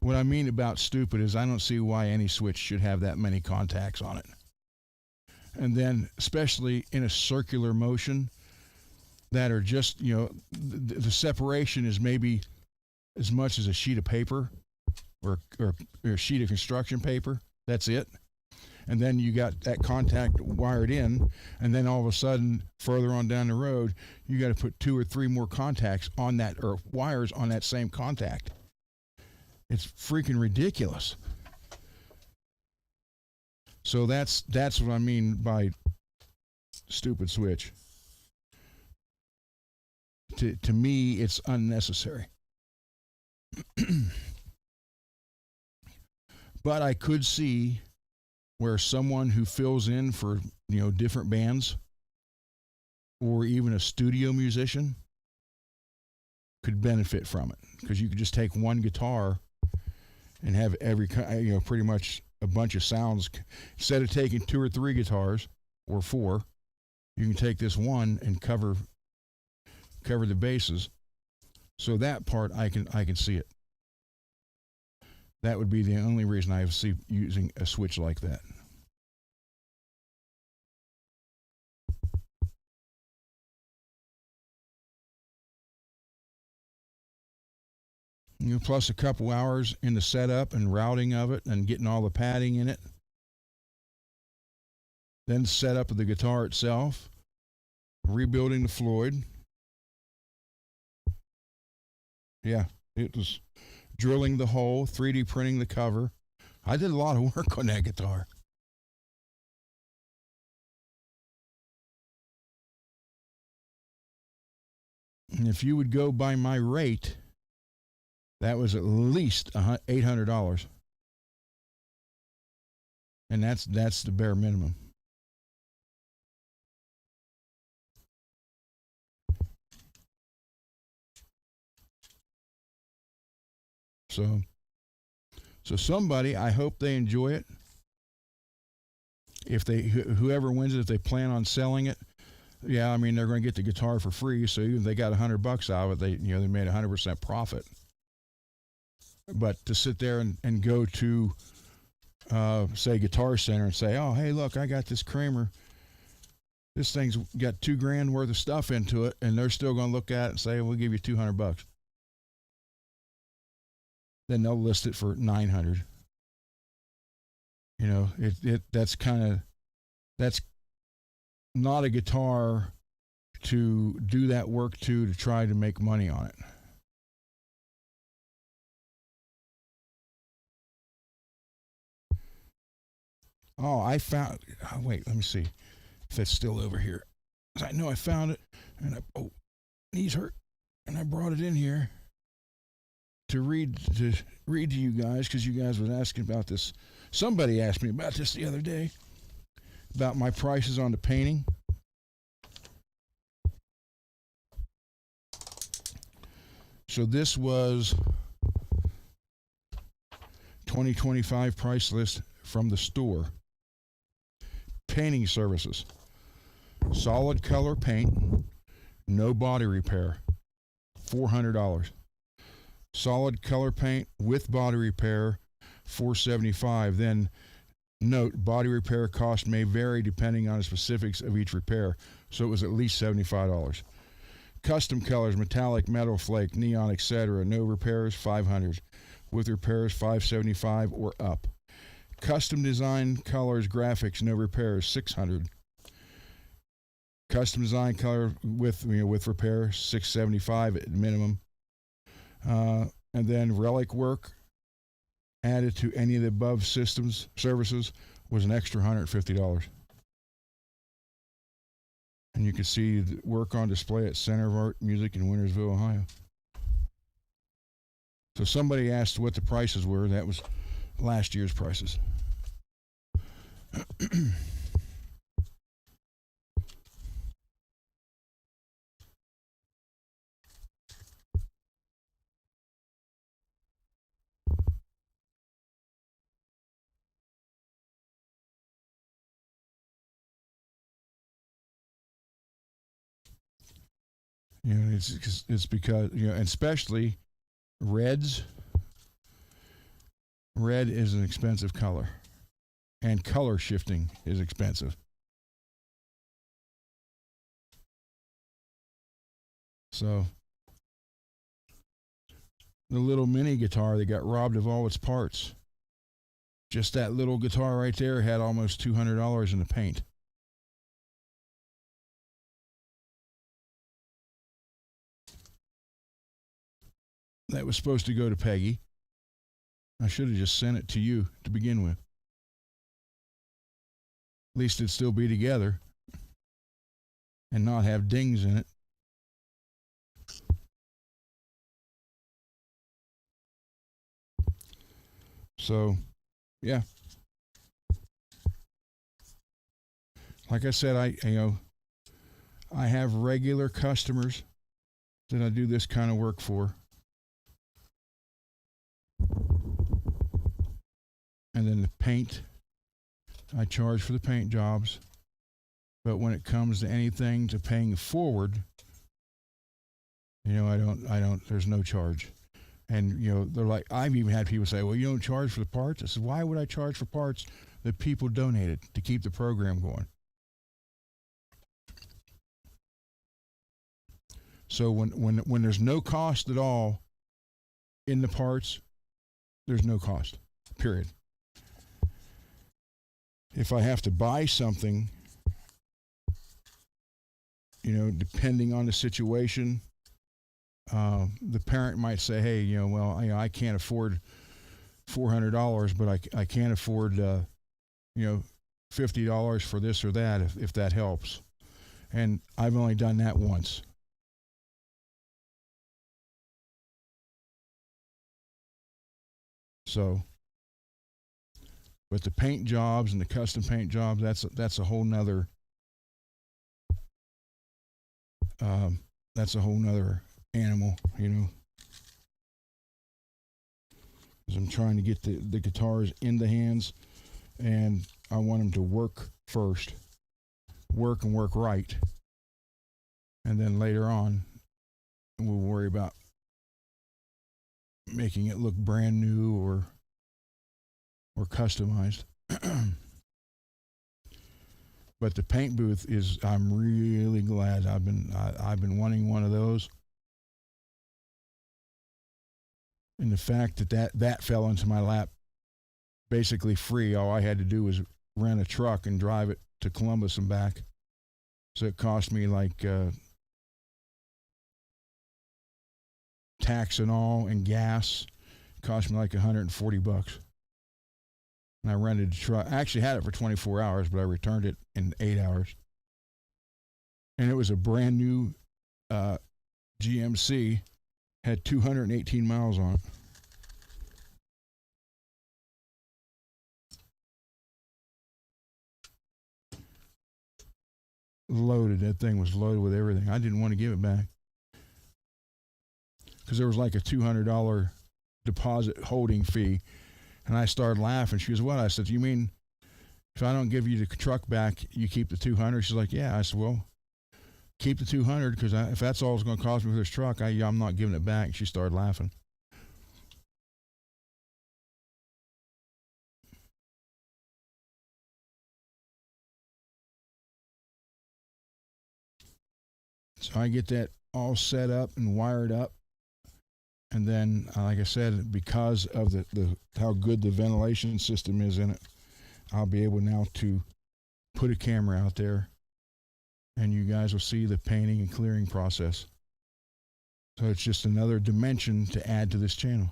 [SPEAKER 1] What I mean about stupid is I don't see why any switch should have that many contacts on it. And then, especially in a circular motion, that are just, the separation is maybe as much as a sheet of paper or a sheet of construction paper. That's it. And then you got that contact wired in, and then all of a sudden, further on down the road, you got to put 2 or 3 more contacts on that, or wires on that same contact. It's freaking ridiculous. So that's what I mean by stupid switch. To me, it's unnecessary. But I could see where someone who fills in for, different bands, or even a studio musician, could benefit from it, because you could just take one guitar and have pretty much a bunch of sounds. Instead of taking 2 or 3 guitars or 4, you can take this one and cover the bases. So that part I can see it. That would be the only reason I see using a switch like that. Plus a couple hours in the setup and routing of it and getting all the padding in it. Then setup of the guitar itself, rebuilding the Floyd. Yeah, it was drilling the hole, 3D printing the cover. I did a lot of work on that guitar. And if you would go by my rate, that was at least $800. And that's the bare minimum. So somebody, I hope they enjoy it. If whoever wins it, if they plan on selling it, they're going to get the guitar for free. So even if they got $100 out of it, they made 100% profit. But to sit there and go to, say, Guitar Center and say, oh, hey, look, I got this Kramer. This thing's got $2,000 worth of stuff into it, and they're still going to look at it and say, we'll give you $200. Then they'll list it for $900. That's not a guitar to do that work to try to make money on it. Oh, I found. Oh, wait, let me see if it's still over here. I know I found it, and knees hurt, and I brought it in here to read to you guys because you guys was asking about this. Somebody asked me about this the other day about my prices on the painting. So this was 2025 price list from the store. Painting services. Solid color paint, no body repair, $400. Solid color paint with body repair, $475. Then note, body repair cost may vary depending on the specifics of each repair, so it was at least $75. Custom colors, metallic, metal flake, neon, etc. No repairs, $500. With repairs, $575 or up. Custom design colors, graphics, no repairs, $600. Custom design color with repair, $675 at minimum. And then relic work added to any of the above services was an extra $150. And you can see the work on display at Center of Art Music in Wintersville, Ohio. So somebody asked what the prices were. That was last year's prices. It's because, and especially reds. Red is an expensive color, and color shifting is expensive. So the little mini guitar that got robbed of all its parts, just that little guitar right there had almost $200 in the paint. That was supposed to go to Peggy. I should have just sent it to you to begin with. At least it'd still be together and not have dings in it. So, yeah. Like I said, I have regular customers that I do this kind of work for. And then the paint, I charge for the paint jobs. But when it comes to anything to paying forward, I don't, there's no charge. And, they're like, I've even had people say, well, you don't charge for the parts? I said, why would I charge for parts that people donated to keep the program going? So when there's no cost at all in the parts, there's no cost, period. If I have to buy something, depending on the situation, the parent might say, hey, I can't afford $400, but I can't afford, $50 for this or that if that helps. And I've only done that once. So, but the paint jobs and the custom paint jobs, that's a whole nother animal, Because I'm trying to get the guitars in the hands, and I want them to work first, work right, and then later on, we'll worry about making it look brand new or customized. But the paint booth I'm really glad I've been wanting one of those. And the fact that fell into my lap basically free. All I had to do was rent a truck and drive it to Columbus and back. So it cost me like tax and all and gas. It cost me like $140. And I rented a truck. I actually had it for 24 hours, but I returned it in 8 hours. And it was a brand new GMC, had 218 miles on it. Loaded. That thing was loaded with everything. I didn't want to give it back because there was like a $200 deposit holding fee. And I started laughing. She goes, "What?" I said, "You mean if I don't give you the truck back, you keep the 200?" She's like, "Yeah." I said, "Well, keep the 200 because if that's all it's going to cost me for this truck, I'm not giving it back." She started laughing. So I get that all set up and wired up. And then, like I said, because of the how good the ventilation system is in it, I'll be able now to put a camera out there and you guys will see the painting and clearing process. So it's just another dimension to add to this channel.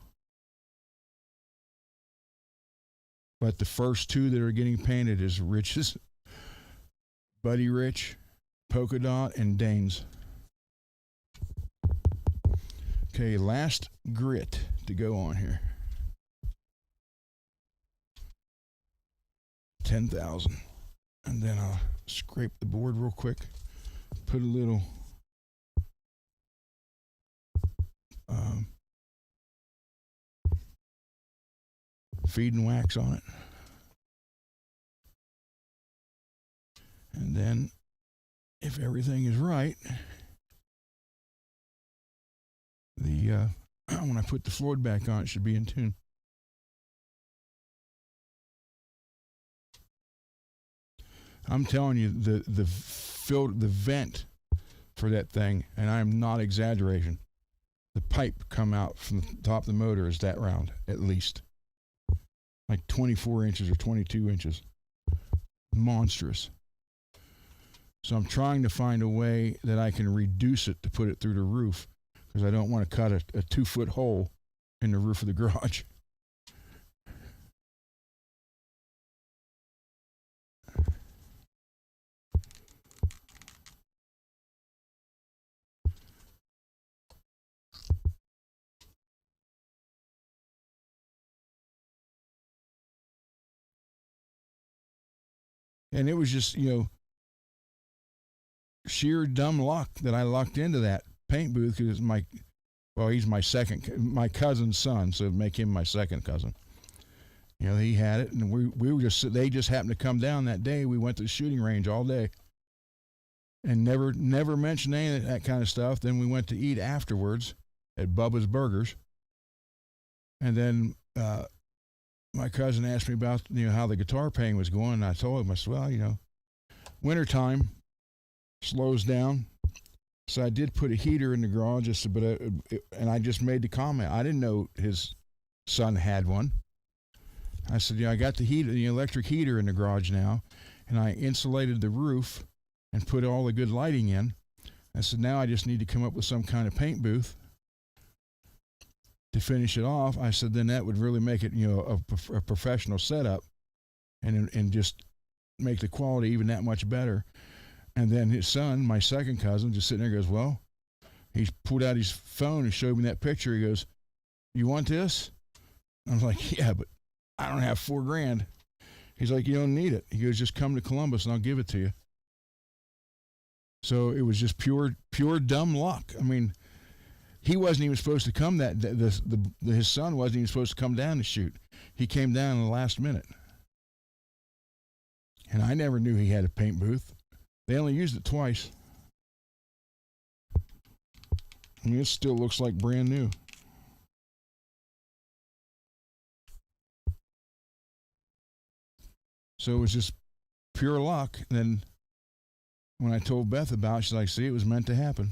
[SPEAKER 1] But the first two that are getting painted is Rich's, Buddy Rich, Polka Dot, and Dane's. Okay, last grit to go on here. 10,000. And then I'll scrape the board real quick. Put a little feed and wax on it. And then, if everything is right, when I put the floor back on, it should be in tune. I'm telling you, the vent for that thing, and I'm not exaggerating, the pipe come out from the top of the motor is that round, at least. Like 24 inches or 22 inches. Monstrous. So I'm trying to find a way that I can reduce it to put it through the roof, because I don't want to cut a 2-foot hole in the roof of the garage. And it was just, sheer dumb luck that I lucked into that paint booth because he's my cousin's son, so it'd make him my second cousin. He had it, and they just happened to come down that day. We went to the shooting range all day and never mentioned any of that kind of stuff. Then we went to eat afterwards at Bubba's Burgers. And then my cousin asked me about how the guitar playing was going, and I told him, I said, well, wintertime slows down. So I did put a heater in the garage, and I just made the comment. I didn't know his son had one. I said, I got the electric heater in the garage now, and I insulated the roof and put all the good lighting in. I said, now I just need to come up with some kind of paint booth to finish it off. I said, then that would really make it, a professional setup and just make the quality even that much better. And then his son, my second cousin, just sitting there goes, well, he pulled out his phone and showed me that picture. He goes, "You want this?" I was like, "Yeah, but I don't have $4,000. He's like, "You don't need it." He goes, "Just come to Columbus and I'll give it to you." So it was just pure dumb luck. I mean, he wasn't even supposed to come his son wasn't even supposed to come down to shoot. He came down in the last minute. And I never knew he had a paint booth. They only used it twice. I mean, it still looks like brand new. So it was just pure luck. And then when I told Beth about it, she's like, "See, it was meant to happen."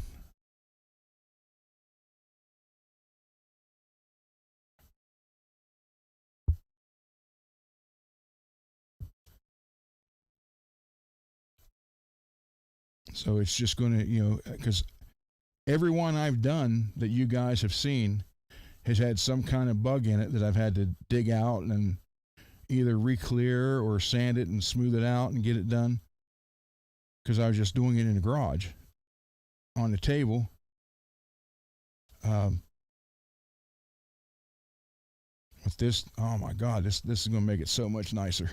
[SPEAKER 1] So it's just going to, because every one I've done that you guys have seen has had some kind of bug in it that I've had to dig out and either re-clear or sand it and smooth it out and get it done, because I was just doing it in the garage on the table. With this, oh my God, this is going to make it so much nicer.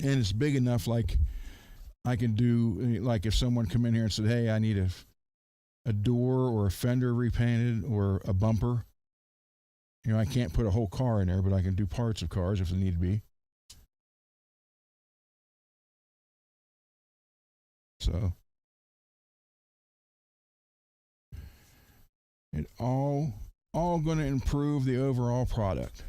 [SPEAKER 1] And it's big enough, like I can do, like if someone come in here and said, hey, I need a door or a fender repainted or a bumper. I can't put a whole car in there, but I can do parts of cars if they need to be. So it all going to improve the overall product.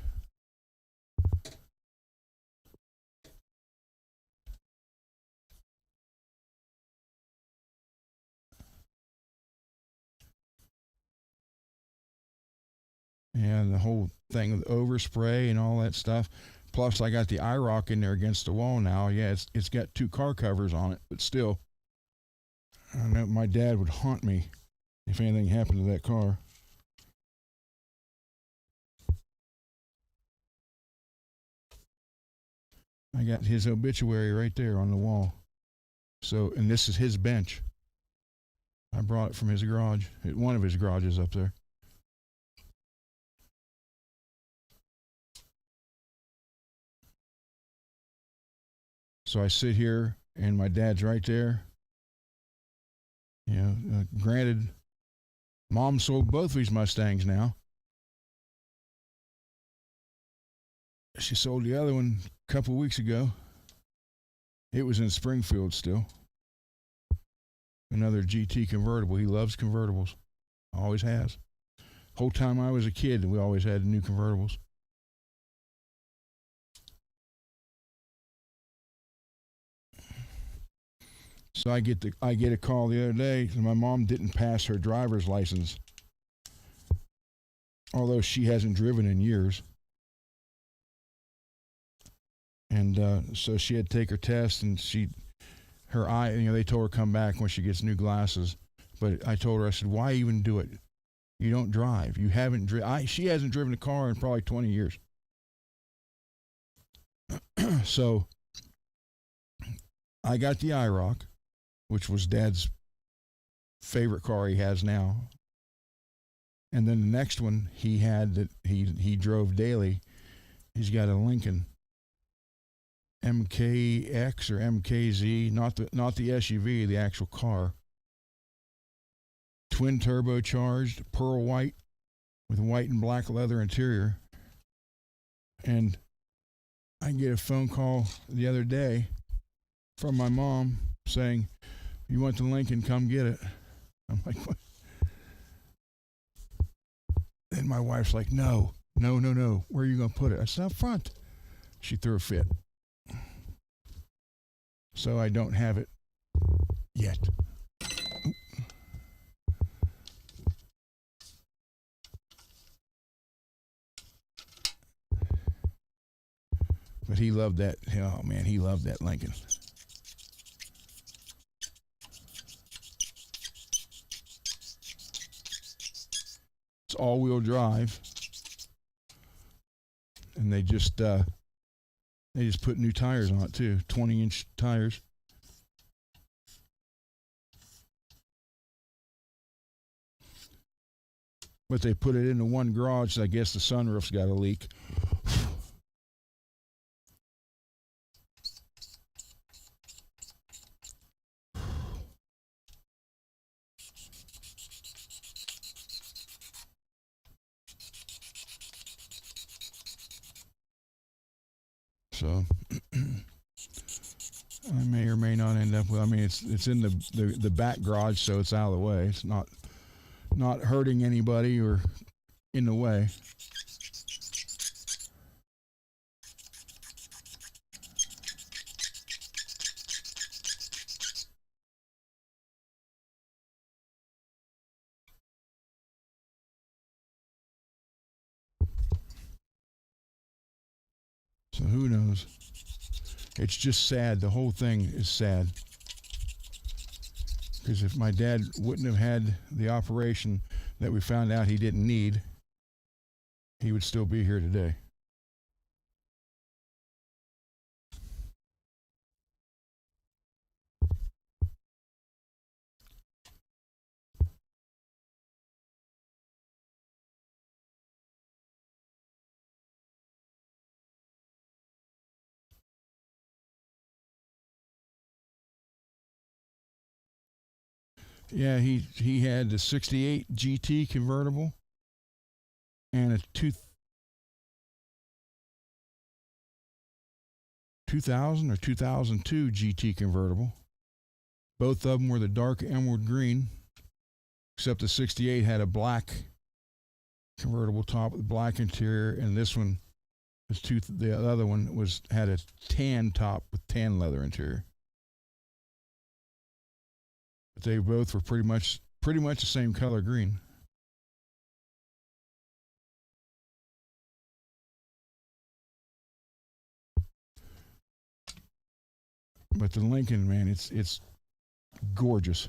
[SPEAKER 1] And the whole thing with overspray and all that stuff. Plus, I got the IROC in there against the wall now. Yeah, it's got 2 car covers on it, but still, I know my dad would haunt me if anything happened to that car. I got his obituary right there on the wall. So, and this is his bench. I brought it from his garage, one of his garages up there. So I sit here, and my dad's right there. Granted, Mom sold both of these Mustangs now. She sold the other one a couple weeks ago. It was in Springfield still. Another GT convertible. He loves convertibles. Always has. Whole time I was a kid, we always had new convertibles. So I get a call the other day. My mom didn't pass her driver's license, although she hasn't driven in years. And so she had to take her test, and her eye, they told her come back when she gets new glasses. But I told her, I said, why even do it? You don't drive. You haven't driven. She hasn't driven a car in probably 20 years. So I got the IROC, which was Dad's favorite car he has now. And then the next one he had that he drove daily, he's got a Lincoln MKX or MKZ, not the SUV, the actual car. Twin turbocharged, pearl white with white and black leather interior. And I get a phone call the other day from my mom saying, you want the Lincoln, come get it. I'm like, what? And my wife's like, no. Where are you going to put it? I said, up front. She threw a fit. So I don't have it yet. But he loved that. Oh, man, he loved that Lincoln. It's all-wheel drive. And they just put new tires on it, too. 20-inch tires. But they put it into one garage, so I guess the sunroof's got a leak. So I may or may not end up with. I mean, it's in the back garage, so it's out of the way. It's not hurting anybody or in the way. So who knows? It's just sad. The whole thing is sad. Because if my dad wouldn't have had the operation that we found out he didn't need, he would still be here today. Yeah, he had a 68 GT convertible and a 2000 or 2002 GT convertible. Both of them were the dark emerald green, except the 68 had a black convertible top with black interior, and this one the other one had a tan top with tan leather interior. But they both were pretty much the same color green. But the Lincoln, man, it's gorgeous.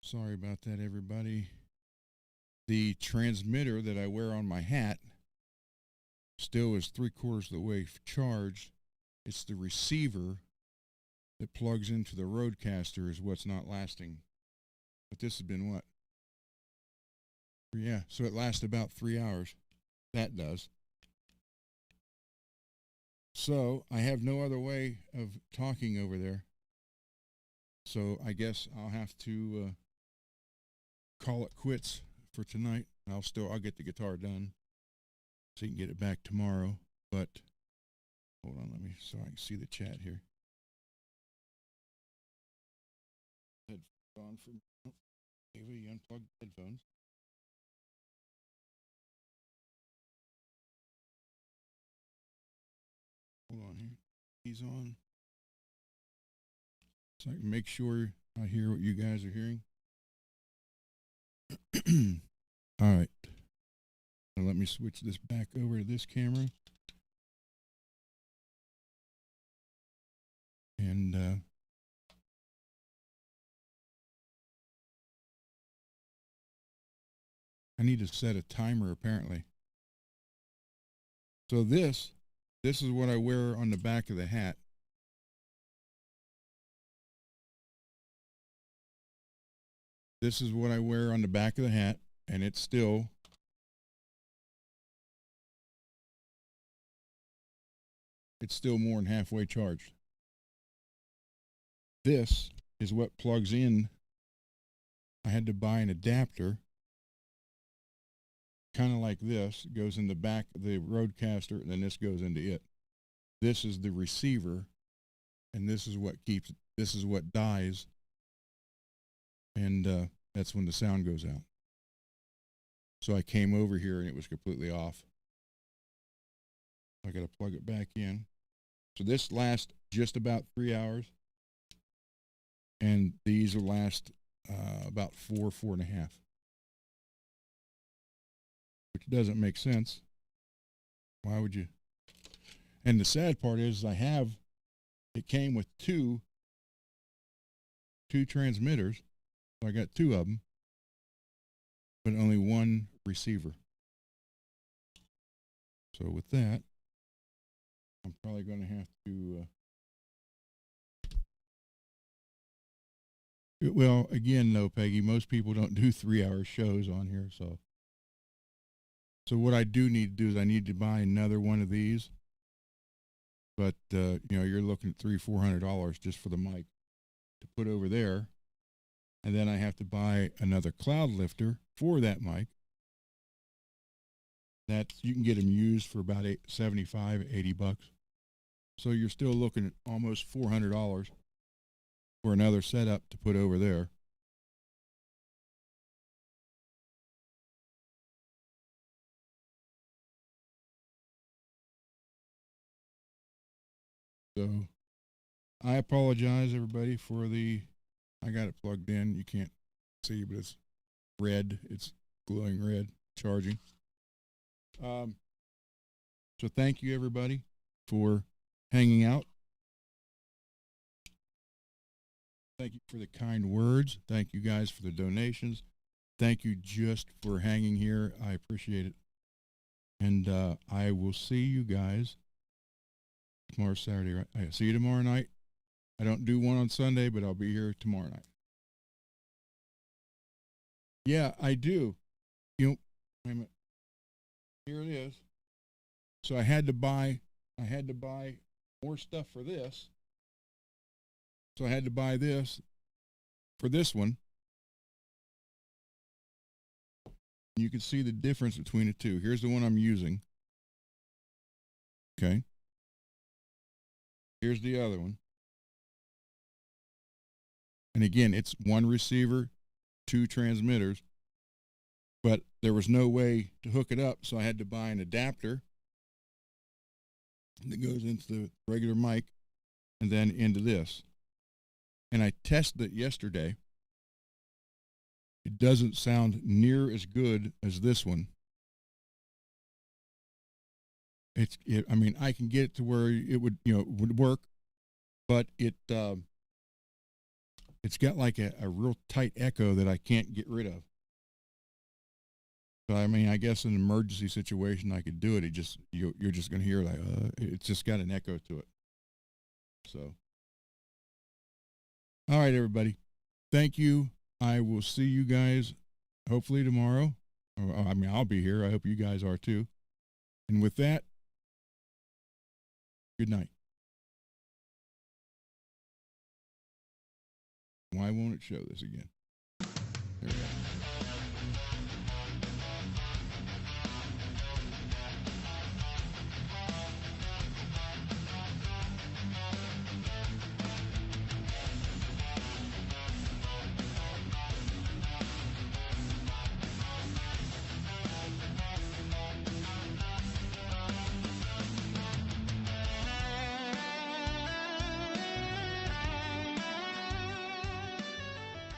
[SPEAKER 1] Sorry about that, everybody. The transmitter that I wear on my hat still is 3/4 of the way charged. It's the receiver that plugs into the Roadcaster is what's not lasting. But this has been what? Yeah, so it lasts about 3 hours. That does. So I have no other way of talking over there. So I guess I'll have to call it quits for tonight. I'll get the guitar done so you can get it back tomorrow. But hold on, so I can see the chat here. Headphones on for Ava, you unplugged headphones. Hold on here. He's on. So I can make sure I hear what you guys are hearing. All right. Now let me switch this back over to this camera. And I need to set a timer apparently. So this is what I wear on the back of the hat. This is what I wear on the back of the hat, and it's still more than halfway charged. This is what plugs in. I had to buy an adapter, kind of like this. It goes in the back of the Roadcaster, and then this goes into it. This is the receiver, and this is what dies, and that's when the sound goes out. So I came over here, and it was completely off. I got to plug it back in. So this lasts just about 3 hours, and these will last about 4.5, which doesn't make sense. Why would you? And the sad part is it came with two transmitters. So I got 2 of them, but only 1 receiver. So with that, I'm probably going to have to well, again, though, Peggy, most people don't do 3-hour shows on here. So what I do need to do is I need to buy another one of these. But, you're looking at $300-400 just for the mic to put over there. And then I have to buy another cloud lifter for that mic. That you can get them used for about $75-80. So you're still looking at almost $400 for another setup to put over there. So I apologize, everybody, I got it plugged in. You can't see, but it's red. It's glowing red, charging. So thank you, everybody, for hanging out. Thank you for the kind words. Thank you guys for the donations. Thank you just for hanging here. I appreciate it. And I will see you guys tomorrow, Saturday, right? I see you tomorrow night. I don't do one on Sunday, but I'll be here tomorrow night. Yeah, I do. Wait a minute. Here it is. So I had to buy more stuff for this. So I had to buy this for this one. You can see the difference between the two. Here's the one I'm using. Okay. Here's the other one. And again, it's 1 receiver, 2 transmitters, but there was no way to hook it up, so I had to buy an adapter that goes into the regular mic and then into this. And I tested it yesterday. It doesn't sound near as good as this one. I mean, I can get it to where it would work, but it it's got like a real tight echo that I can't get rid of. So I mean, I guess in an emergency situation I could do it. It just you're just gonna hear like it's just got an echo to it. So, all right, everybody, thank you. I will see you guys hopefully tomorrow. I mean, I'll be here. I hope you guys are too. And with that, good night. Why won't it show this again? There we go.